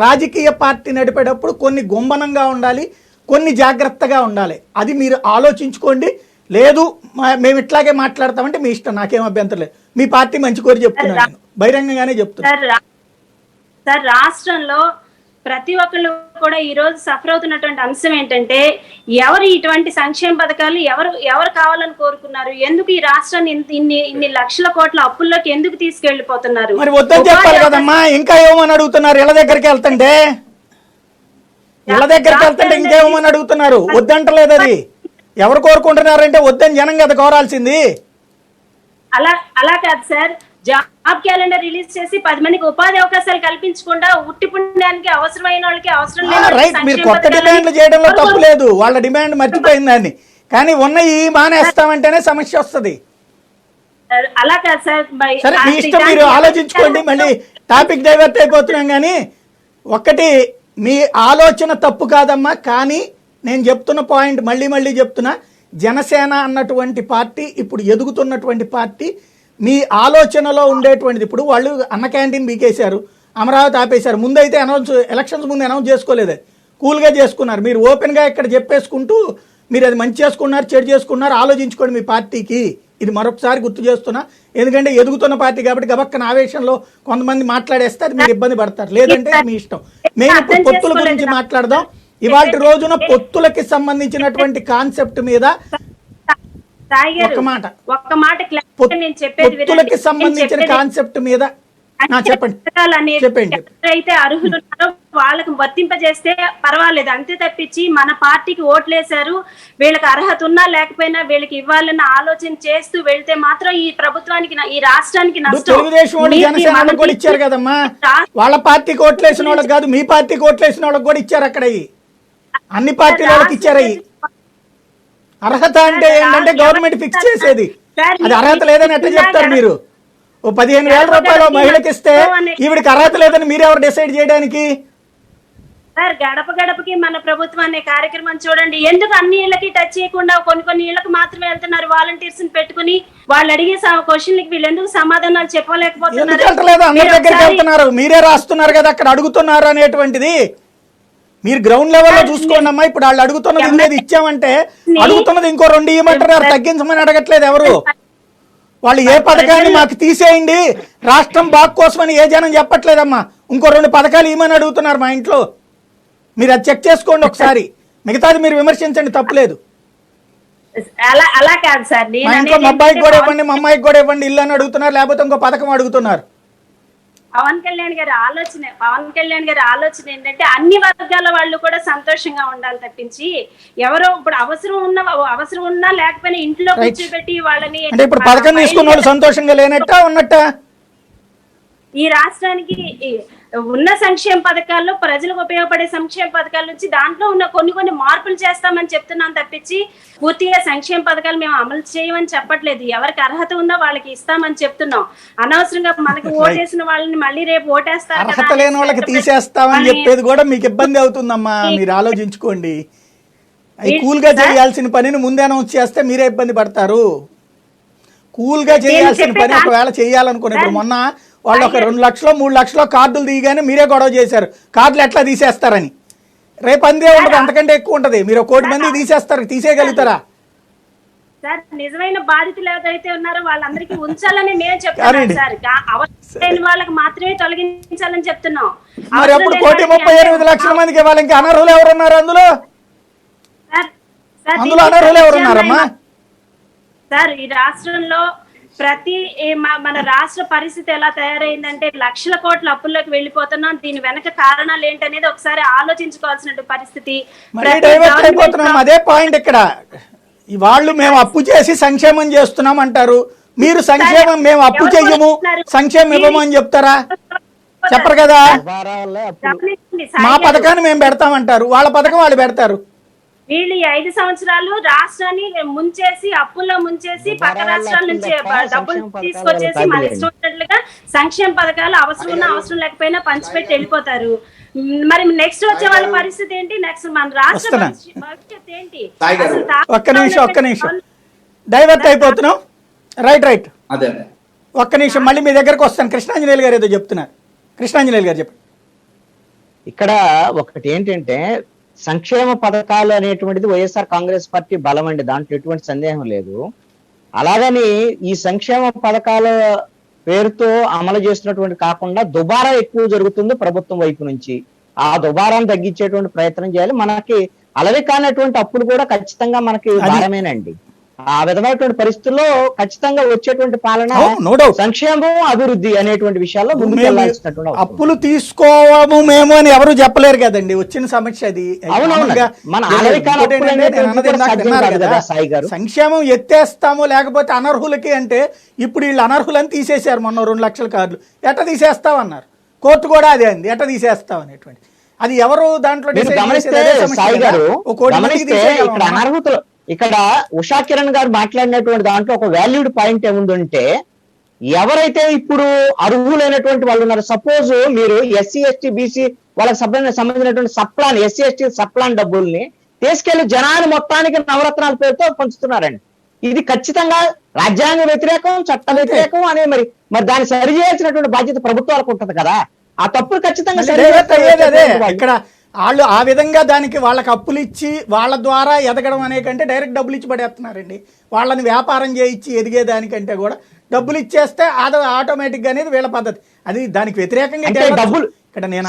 రాజకీయ పార్టీ నడిపేటప్పుడు కొన్ని గుంబనంగా ఉండాలి, కొన్ని జాగ్రత్తగా ఉండాలి. అది మీరు ఆలోచించుకోండి. లేదు మేము ఇట్లాగే మాట్లాడతామంటే మీ ఇష్టం, నాకేం అభ్యంతరం లేదు. మీ పార్టీ మంచి కోరి చెప్తున్నాను, నేను బహిరంగంగానే చెప్తున్నాను. సార్ రాష్ట్రంలో ప్రతి ఒక్కళ్ళు కూడా ఈ రోజు సఫర్ అవుతున్నటువంటి అంశం ఏంటంటే, ఎవరు ఇటువంటి సంక్షేమ పథకాలు ఎవరు కావాలని కోరుకున్నారు? ఎందుకు ఈ రాష్ట్రాన్ని ఇన్ని లక్షల కోట్ల అప్పుల్లోకి ఎందుకు తీసుకెళ్లిపోతున్నారు? మరి వద్దని చెప్పాలి కదమ్మా, ఇంకా ఏమని అడుగుతున్నారు? ఇళ్ళ దగ్గరికి వెళ్తుంటే ఇంకేమని అడుగుతున్నారు? వద్దంటలేదు. అది ఎవరు కోరుకుంటున్నారంటే వద్దని జనం కదా కోరాల్సింది. అలా కాదు సార్, జాబ్ క్యాలెండర్ రిలీజ్ చేసి 10 మందికి ఉపాధి అవకాశాలు కల్పించకుండా ఉట్టి పుణ్యానికి అవసరమైన వాళ్ళకి అవసరం లేని వాళ్ళకి రైట్, మీరు సంక్షేమ కొత్త పథకాలని డిమాండ్లు చేయడంలో తప్పు లేదు, వాళ్ళ డిమాండ్ మర్చిపోయిందాన్ని. కానీ ఉన్న ఈ మానేస్తామంటేనే సమస్య వస్తుంది. అలా కాదు సార్. సరే మీ ఇష్టం, మీరు ఆలోచించుకోండి. మళ్ళీ టాపిక్ డైవర్ట్ అయిపోతున్నాం. కానీ ఒక్కటి, మీ ఆలోచన తప్పు కాదమ్మా. కానీ నేను చెప్తున్న పాయింట్ మళ్ళీ మళ్ళీ చెప్తున్నా, జనసేన అన్నటువంటి పార్టీ ఇప్పుడు ఎదుగుతున్నటువంటి పార్టీ. మీ ఆలోచనలో ఉండేటువంటిది, ఇప్పుడు వాళ్ళు అన్న క్యాంటీన్ బీకేశారు, అమరావతి ఆపేశారు. ముందైతే ఎలక్షన్స్ ముందు అనౌన్స్ చేసుకోలేదు, కూల్గా చేసుకున్నారు. మీరు ఓపెన్గా ఇక్కడ చెప్పేసుకుంటూ మీరు అది మంచి చేసుకున్నారు, చెడు చేసుకున్నారు. ఆలోచించుకోండి మీ పార్టీకి. ఇది మరొకసారి గుర్తు చేస్తున్నా. ఎందుకంటే ఎదుగుతున్న పార్టీ కాబట్టి గబక్కన ఆవేశంలో కొంతమంది మాట్లాడేస్తే అది మీరు ఇబ్బంది పడతారు. లేదంటే మీ ఇష్టం. మేము ఇప్పుడు పొత్తుల గురించి మాట్లాడదాం. ఇవాళ రోజున పొత్తులకి సంబంధించినటువంటి కాన్సెప్ట్ మీద ఒక్క మాట పొత్తులకి సంబంధించిన కాన్సెప్ట్ మీద చెప్పండి. ఎవరైతే అర్హులు ఉన్నారో వాళ్ళకి వర్తింపజేస్తే పర్వాలేదు, అంతే తప్పించి మన పార్టీకి ఓట్లేశారు, వీళ్ళకి అర్హత ఉన్నా లేకపోయినా వీళ్ళకి ఇవ్వాలన్న ఆలోచన చేస్తూ వెళ్తే మాత్రం ఈ ప్రభుత్వానికి, ఈ రాష్ట్రానికి నష్టం. తెలుగుదేశం వాళ్ళు జనసేన కూడా ఇచ్చారు కదమ్మా, వాళ్ళ పార్టీకి ఓట్లేసిన వాళ్ళకి కాదు, మీ పార్టీకి ఓట్లేసిన వాళ్ళకి కూడా ఇచ్చారు. అక్కడ అన్ని పార్టీల వాళ్ళకి ఇచ్చారు. అర్హత అంటే ఏంటంటే గవర్నమెంట్ ఫిక్స్ చేసేది. అది అర్హత లేదని ఎట్లా చెప్తారు మీరు? ఓ 15,000 రూపాయలు మహిళకి ఇస్తే ఈవిడికి అర్హత లేదని మీరెవరు డిసైడ్ చేయడానికి? సార్, గడప గడపకి మన ప్రభుత్వం అనే కార్యక్రమం చూడండి. ఎందుకు అన్ని ఇళ్ళకి టచ్ చేయకుండా కొన్ని ఇళ్ళకి మాత్రమే వెళ్తున్నారు? వాలంటీర్స్ పెట్టుకుని వాళ్ళు అడిగే క్వశ్చన్లకి వీళ్ళు ఎందుకు సమాధానాలు చెప్పలేకపోతున్నారు? అందరి దగ్గరికి వెళ్తున్నారు, మీరే రాస్తున్నారు కదా అక్కడ అడుగుతున్నారు అనేటువంటిది. మీరు గ్రౌండ్ లెవెల్లో చూసుకోండి అమ్మా. ఇప్పుడు వాళ్ళు అడుగుతున్నది ఇంకేది ఇచ్చామంటే అడుగుతున్నది ఇంకో 2 ఇవ్వమంటున్నారు, తగ్గించమని అడగట్లేదు ఎవరు. వాళ్ళు ఏ పథకాన్ని మాకు తీసేయండి రాష్ట్రం బాగు కోసమని ఏ జనం చెప్పట్లేదమ్మా. ఇంకో 2 పథకాలు ఇవ్వమని అడుగుతున్నారు మా ఇంట్లో. మీరు అది చెక్ చేసుకోండి ఒకసారి. మిగతాది మీరు విమర్శించండి, తప్పులేదు. అలా కాదు సార్, మా ఇంట్లో మా అబ్బాయికి కూడా ఇవ్వండి, మా అమ్మాయికి కూడా ఇవ్వండి ఇల్లు అని అడుగుతున్నారు, లేకపోతే ఇంకో పథకం అడుగుతున్నారు. పవన్ కళ్యాణ్ గారి ఆలోచన ఏంటంటే అన్ని వర్గాల వాళ్ళు కూడా సంతోషంగా ఉండాలి తప్పించి ఎవరో ఇప్పుడు అవసరం ఉన్నా లేకపోయినా ఇంట్లో కూర్చోబెట్టి వాళ్ళని. అంటే ఇప్పుడు పథకం తీసుకున్న వాళ్ళు సంతోషంగా లేనట్ట ఉన్నట్ట? ఈ రాష్ట్రానికి ఉన్న సంక్షేమ పథకాల్లో ప్రజలకు ఉపయోగపడే సంక్షేమ పథకాల నుంచి దాంట్లో ఉన్న కొన్ని మార్పులు చేస్తామని చెప్తున్నాం తప్పించి పూర్తిగా సంక్షేమ పథకాలు మేము అమలు చేయమని చెప్పట్లేదు. ఎవరికి అర్హత ఉందో వాళ్ళకి ఇస్తామని చెప్తున్నాం. అనవసరంగా మనకి ఓటేసిన వాళ్ళని మళ్ళీ రేపు ఓటేస్తారు, అర్హత లేని వాళ్ళకి తీసేస్తామని చెప్పేది కూడా మీకు ఇబ్బంది అవుతుందమ్మా. మీరు ఆలోచించుకోండి. కూల్ గా చేయాల్సిన పనిని ముందే అనౌన్స్ చేస్తే మీరే ఇబ్బంది పడతారు. కూల్ గా చేయాల్సిన పని ఒకవేళ చేయాలనుకున్న, ఇప్పుడు మొన్న వాళ్ళు ఒక 2 లక్షలు 3 లక్షలు కార్డులు తీయగానే మీరే గొడవ చేశారు కార్డులు ఎట్లా తీసేస్తారని. రేపు అందే ఉంటుంది, అంతకంటే ఎక్కువ ఉంటది. మీరు 1 కోటి మంది తీసేస్తారు, తీసేయగలుగుతారా? సార్, నిజమైన బాధితులు ఎవరైతే ఉన్నారో వాళ్ళందరికీ ఉంచాలని మేము చెప్తున్నాం సార్. అవసరం వాళ్ళకి మాత్రమే తొలగించాలని చెప్తున్నాం. మరి అప్పుడు 1,38,00,000 మందికి ఇవ్వాలి. ఇంకా అనర్హులు ఎవరున్నారు అందులో? అనర్హులు ఎవరున్నారమ్మా? సార్, ఈ రాష్ట్రంలో మన రాష్ట్ర పరిస్థితి ఎలా తయారైందంటే లక్షల కోట్ల అప్పుల్లోకి వెళ్ళిపోతున్నాం. దీని వెనక కారణాలు ఏంటనేది ఒకసారి ఆలోచించుకోవాల్సిన పరిస్థితి. అదే పాయింట్ ఇక్కడ. వాళ్ళు మేము అప్పు చేసి సంక్షేమం చేస్తున్నాం అంటారు, మీరు సంక్షేమం మేము అప్పు చెయ్యము సంక్షేమం ఇవ్వమని చెప్తారా? చెప్పరు కదా. మా పథకాన్ని మేము పెడతామంటారు, వాళ్ళ పథకం వాళ్ళు పెడతారు. వీళ్ళు 5 సంవత్సరాలు రాష్ట్రాన్ని ముంచేసి అప్పుల్లో ముంచేసి పక్క రాష్ట్రాల నుంచి డబ్బులు తీసుకొచ్చేసి మన ఇష్టంగా సంక్షేమ పథకాలు అవసరం ఉన్నా అవసరం లేకపోయినా పంచిపెట్టి వెళ్ళిపోతారు. మరి నెక్స్ట్ వచ్చే వాళ్ళ పరిస్థితి ఏంటి? నెక్స్ట్ మన రాష్ట్ర భవిష్యత్ ఏంటి? ఒక్క నిమిషం డైవర్ట్ అయిపోతున్నాం. రైట్ ఒక్క నిమిషం మళ్ళీ మీ దగ్గరకు వస్తాను. కృష్ణాంజనేయులు గారు ఏదో చెప్తున్నారు. కృష్ణాంజనేయులు గారు చెప్పండి. ఇక్కడ ఒకటి ఏంటంటే సంక్షేమ పథకాలు అనేటువంటిది వైఎస్ఆర్ కాంగ్రెస్ పార్టీ బలం అండి, దాంట్లో ఎటువంటి సందేహం లేదు. అలాగని ఈ సంక్షేమ పథకాల పేరుతో అమలు చేస్తున్నటువంటి కాకుండా దుబారా ఎక్కువ జరుగుతుంది ప్రభుత్వం వైపు నుంచి. ఆ దుబారాన్ని తగ్గించేటువంటి ప్రయత్నం చేయాలి. మనకి అలవి కానటువంటి అప్పులు కూడా ఖచ్చితంగా మనకి భారమేనండి. ఆ విధమైనటువంటి పరిస్థితుల్లో ఖచ్చితంగా వచ్చేటువంటి పాలన నో డౌట్ సంక్షేమం అభివృద్ధి అనేటువంటి విషయాల్లో ముందుకు వెళ్ళాల్సినటువంటి అవసరం. అప్పులు తీసుకోవము మేము అని ఎవరు చెప్పలేరు కదండి, వచ్చిన సమస్య అది. మన సాయి గారు సంక్షేమం ఎత్తేస్తాము లేకపోతే అనర్హులకి అంటే ఇప్పుడు వీళ్ళు అనర్హులని తీసేశారు మొన్న 2 లక్షల కార్డులు. ఎట్ట తీసేస్తామన్నారు, కోర్టు కూడా అదే అంది, ఎట్ట తీసేస్తాం అనేటువంటి. అది ఎవరు దాంట్లో సాయి గారు ఇక్కడ అనర్హతలు, ఇక్కడ ఉషా కిరణ్ గారు మాట్లాడినటువంటి దాంట్లో ఒక వాల్యూడ్ పాయింట్ ఏముందంటే, ఎవరైతే ఇప్పుడు అర్హులైనటువంటి వాళ్ళు ఉన్నారు, సపోజ్ మీరు ఎస్సీ ఎస్టీ బీసీ వాళ్ళకి సంబంధించినటువంటి సప్లాన్, ఎస్సీ ఎస్టీ సప్లాన్ డబ్బుల్ని తీసుకెళ్లి జనాన్ని మొత్తానికి నవరత్నాల పేరుతో పంచుతున్నారండి. ఇది ఖచ్చితంగా రాజ్యాంగ వ్యతిరేకం, చట్ట వ్యతిరేకం అనే మరి దాన్ని సరి చేయాల్సినటువంటి బాధ్యత ప్రభుత్వాలకు ఉంటుంది కదా. ఆ తప్పులు ఖచ్చితంగా ఇక్కడ వాళ్ళు ఆ విధంగా దానికి వాళ్ళకి అప్పులు ఇచ్చి వాళ్ళ ద్వారా ఎదగడం అనే కంటే డైరెక్ట్ డబ్బులు ఇచ్చి పడేస్తున్నారండి. వాళ్ళని వ్యాపారం చేయించి ఎదిగేదానికంటే కూడా డబ్బులు ఇచ్చేస్తే అది ఆటోమేటిక్ గా అనేది వీళ్ళ పద్ధతి. అది దానికి వ్యతిరేకంగా డబ్బులు ఇక్కడ నేను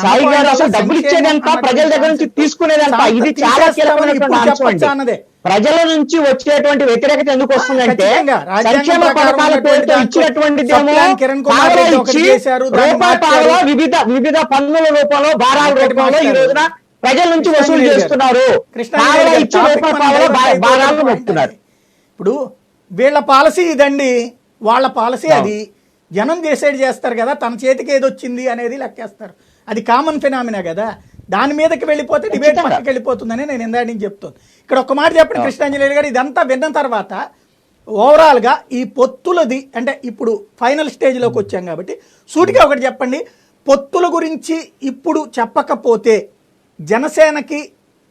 డబ్బులు ఇచ్చేదంతా ప్రజల దగ్గర నుంచి తీసుకునేదంతా. ఇది చాలా కీలకమైనటువంటి ప్రజల నుంచి వచ్చేటువంటి వ్యతిరేకత ఎందుకు వస్తుందంటే, సంక్షేమ పథకాల పేరుతో ఇచ్చినటువంటిదేమో వివిధ పన్నుల రూపంలో, భారాల రూపంలో ఈ రోజున ప్రజల నుంచి వసూలు చేస్తున్నారు. ఇప్పుడు వీళ్ళ పాలసీ ఇదండి, వాళ్ళ పాలసీ అది. జనం చేస్తారు కదా, తన చేతికి ఏది వచ్చింది అనేది లెక్కేస్తారు. అది కామన్ ఫినామినా కదా, దాని మీదకి వెళ్ళిపోతే డిబేట్ పక్కకి వెళ్ళిపోతుందని నేను ఇందాక నుంచి చెప్తాను. ఇక్కడ ఒక్క మాట చెప్పండి కృష్ణాంజలి గారు, ఇదంతా విన్న తర్వాత ఓవరాల్గా ఈ పొత్తులది అంటే ఇప్పుడు ఫైనల్ స్టేజ్లోకి వచ్చాం కాబట్టి సూటిగా ఒకటి చెప్పండి, పొత్తుల గురించి ఇప్పుడు చెప్పకపోతే జనసేనకి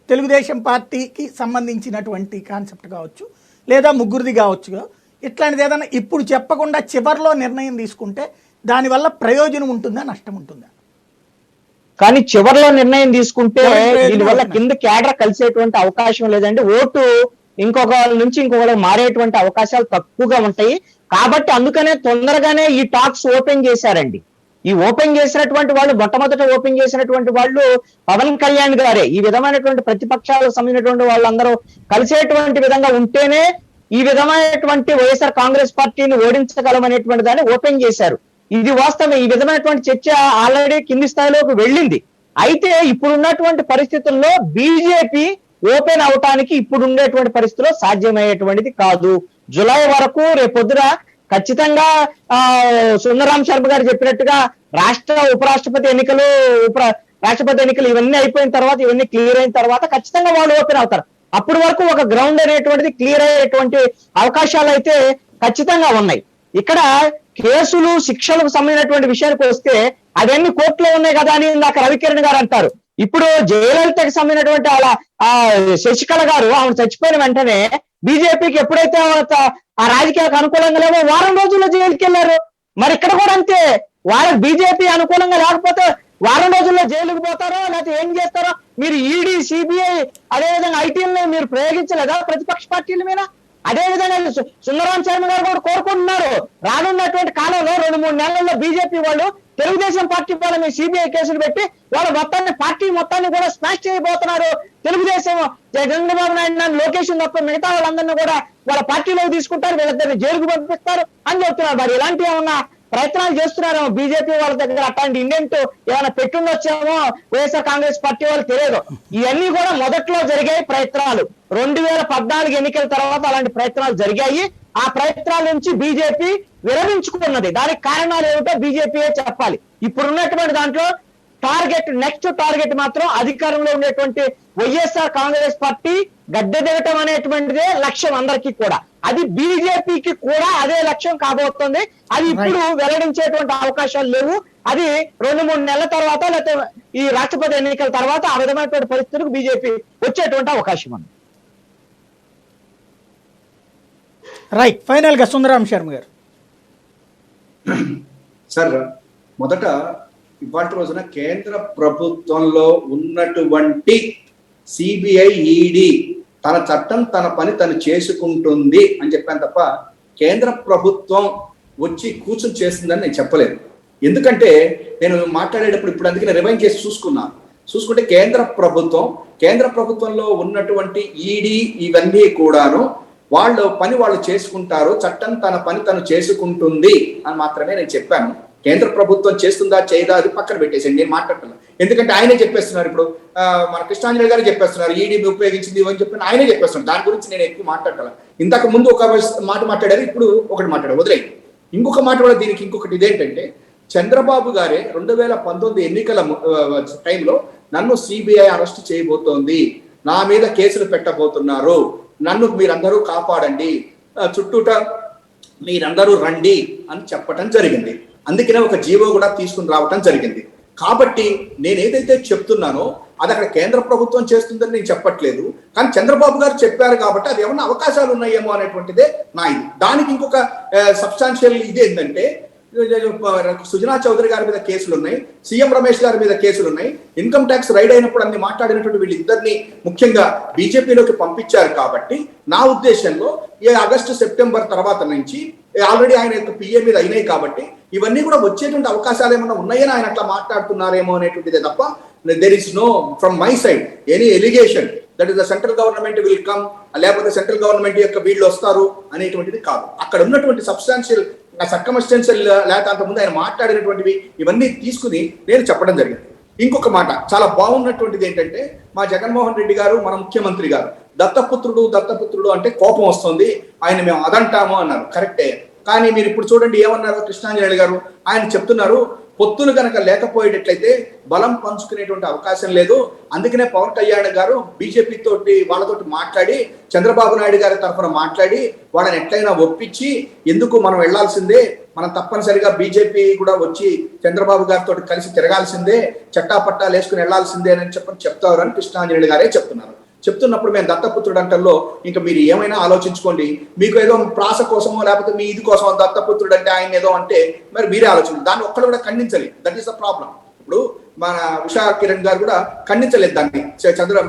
తెలుగుదేశం పార్టీకి సంబంధించినటువంటి కాన్సెప్ట్ కావచ్చు లేదా ముగ్గురిది కావచ్చు, ఇట్లాంటిది ఏదైనా ఇప్పుడు చెప్పకుండా చివరిలో నిర్ణయం తీసుకుంటే దానివల్ల ప్రయోజనం ఉంటుందా నష్టం ఉంటుందా? కానీ చివరిలో నిర్ణయం తీసుకుంటే దీనివల్ల కింద క్యాడర్ కలిసేటువంటి అవకాశం లేదండి. ఓటు ఇంకొక నుంచి ఇంకొకరికి మారేటువంటి అవకాశాలు తక్కువగా ఉంటాయి. కాబట్టి అందుకనే తొందరగానే ఈ టాక్స్ ఓపెన్ చేశారండి. ఈ ఓపెన్ చేసినటువంటి వాళ్ళు, మొట్టమొదట ఓపెన్ చేసినటువంటి వాళ్ళు పవన్ కళ్యాణ్ గారే. ఈ విధమైనటువంటి ప్రతిపక్షాలకు సంబంధించినటువంటి వాళ్ళందరూ కలిసేటువంటి విధంగా ఉంటేనే ఈ విధమైనటువంటి వైఎస్ఆర్ కాంగ్రెస్ పార్టీని ఓడించగలమనేటువంటి దాన్ని ఓపెన్ చేశారు. ఇది వాస్తవం. ఈ విధమైనటువంటి చర్చ ఆల్రెడీ కింది స్థాయిలోకి వెళ్ళింది. అయితే ఇప్పుడు ఉన్నటువంటి పరిస్థితుల్లో బీజేపీ ఓపెన్ అవటానికి ఇప్పుడు ఉండేటువంటి పరిస్థితుల్లో సాధ్యమయ్యేటువంటిది కాదు. జులై వరకు రేపొద్దున ఖచ్చితంగా సుందరరాం శర్మ గారు చెప్పినట్టుగా రాష్ట్ర ఉపరాష్ట్రపతి ఎన్నికలు, రాష్ట్రపతి ఎన్నికలు ఇవన్నీ అయిపోయిన తర్వాత, ఇవన్నీ క్లియర్ అయిన తర్వాత ఖచ్చితంగా వాళ్ళు ఓపెన్ అవుతారు. అప్పటి వరకు ఒక గ్రౌండ్ అనేటువంటిది క్లియర్ అయ్యేటువంటి అవకాశాలు అయితే ఖచ్చితంగా ఉన్నాయి. ఇక్కడ కేసులు, శిక్షలకు సంబంధించినటువంటి విషయానికి వస్తే అవన్నీ కోర్టులో ఉన్నాయి కదా అని నాకు రవికిరణ్ గారు అంటారు. ఇప్పుడు జయలలితకి సంబంధించినటువంటి అలా శశికళ గారు ఆమె చచ్చిపోయిన వెంటనే బీజేపీకి ఎప్పుడైతే ఆ రాజకీయాలకు అనుకూలంగా లేవో వారం రోజుల్లో జైలుకి వెళ్ళారు. మరి ఇక్కడ కూడా అంతే, వాళ్ళకి బీజేపీ అనుకూలంగా లేకపోతే వారం రోజుల్లో జైలుకు పోతారో లేకపోతే ఏం చేస్తారో. మీరు ఈడీ, సిబిఐ అదేవిధంగా ఐటీని మీరు ప్రయోగించలేదా ప్రతిపక్ష పార్టీల మీద? అదేవిధంగా సుందరరాం శర్మ గారు కూడా కోరుకుంటున్నారు, రానున్నటువంటి కాలంలో 2-3 నెలల్లో బీజేపీ వాళ్ళు తెలుగుదేశం పార్టీ వాళ్ళ మీద సిబిఐ కేసులు పెట్టి వాళ్ళ పార్టీ మొత్తాన్ని కూడా స్మాష్ చేయబోతున్నారు. తెలుగుదేశం చంద్రబాబు నాయుడు, లోకేష్ తప్ప మిగతా వాళ్ళందరినీ కూడా వాళ్ళ పార్టీలోకి తీసుకుంటారు, వీళ్ళిద్దరిని జైలుకు పంపిస్తారు అని చెప్తున్నారు. మరి ఇలాంటి ఏమన్నా ప్రయత్నాలు చేస్తున్నారేమో బీజేపీ వాళ్ళ దగ్గర, అట్లాంటి ఇండెంట్ ఏమైనా పెట్టుండొచ్చేమో వైఎస్ఆర్ కాంగ్రెస్ పార్టీ వాళ్ళు తెలియదు. ఇవన్నీ కూడా మొదట్లో జరిగాయి ప్రయత్నాలు. 2014 ఎన్నికల తర్వాత అలాంటి ప్రయత్నాలు జరిగాయి. ఆ ప్రయత్నాల నుంచి బీజేపీ విరమించుకున్నది. దానికి కారణాలు ఏమిటో బీజేపీయే చెప్పాలి. ఇప్పుడున్నటువంటి దాంట్లో నెక్స్ట్ టార్గెట్ మాత్రం అధికారంలో ఉండేటువంటి వైఎస్ఆర్ కాంగ్రెస్ పార్టీ గద్దె దిగటం అనేటువంటిదే లక్ష్యం అందరికీ కూడా. అది బీజేపీకి కూడా అదే లక్ష్యం కాబోతుంది. అది ఇప్పుడు వెల్లడించేటువంటి అవకాశాలు లేవు. అది 2-3 నెలల తర్వాత లేకపోతే ఈ రాష్ట్రపతి ఎన్నికల తర్వాత ఆ విధమైనటువంటి పరిస్థితులకు బీజేపీ వచ్చేటువంటి అవకాశం ఉంది. రైట్, ఫైనల్ గా సుందరరాం శర్మ గారు. సార్, మొదట ఇవాళ రోజున కేంద్ర ప్రభుత్వంలో ఉన్నటువంటి సిబిఐ, ఈడీ తన చట్టం తన పని తను చేసుకుంటుంది అని చెప్పాను తప్ప కేంద్ర ప్రభుత్వం వచ్చి కూర్చొని చేస్తుందని నేను చెప్పలేదు. ఎందుకంటే నేను మాట్లాడేటప్పుడు ఇప్పుడు అందుకని రివైండ్ చేసి చూసుకుంటే కేంద్ర ప్రభుత్వంలో ఉన్నటువంటి ఈడీ ఇవన్నీ కూడాను వాళ్ళు పని వాళ్ళు చేసుకుంటారు, చట్టం తన పని తను చేసుకుంటుంది అని మాత్రమే నేను చెప్పాను. కేంద్ర ప్రభుత్వం చేస్తుందా చేయదా అది పక్కన పెట్టేసండి, నేను మాట్లాడతాను. ఎందుకంటే ఆయనే చెప్పేస్తున్నారు. ఇప్పుడు మన కృష్ణాంజలి గారు చెప్పేస్తున్నారు ఈడీని ఉపయోగించింది అని చెప్పి ఆయనే చెప్పేస్తున్నారు. దాని గురించి నేను ఎక్కువ మాట్లాడాలి. ఇంతకు ముందు ఒక మాట మాట్లాడారు, ఇప్పుడు ఒకటి మాట్లాడారు, వదిలేదు. ఇంకొక మాట కూడా దీనికి ఇంకొకటి ఇదేంటంటే, చంద్రబాబు గారే 2019 ఎన్నికల టైంలో నన్ను సిబిఐ అరెస్ట్ చేయబోతోంది, నా మీద కేసులు పెట్టబోతున్నారు, నన్ను మీరందరూ కాపాడండి, చుట్టూట మీరందరూ రండి అని చెప్పటం జరిగింది. అందుకనే ఒక జీవో కూడా తీసుకుని రావటం జరిగింది. కాబట్టి నేను ఏదైతే చెప్తున్నానో అది అక్కడ కేంద్ర ప్రభుత్వం చేస్తుందని నేను చెప్పట్లేదు, కానీ చంద్రబాబు గారు చెప్పారు కాబట్టి అది ఏమన్నా అవకాశాలు ఉన్నాయేమో అనేటువంటిదే నా ఇది. దానికి ఇంకొక సబ్స్టాన్షియల్ ఇది ఏంటంటే, సుజనా చౌదరి గారి మీద కేసులు ఉన్నాయి, సీఎం రమేష్ గారి మీద కేసులు ఉన్నాయి. ఇన్కమ్ ట్యాక్స్ రైడ్ అయినప్పుడు అన్ని మాట్లాడినటువంటి వీళ్ళిద్దరిని ముఖ్యంగా బీజేపీలోకి పంపించారు. కాబట్టి నా ఉద్దేశంలో ఆగస్టు సెప్టెంబర్ తర్వాత నుంచి ఆల్రెడీ ఆయన యొక్క పిఏ మీద అయినాయి కాబట్టి ఇవన్నీ కూడా వచ్చేటువంటి అవకాశాలు ఏమన్నా ఉన్నాయని ఆయన అట్లా మాట్లాడుతున్నారేమో అనేటువంటిదే తప్ప there is no from my side any allegation that is the central government will come, లేకపోతే సెంట్రల్ గవర్నమెంట్ యొక్క వీళ్ళు వస్తారు అనేటువంటిది కాదు. అక్కడ ఉన్నటువంటి సబ్స్టాన్షియల్ సర్కమ్స్టెన్షియల్ లేకపోతే అంతకుముందు ఆయన మాట్లాడినటువంటివి ఇవన్నీ తీసుకుని నేను చెప్పడం జరిగింది. ఇంకొక మాట చాలా బాగున్నటువంటిది ఏంటంటే, మా జగన్మోహన్ రెడ్డి గారు మన ముఖ్యమంత్రి గారు దత్తపుత్రుడు అంటే కోపం వస్తుంది, ఆయన మేము అదంటాము అన్నారు. కరెక్టే. కానీ మీరు ఇప్పుడు చూడండి ఏమన్నారు కృష్ణాంజలి గారు, ఆయన చెప్తున్నారు పొత్తులు కనుక లేకపోయేటట్లయితే బలం పంచుకునేటువంటి అవకాశం లేదు, అందుకనే పవన్ కళ్యాణ్ గారు బీజేపీ తోటి వాళ్ళతోటి మాట్లాడి చంద్రబాబు నాయుడు గారి తరఫున మాట్లాడి వాళ్ళని ఎట్లయినా ఒప్పించి ఎందుకు మనం వెళ్లాల్సిందే, మనం తప్పనిసరిగా బీజేపీ కూడా వచ్చి చంద్రబాబు గారితో కలిసి తిరగాల్సిందే, చట్టాపట్టాలు వేసుకుని వెళ్లాల్సిందే అని చెప్తారు అని కృష్ణాంజలి గారే చెప్తున్నారు. చెప్తున్నప్పుడు మేము దత్తపుత్రుడు అంటల్లో ఇంకా మీరు ఏమైనా ఆలోచించుకోండి, మీకు ఏదో ప్రాస కోసమో లేకపోతే మీ ఇది కోసం దత్తపుత్రుడు అంటే ఆయన ఏదో అంటే మరి మీరే ఆలోచించండి. దాన్ని ఒక్కడు కూడా ఖండించలేదు. That is the problem. ఇప్పుడు మన ఉషా కిరణ్ గారు కూడా ఖండించలేదు దాన్ని.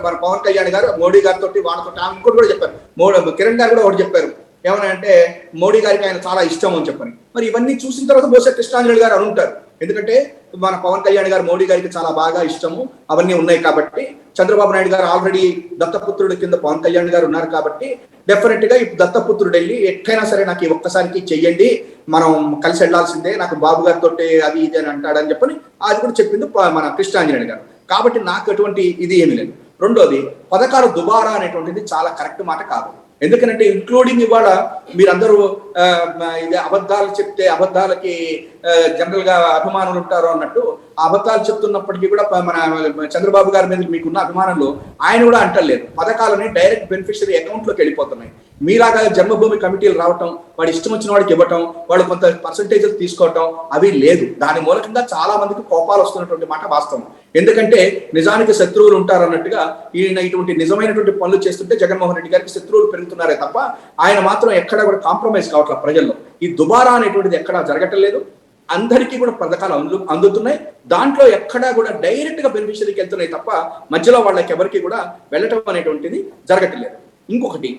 మన పవన్ కళ్యాణ్ గారు మోడీ గారితో వాళ్ళతో ఇంకోటి కూడా చెప్పారు, కిరణ్ గారు కూడా ఒకటి చెప్పారు, ఏమని అంటే మోడీ గారికి ఆయన చాలా ఇష్టం అని చెప్పని. మరి ఇవన్నీ చూసిన తర్వాత బహుశా కృష్ణాంజలి గారు అని ఉంటారు, ఎందుకంటే మన పవన్ కళ్యాణ్ గారు మోడీ గారికి చాలా బాగా ఇష్టము అవన్నీ ఉన్నాయి కాబట్టి. చంద్రబాబు నాయుడు గారు ఆల్రెడీ దత్తపుత్రుడి కింద పవన్ కళ్యాణ్ గారు ఉన్నారు కాబట్టి డెఫినెట్ గా ఇప్పుడు దత్తపుత్రుడు వెళ్ళి ఎట్లయినా సరే నాకు ఒక్కసారికి చెయ్యండి, మనం కలిసి వెళ్లాల్సిందే, నాకు బాబు గారితో అది ఇది అని అంటాడని చెప్పని అది కూడా చెప్పింది మన కృష్ణాంజలి గారు. కాబట్టి నాకు ఎటువంటి ఇది ఏమి లేదు. రెండోది, పథకాల దుబారా అనేటువంటిది చాలా కరెక్ట్ మాట కాదు. ఎందుకంటే ఇంక్లూడింగ్ ఇవాళ మీరందరూ ఇది అబద్ధాలు చెప్తే అబద్ధాలకి జనరల్ గా అభిమానులు ఉంటారు అన్నట్టు ఆ అబద్ధాలు చెప్తున్నప్పటికీ కూడా మన చంద్రబాబు గారి మీద మీకున్న అభిమానంలో ఆయన కూడా అంటలేదు, పథకాలని డైరెక్ట్ బెనిఫిషియరీ అకౌంట్ లోకి వెళ్ళిపోతున్నాయి. మీలాగా జన్మభూమి కమిటీలు రావటం, వాడు ఇష్టం వచ్చిన వాడికి ఇవ్వటం, వాళ్ళు కొంత పర్సంటేజ్ తీసుకోవటం అవి లేదు. దాని మూలకంగా చాలా మందికి కోపాలు వస్తున్నటువంటి మాట వాస్తవం. ఎందుకంటే నిజానికి శత్రువులు ఉంటారు అన్నట్టుగా ఈయన ఇటువంటి నిజమైనటువంటి పనులు చేస్తుంటే జగన్మోహన్ రెడ్డి గారికి శత్రువులు పెరుగుతున్నారే తప్ప ఆయన మాత్రం ఎక్కడా కూడా కాంప్రమైజ్ కావట్లేదు ప్రజల్లో. ఈ దుబారా అనేటువంటిది ఎక్కడా జరగటం లేదు. అందరికీ కూడా పథకాలు అందుతున్నాయి. దాంట్లో ఎక్కడా కూడా డైరెక్ట్ గా బెనిఫిషరీకి వెళ్తున్నాయి తప్ప మధ్యలో వాళ్ళకి ఎవరికి కూడా వెళ్ళటం అనేటువంటిది జరగట్లేదు. ఇంకొకటి,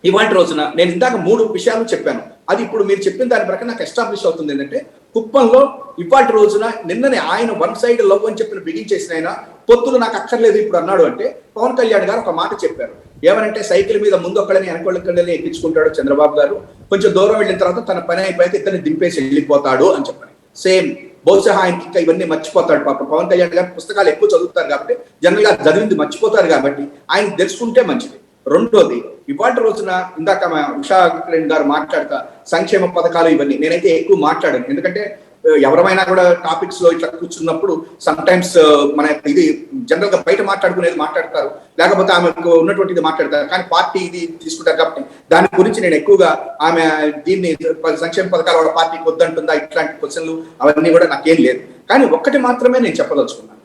ఇవాళ రోజున నేను ఇందాక 3 విషయాలు చెప్పాను, అది ఇప్పుడు మీరు చెప్పిన దాని ప్రకారం నాకు ఎస్టాబ్లిష్ అవుతుంది. ఏంటంటే కుప్పంలో ఇవాళ రోజున నిన్ననే ఆయన వన్ సైడ్ లవ్ అని చెప్పిన బిగించేసిన ఆయన పొత్తులు నాకు అక్కర్లేదు ఇప్పుడు అన్నాడు అంటే పవన్ కళ్యాణ్ గారు ఒక మాట చెప్పారు, ఏమనంటే సైకిల్ మీద ముందు ఒక్కడని వెనకొళ్ళని ఎక్కించుకుంటాడు చంద్రబాబు గారు, కొంచెం దూరం వెళ్ళిన తర్వాత తన పని అయిపోయితే ఇతన్ని దింపేసి వెళ్ళిపోతాడు అని చెప్పని. సేమ్ బహుశా ఆయనకి ఇంకా ఇవన్నీ మర్చిపోతాడు పాపం. పవన్ కళ్యాణ్ గారు పుస్తకాలు ఎక్కువ చదువుతారు కాబట్టి జనరల్ గా చదివింది మర్చిపోతారు కాబట్టి ఆయన తెలుసుకుంటే మంచిది. రెండోది, ఇవాళ రోజున ఇందాక ఉషా కిరణ్ గారు మాట్లాడతా సంక్షేమ పథకాలు ఇవన్నీ నేనైతే ఎక్కువ మాట్లాడాను. ఎందుకంటే ఎవరైనా కూడా టాపిక్స్ లో ఇట్లా కూర్చున్నప్పుడు సమ్ టైమ్స్ మన ఇది జనరల్ గా బయట మాట్లాడుకునేది మాట్లాడతారు, లేకపోతే ఆమెకు ఉన్నటువంటిది మాట్లాడతారు, కానీ పార్టీ ఇది తీసుకుంటారు కాబట్టి దాని గురించి నేను ఎక్కువగా ఆమె దీన్ని సంక్షేమ పథకాలు వాళ్ళ పార్టీకి వద్దంటుందా ఇట్లాంటి క్వశ్చన్లు అవన్నీ కూడా నాకేం లేదు. కానీ ఒక్కటి మాత్రమే నేను చెప్పదలుచుకున్నాను,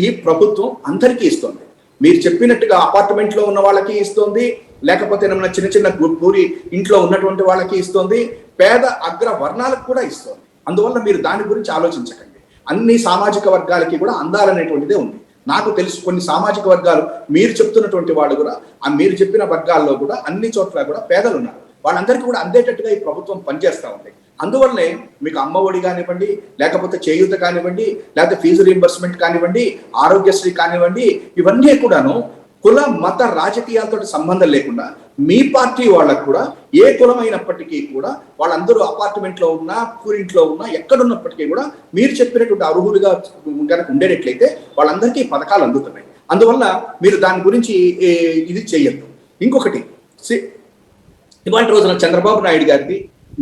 ఈ ప్రభుత్వం అందరికీ ఇస్తుంది. మీరు చెప్పినట్టుగా అపార్ట్మెంట్ లో ఉన్న వాళ్ళకి ఇస్తుంది, లేకపోతే ఏమన్నా చిన్న చిన్న పూరి ఇంట్లో ఉన్నటువంటి వాళ్ళకి ఇస్తుంది, పేద అగ్ర వర్ణాలకు కూడా ఇస్తుంది. అందువల్ల మీరు దాని గురించి ఆలోచించకండి. అన్ని సామాజిక వర్గాలకి కూడా అందాలనేటువంటిదే ఉంది. నాకు తెలుసు కొన్ని సామాజిక వర్గాలు మీరు చెప్తున్నటువంటి వాళ్ళు కూడా మీరు చెప్పిన వర్గాల్లో కూడా అన్ని చోట్ల కూడా పేదలు ఉన్నారు, వాళ్ళందరికీ కూడా అందేటట్టుగా ఈ ప్రభుత్వం పనిచేస్తూ ఉంది. అందువల్లనే మీకు అమ్మ ఒడి కానివ్వండి, లేకపోతే చేయూత కానివ్వండి, లేకపోతే ఫీజు రీంబర్స్మెంట్ కానివ్వండి, ఆరోగ్యశ్రీ కానివ్వండి, ఇవన్నీ కూడాను కుల మత రాజకీయాలతో సంబంధం లేకుండా మీ పార్టీ వాళ్ళకు కూడా ఏ కులమైనప్పటికీ కూడా వాళ్ళందరూ అపార్ట్మెంట్ లో ఉన్నా, కూరింట్లో ఉన్నా, ఎక్కడున్నప్పటికీ కూడా మీరు చెప్పినటువంటి అర్హులుగా కనుక ఉండేటట్లయితే వాళ్ళందరికీ పథకాలు అందుతున్నాయి. అందువల్ల మీరు దాని గురించి ఇది చేయొద్దు. ఇంకొకటి, ఇవాళ రోజున చంద్రబాబు నాయుడు గారిది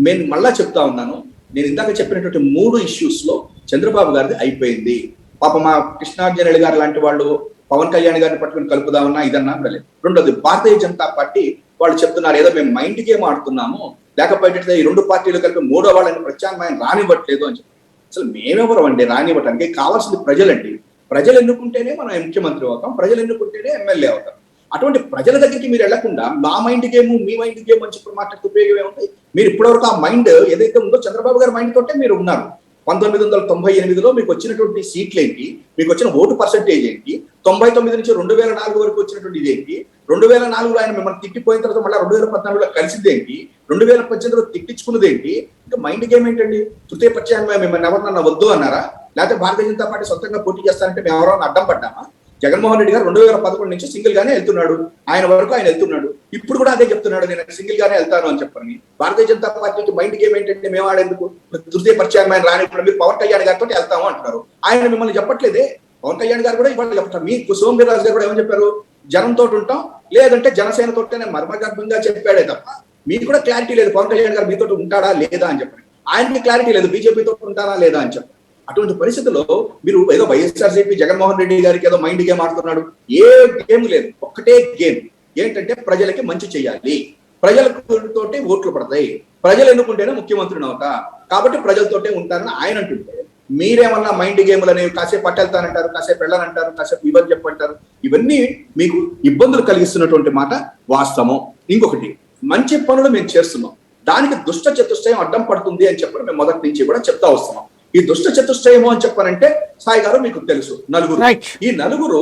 నేను మళ్ళా చెప్తా ఉన్నాను, నేను ఇందాక చెప్పినటువంటి 3 ఇష్యూస్ లో చంద్రబాబు గారిది అయిపోయింది. పాప మా కృష్ణార్జునుడు గారు లాంటి వాళ్ళు పవన్ కళ్యాణ్ గారిని పట్టుకుని కలుపుదామన్నా ఇదన్నా లేదు. రెండోది, భారతీయ జనతా పార్టీ వాళ్ళు చెప్తున్నారు ఏదో మేము మైండ్ గేమ్ ఆడుతున్నాము, లేకపోతే ఈ 2 పార్టీలు కలిపి 3వ వాళ్ళని ప్రత్యామ్నాయం రానివ్వట్లేదు అని చెప్పి. అసలు మేమెవరం అండి రానివ్వటానికి? కావాల్సింది ప్రజలండి. ప్రజలు ఎన్నుకుంటేనే మనం ముఖ్యమంత్రి అవుతాం, ప్రజలు ఎన్నుకుంటేనే ఎమ్మెల్యే అవుతాం. అటువంటి ప్రజల దగ్గరికి మీరు వెళ్లకుండా మా మైండ్ గేమ్, మీ మైండ్ గేమ్ అని చెప్పి మాట్లాడితే ఉపయోగం ఏముంది? మీరు ఇప్పటివరకు ఆ మైండ్ ఏదైతే ఉందో చంద్రబాబు గారి మైండ్ తోటే మీరు ఉన్నారు. 1998లో మీకు వచ్చినటువంటి సీట్లు ఏంటి, మీకు వచ్చిన ఓటు పర్సెంటేజ్ ఏంటి, 99 నుంచి 2004 వరకు వచ్చినటువంటి ఇదేంటి, 2004లో ఆయన మిమ్మల్ని తిట్టిపోయిన తర్వాత మళ్ళీ 2014లో కలిసింది ఏంటి, 2018లో తిట్టించుకున్నది ఏంటి? ఇంకా మైండ్ గేమ్ ఏంటండి? తృతీయ పక్షాన్ని మిమ్మల్ని ఎవరన్నా వద్దు అన్నారా? లేకపోతే భారతీయ జనతా పార్టీ సొంతంగా పోటీ చేస్తారంటే మేము ఎవరైనా అడ్డం పడ్డామా? జగన్మోహన్ రెడ్డి గారు 2011 నుంచి సింగిల్ గానే వెళ్తున్నాడు, ఆయన వరకు ఆయన వెళ్తున్నాడు. ఇప్పుడు కూడా అదే చెప్తున్నాడు, నేను సింగిల్ గానే వెళ్తాను అని చెప్పని. భారతీయ జనతా పార్టీకి మైండ్ గేమ్ ఏంటంటే మేము ఆడేందుకు? తృతీయ పరిచయం ఆయన రానిప్పుడు మీరు పవన్ కళ్యాణ్ గారితో వెళ్తాము అంటున్నారు. ఆయన మిమ్మల్ని చెప్పట్లేదే. పవన్ కళ్యాణ్ గారు కూడా ఇవాళ చెప్తారు. మీకు సోమ్ వీర్రాజు గారు కూడా ఏమని చెప్పారు? జనంతో ఉంటాం, లేదంటే జనసేన తోటనే మర్మగర్భంగా చెప్పాడే తప్ప మీకు కూడా క్లారిటీ లేదు పవన్ కళ్యాణ్ గారు మీతో ఉంటాడా లేదా అని చెప్పని. ఆయనకి క్లారిటీ లేదు బీజేపీతో ఉంటారా లేదా అని చెప్పి. అటువంటి పరిస్థితుల్లో మీరు ఏదో వైఎస్ఆర్సీపీ జగన్మోహన్ రెడ్డి గారికి ఏదో మైండ్ గేమ్ ఆడుతున్నాడు. ఏ గేమ్ లేదు, ఒక్కటే గేమ్ ఏంటంటే ప్రజలకి మంచి చేయాలి, ప్రజలతోటే ఓట్లు పడతాయి, ప్రజలు ఎన్నుకుంటేనే ముఖ్యమంత్రిని అవుతా, కాబట్టి ప్రజలతోటే ఉంటారని ఆయన అంటుంటే మీరేమన్నా మైండ్ గేమ్లు అనేవి కాసేపు పట్టెళ్తానంటారు, కాసేపు వెళ్ళాలంటారు, కాసేపు ఇవ్వని చెప్పంటారు. ఇవన్నీ మీకు ఇబ్బందులు కలిగిస్తున్నటువంటి మాట వాస్తవం. ఇంకొకటి, మంచి పనులు మేము చేస్తున్నాం, దానికి దుష్ట చతుష్టయం అడ్డం పడుతుంది అని చెప్పి మేము మొదటి నుంచి కూడా చెప్తా వస్తున్నాం. ఈ దుష్ట చతుష్టయము అని చెప్పానంటే సాయి గారు మీకు తెలుసు, నలుగురు. ఈ నలుగురు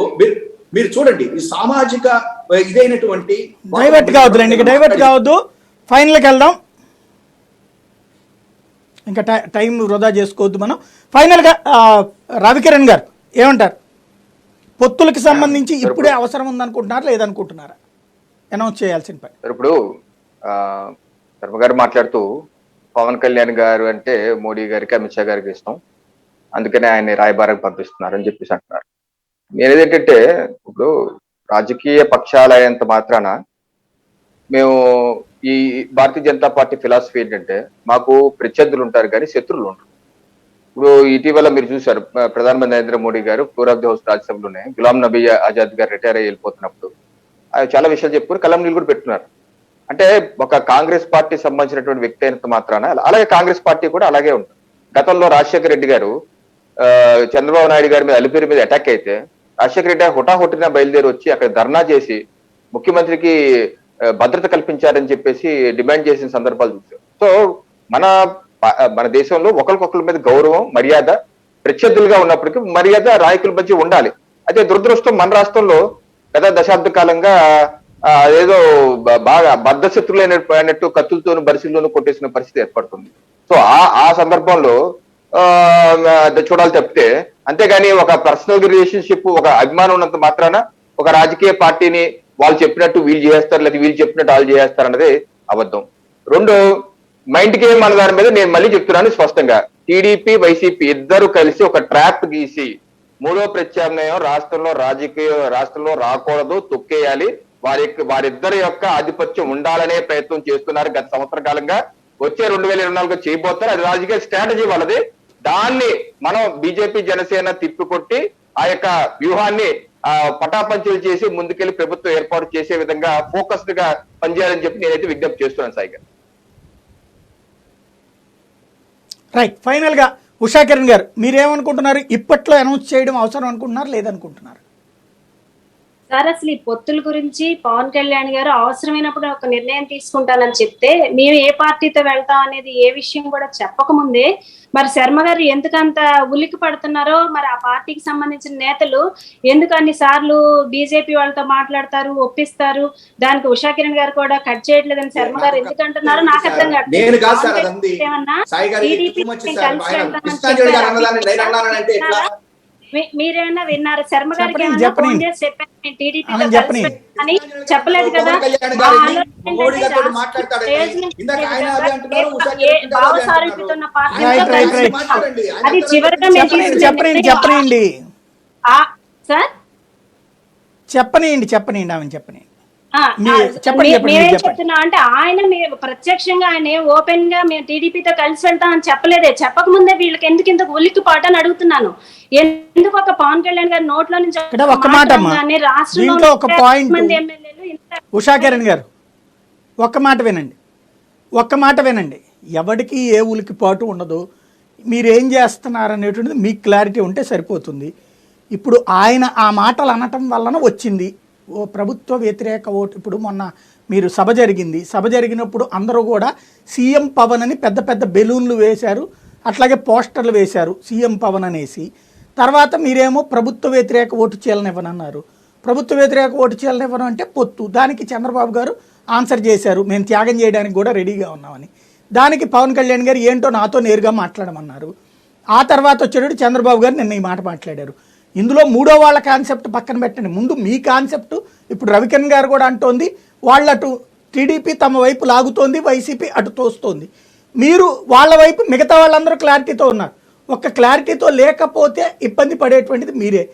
మీరు చూడండి, ఈ సామాజిక ఇదైనటువంటి డైవర్ట్ కావద్దు, ఫైనల్కి వెళ్దాం. ఇంకా టైం వృధా చేసుకోవద్దు మనం. ఫైనల్గా రవికిరణ్ గారు ఏమంటారు? పొత్తులకు సంబంధించి ఇప్పుడే అవసరం ఉందనుకుంటున్నారా లేదనుకుంటున్నారా అనౌన్స్ చేయాల్సిన పని? ఇప్పుడు శర్మ గారు మాట్లాడుతూ పవన్ కళ్యాణ్ గారు అంటే మోడీ గారికి, అమిత్ షా గారికి ఇష్టం, అందుకనే ఆయన రాయబారానికి పంపిస్తున్నారు అని చెప్పేసి అంటున్నారు. నేనేంటంటే ఇప్పుడు రాజకీయ పక్షాలయ్యేంత మాత్రాన మేము ఈ భారతీయ జనతా పార్టీ ఫిలాసఫీ ఏంటంటే మాకు ప్రత్యర్థులు ఉంటారు కానీ శత్రువులు ఉంటారు. ఇప్పుడు ఇటీవల మీరు చూశారు, ప్రధానమంత్రి Narendra Modi garu floor of the house రాజ్యసభలోనే గులాం నబీ ఆజాద్ గారు రిటైర్ అయ్యి వెళ్ళిపోతున్నప్పుడు చాలా విషయాలు చెప్పుకొని కలం నీళ్ళు కూడా పెట్టున్నారు. అంటే ఒక కాంగ్రెస్ పార్టీ సంబంధించినటువంటి వ్యక్తి అయినంత మాత్రాన అలాగే కాంగ్రెస్ పార్టీ కూడా అలాగే ఉంటుంది. గతంలో రాజశేఖర రెడ్డి గారు చంద్రబాబు నాయుడు గారి మీద అలిపిరి మీద అటాక్ అయితే రాజశేఖర రెడ్డి హుటాహుటిన బయలుదేరి వచ్చి అక్కడ ధర్నా చేసి ముఖ్యమంత్రికి భద్రత కల్పించారని చెప్పేసి డిమాండ్ చేసిన సందర్భాలు చూసాం. సో మన దేశంలో ఒకరికొకరి మీద గౌరవం, మర్యాద, ప్రత్యర్థులుగా ఉన్నప్పటికీ మర్యాద నాయకుల మధ్య ఉండాలి. అయితే దురదృష్టం మన రాష్ట్రంలో గత దశాబ్ద కాలంగా ఏదో బాగా బద్ధశత్రులైనట్టు కత్తులతోనూ బరిసిల్లోనూ కొట్టేసిన పరిస్థితి ఏర్పడుతుంది. సో ఆ సందర్భంలో చూడాలి తప్పితే, అంతేగాని ఒక పర్సనల్ రిలేషన్షిప్, ఒక అభిమానం ఉన్నంత మాత్రాన ఒక రాజకీయ పార్టీని వాళ్ళు చెప్పినట్టు వీళ్ళు చేస్తారు, లేదా వీళ్ళు చెప్పినట్టు వాళ్ళు చేస్తారు అన్నది అబద్ధం. రెండు, మైండ్ గేమ్ అన్న దాని మీద నేను మళ్ళీ చెప్తున్నాను స్పష్టంగా, టీడీపీ వైసీపీ ఇద్దరు కలిసి ఒక ట్రాప్ గీసి మూడో ప్రత్యామ్నాయం రాష్ట్రంలో రాకూడదు, తొక్కేయాలి, వారిద్దరి యొక్క ఆధిపత్యం ఉండాలనే ప్రయత్నం చేస్తున్నారు గత సంవత్సర కాలంగా. వచ్చే 2024 చేయబోతారు. అది రాజకీయ స్ట్రాటజీ వాళ్ళది. దాన్ని మనం బీజేపీ జనసేన తిప్పికొట్టి ఆ యొక్క వ్యూహాన్ని పటాపంచలు చేసి ముందుకెళ్లి ప్రభుత్వం ఏర్పాటు చేసే విధంగా ఫోకస్డ్ గా పనిచేయాలని చెప్పి నేనైతే విజ్ఞప్తి చేస్తున్నాను సాయి గారు. రైట్. ఫైనల్ గా ఉషా కిరణ్ గారు మీరేమనుకుంటున్నారు? ఇప్పట్లో అనౌన్స్ చేయడం అవసరం అనుకుంటున్నారు లేదనుకుంటున్నారు? సార్, అసలు ఈ పొత్తుల గురించి పవన్ కళ్యాణ్ గారు అవసరమైనప్పుడు ఒక నిర్ణయం తీసుకుంటానని చెప్తే మేము ఏ పార్టీతో వెళ్తాం అనేది ఏ విషయం కూడా చెప్పకముందే మరి శర్మ గారు ఎందుకంత ఉలిక్కి పడుతున్నారో, మరి ఆ పార్టీకి సంబంధించిన నేతలు ఎందుకు అన్ని సార్లు బీజేపీ వాళ్ళతో మాట్లాడతారు, ఒప్పిస్తారు, దానికి ఉషా కిరణ్ గారు కూడా కట్ చేయట్లేదని శర్మ గారు ఎందుకు అంటున్నారో నాకు అర్థం కాదు. మీరేమన్నా విన్నారు? శర్మ గారికి ఏమన్నా ఫోన్ చేసి చెప్పాను టీడీపీతో కలిసి అని చెప్పలేదు కదా. పవన్ కళ్యాణ్ మా గారిని ఆలోచన మోడీ ఏంటంటే గారితో రాష్ట్ర మాట్లాడతాడండి. ప్రయోజనం ఇందాక కలిగే ఆయన విధంగా అదే అంటున్నారు, ఉషా ఏ చెప్తుంటారు, అదే భావసారూప్యత ఉన్న పార్టీతో రైట్, రైట్, కలిసి రైట్. మాట్లాడండి. ఆయన అది అంటారు, చివరిగా మేము చెప్పనీయండి, తీసుకునే చెప్పనీయండి సార్ చెప్పనీయండి ఆమె చెప్పనీయండి. చెప్పండి, మేమేం చెప్పండి. చెప్తున్నాం అంటే ఆయన మేము ప్రత్యక్షంగా ఆయన ఓపెన్ గా మేము టీడీపీతో కలిసి వెళ్తామని చెప్పలేదే. చెప్పక ముందే వీళ్ళకి ఎందుకు ఇంత ఉలిక్కిపాటు అని అడుగుతున్నాను. ఎందుకు ఒక పవన్ కళ్యాణ్ గారి నోట్లో నుంచి ఇక్కడ ఒక్క మాట అమ్మా, దీంట్లో ఒక పాయింట్ ఉషా కిరణ్ గారు, ఒక్క మాట వినండి. ఎవరికి ఏ ఉలికిపాటు ఉండదు. మీరు ఏం చేస్తున్నారు అనేటువంటిది మీకు క్లారిటీ ఉంటే సరిపోతుంది. ఇప్పుడు ఆయన ఆ మాటలు అనటం వలన వచ్చింది ఓ ప్రభుత్వ వ్యతిరేక ఓటు. ఇప్పుడు మొన్న మీరు సభ జరిగినప్పుడు అందరూ కూడా సీఎం పవన్ అని పెద్ద పెద్ద బెలూన్లు వేశారు, అట్లాగే పోస్టర్లు వేశారు సీఎం పవన్ అనేసి. తర్వాత మీరేమో ప్రభుత్వ వ్యతిరేక ఓటు చీలనివ్వనన్నారు. ప్రభుత్వ వ్యతిరేక ఓటు చీలనివ్వను అంటే పొత్తు. దానికి చంద్రబాబు గారు ఆన్సర్ చేశారు, మేము త్యాగం చేయడానికి కూడా రెడీగా ఉన్నామని. దానికి పవన్ కళ్యాణ్ గారు ఏంటో నాతో నేరుగా మాట్లాడమన్నారు. ఆ తర్వాత వచ్చేటప్పుడు చంద్రబాబు గారు నిన్న ఈ మాట మాట్లాడారు. ఇందులో మూడో వాళ్ళ కాన్సెప్ట్ పక్కన పెట్టండి, ముందు మీ కాన్సెప్ట్. ఇప్పుడు రవికిరణ్ గారు కూడా అంటోంది వాళ్ళు అటు టీడీపీ తమ వైపు లాగుతోంది, వైసీపీ అటు తోస్తోంది. మీరు వాళ్ళ వైపు, మిగతా వాళ్ళందరూ క్లారిటీతో ఉన్నారు. ఒక్క క్లారిటీతో లేకపోతే ఇబ్బంది పడేటువంటిది మీరే.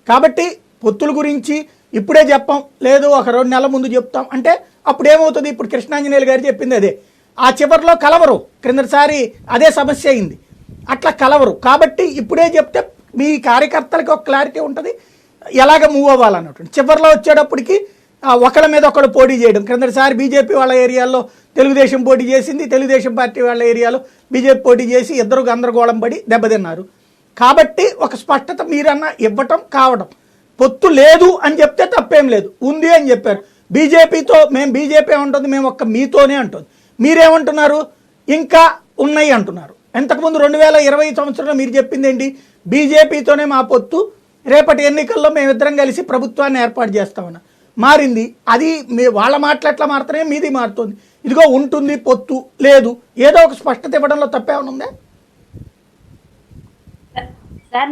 కాబట్టి పొత్తుల గురించి ఇప్పుడే చెప్పాం, లేదు ఒక 2 నెలల ముందు చెప్తాం అంటే అప్పుడు ఏమవుతుంది? ఇప్పుడు కృష్ణాంజనేయులు గారు చెప్పింది అదే. ఆ చివరిలో కలవరు, క్రిందసారి అదే సమస్య అయింది, అట్లా కలవరు. కాబట్టి ఇప్పుడే చెప్తే మీ కార్యకర్తలకి ఒక క్లారిటీ ఉంటుంది ఎలాగ మూవ్ అవ్వాలన్నట్టు. చివరిలో వచ్చేటప్పటికి ఒకళ్ళ మీద ఒకళ్ళు పోటీ చేయడం. క్రిందసారి బీజేపీ వాళ్ళ ఏరియాలో తెలుగుదేశం పోటీ చేసింది, తెలుగుదేశం పార్టీ వాళ్ళ ఏరియాలో బీజేపీ పోటీ చేసి ఇద్దరు గందరగోళం పడి దెబ్బతిన్నారు. కాబట్టి ఒక స్పష్టత మీరన్నా ఇవ్వటం కావడం. పొత్తు లేదు అని చెప్తే తప్పేం లేదు, ఉంది అని చెప్పారు. బీజేపీతో మేము బీజేపీ ఉంటుంది, మేము ఒక్క మీతోనే అంటుంది. మీరేమంటున్నారు? ఇంకా ఉన్నాయి అంటున్నారు. ఇంతకుముందు 2020 సంవత్సరంలో మీరు చెప్పింది ఏంటి? బీజేపీతోనే మా పొత్తు, రేపటి ఎన్నికల్లో మేమిద్దరం కలిసి ప్రభుత్వాన్ని ఏర్పాటు చేస్తామన్న. మారింది అది. వాళ్ళ మాటలు మారుతున్నాయి, మీది మారుతుంది. ఇదిగో ఉంటుంది పొత్తు లేదు, ఏదో ఒక స్పష్టత ఇవ్వడంలో తప్పేమైనా ఉందా? సార్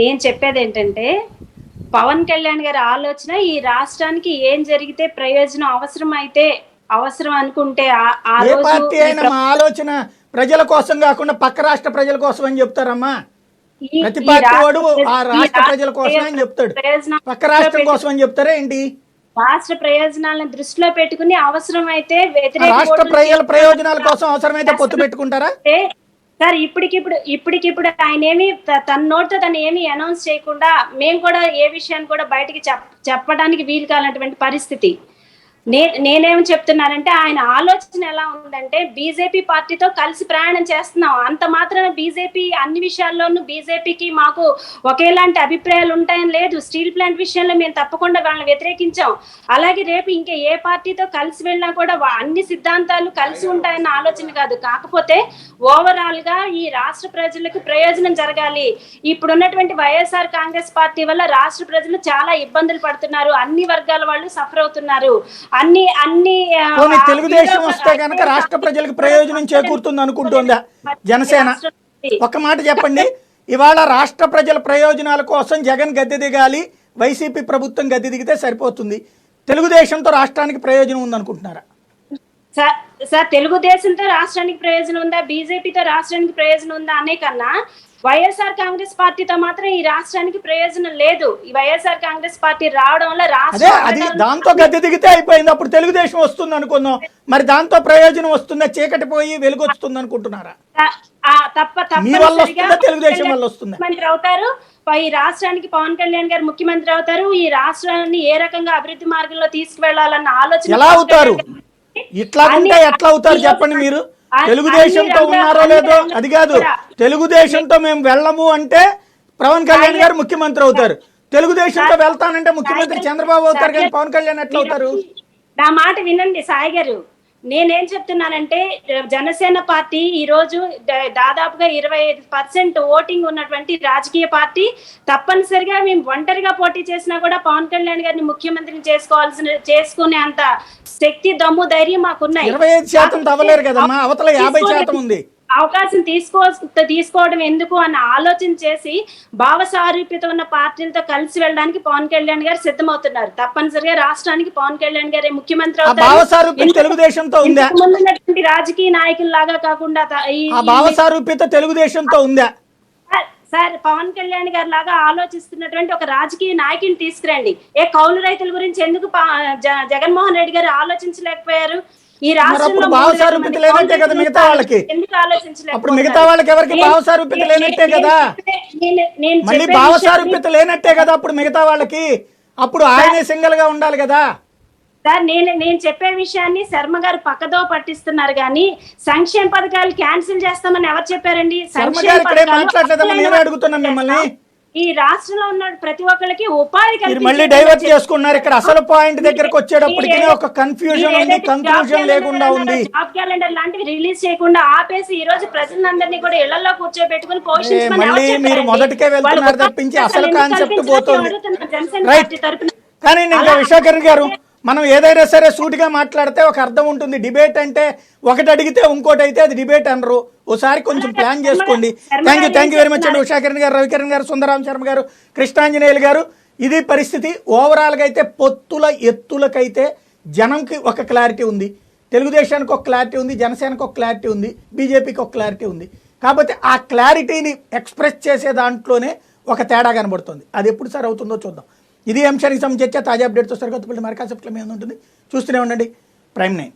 నేను చెప్పేది ఏంటంటే, పవన్ కళ్యాణ్ గారి ఆలోచన ఈ రాష్ట్రానికి ఏం జరిగితే ప్రయోజనం అవసరం అనుకుంటే ఏ పార్టీ అయినా మా ఆలోచన ప్రజల కోసం కాకుండా పక్క రాష్ట్ర ప్రజల కోసం అని చెప్తారమ్మా. ప్రతి పార్టీ వాడు ఆ రాష్ట్ర ప్రజల కోసం అని చెప్తాడు, పక్క రాష్ట్రం కోసం అని చెప్తారా ఏంటి? రాష్ట్ర ప్రయోజనాలను దృష్టిలో పెట్టుకుని అవసరమైతే రాష్ట్ర ప్రయోజనాల కోసం అవసరమైతే పొత్తు పెట్టుకుంటారా? సార్ ఇప్పటికిప్పుడు ఆయన ఏమి తన నోటితో తను ఏమి అనౌన్స్ చేయకుండా మేము కూడా ఏ విషయాన్ని కూడా బయటికి చెప్పడానికి వీలు కానటువంటి పరిస్థితి. నేనేం చెప్తున్నానంటే ఆయన ఆలోచన ఎలా ఉందంటే బీజేపీ పార్టీతో కలిసి ప్రయాణం చేస్తున్నాం, అంత మాత్రాన బీజేపీ అన్ని విషయాల్లోనూ బీజేపీకి మాకు ఒకేలాంటి అభిప్రాయాలు ఉంటాయని లేదు. స్టీల్ ప్లాంట్ విషయంలో మేము తప్పకుండా వాళ్ళని వ్యతిరేకించాం. అలాగే రేపు ఇంకా ఏ పార్టీతో కలిసి వెళ్ళినా కూడా అన్ని సిద్ధాంతాలు కలిసి ఉంటాయన్న ఆలోచన కాదు. కాకపోతే ఓవరాల్ గా ఈ రాష్ట్ర ప్రజలకు ప్రయోజనం జరగాలి. ఇప్పుడున్నటువంటి వైఎస్ఆర్ కాంగ్రెస్ పార్టీ వల్ల రాష్ట్ర ప్రజలు చాలా ఇబ్బందులు పడుతున్నారు, అన్ని వర్గాల వాళ్ళు సఫర్ అవుతున్నారు. తెలుగుదేశం వస్తే కనుక రాష్ట్ర ప్రజలకు ప్రయోజనం చేకూరుతుంది అనుకుంటుందా జనసేన? ఒక మాట చెప్పండి, ఇవాళ రాష్ట్ర ప్రజల ప్రయోజనాల కోసం జగన్ గద్దె దిగాలి, వైసీపీ ప్రభుత్వం గద్దె దిగితే సరిపోతుంది. తెలుగుదేశంతో రాష్ట్రానికి ప్రయోజనం ఉందనుకుంటున్నారా? సార్ తెలుగుదేశంతో రాష్ట్రానికి ప్రయోజనం ఉందా, బీజేపీతో రాష్ట్రానికి ప్రయోజనం ఉందా అనే కన్నా వైఎస్ఆర్ కాంగ్రెస్ పార్టీతో మాత్రం ఈ రాష్ట్రానికి ప్రయోజనం లేదు. ఈ వైఎస్ఆర్ కాంగ్రెస్ పార్టీ రావడం వల్ల అది దాంతో గద్దె దిగితే అయిపోయింది, అప్పుడు తెలుగుదేశం వస్తుంది అనుకుందాం. మరి దాంతో ప్రయోజనం వస్తుందా, చీకటి పోయి వెలుగు వస్తుంది అనుకుంటున్నారా? తెలుగుదేశం వల్ల వస్తుందా? ముఖ్యమంత్రి అవుతారు, ఈ రాష్ట్రానికి పవన్ కళ్యాణ్ గారు ముఖ్యమంత్రి అవుతారు. ఈ రాష్ట్రాన్ని ఏ రకంగా అభివృద్ధి మార్గంలో తీసుకువెళ్లాలన్న ఆలోచన ఎలా అవుతారు? ఇట్లా ఉంటే ఎట్లా అవుతారు చెప్పండి మీరు? తెలుగుదేశంతో ఉన్నారో లేదో అది కాదు, తెలుగుదేశంతో మేము వెళ్ళము అంటే పవన్ కళ్యాణ్ గారు ముఖ్యమంత్రి అవుతారు. తెలుగుదేశంతో వెళ్తానంటే ముఖ్యమంత్రి చంద్రబాబు అవుతారు, కానీ పవన్ కళ్యాణ్ ఎట్లా అవుతారు? నా మాట వినండి సాయి గారు, నేనేం చెప్తున్నానంటే జనసేన పార్టీ ఈ రోజు దాదాపుగా 25% ఓటింగ్ ఉన్నటువంటి రాజకీయ పార్టీ. తప్పనిసరిగా మేము ఒంటరిగా పోటీ చేసినా కూడా పవన్ కళ్యాణ్ గారిని ముఖ్యమంత్రిని చేసుకునే అంత శక్తి, దమ్ము, ధైర్యం మాకున్నాయి. 25% అవ్వలేరు కదమ్మా, అవతల 50% ఉంది. అవకాశం తీసుకోవడం ఎందుకు అని ఆలోచన చేసి భావసారూప్యత ఉన్న పార్టీలతో కలిసి వెళ్ళడానికి పవన్ కళ్యాణ్ గారు సిద్ధమవుతున్నారు. తప్పనిసరిగా రాష్ట్రానికి పవన్ కళ్యాణ్ గారే ముఖ్యమంత్రి భావసారూప్యత తెలుగుదేశంతో ఉందా? ఉన్నటువంటి రాజకీయ నాయకుల లాగా కాకుండా భావసారూప్యత తెలుగుదేశంతో ఉందా? సార్, పవన్ కళ్యాణ్ గారి లాగా ఆలోచిస్తున్నటువంటి ఒక రాజకీయ నాయకుని తీసుకురండి. కౌలు రైతుల గురించి ఎందుకు జగన్మోహన్ రెడ్డి గారు ఆలోచించలేకపోయారు? ఈ రాష్ట్రంలో భావసారూప్యత లేనట్టే కదా మిగతా వాళ్ళకి. ఎందుకు ఆలోచించలేకపోయారు? అప్పుడు మిగతా వాళ్ళకి ఎవరికి భావసారూప్యత లేనట్టే కదా. మళ్ళీ భావసారూప్యత లేనట్టే కదా అప్పుడు మిగతా వాళ్ళకి. అప్పుడు ఆయనే సింగల్ గా ఉండాలి కదా. సార్, నేను చెప్పే విషయాన్ని శర్మ గారు పక్కదో పట్టిస్తున్నారు కానీ సంక్షేమ పథకాలు క్యాన్సిల్ చేస్తామని ఎవరు చెప్పారండి? ఈ రాష్ట్రంలో ఉన్న ప్రతి ఒక్కరికి ఉపాధి మళ్ళీ డైవర్ట్ చేసుకున్నారు. ఇక్కడ అసలు పాయింట్ దగ్గరకు వచ్చేటప్పటికి ఒక కన్ఫ్యూజన్ ఉంది, కన్క్లూజన్ లేకుండా ఉంది. జాబ్ క్యాలెండర్ లాంటివి రిలీజ్ చేయకుండా ఆపేసి ఈ రోజు ప్రజలందరినీ కూడా ఇళ్లలో కూర్చోబెట్టుకుని పోషించమని మళ్ళీ మీరు మొదటికే వెళ్తున్నారు తప్పించి అసలు కాన్సెప్ట్ పోతుంది. రైట్. కానీ ఇంకా విశాఖర్ గారు, మనం ఏదైనా సరే సూటిగా మాట్లాడితే ఒక అర్థం ఉంటుంది. డిబేట్ అంటే ఒకటి అడిగితే ఇంకోటి అయితే అది డిబేట్ అనరు. ఒకసారి కొంచెం ప్లాన్ చేసుకోండి. థ్యాంక్ యూ వెరీ మచ్ అండి ఉషాకిరణ్ గారు, రవికిరణ్ గారు, సుందరరామ శర్మ గారు, కృష్ణాంజనేయులు గారు. ఇది పరిస్థితి. ఓవరాల్గా అయితే పొత్తుల ఎత్తులకైతే జనంకి ఒక క్లారిటీ ఉంది, తెలుగుదేశానికి ఒక క్లారిటీ ఉంది, జనసేనకు ఒక క్లారిటీ ఉంది, బీజేపీకి ఒక క్లారిటీ ఉంది. కాకపోతే ఆ క్లారిటీని ఎక్స్ప్రెస్ చేసే దాంట్లోనే ఒక తేడా కనబడుతుంది. అది ఎప్పుడు సరి అవుతుందో చూద్దాం. ఇది అంశానికి సంబంధించి తాజా అప్డేట్తో సరికొత్తపల్లి మరి కాన్సెప్ట్లో మీద ఉంటుంది. చూస్తూనే ఉండండి ప్రైమ్ 9.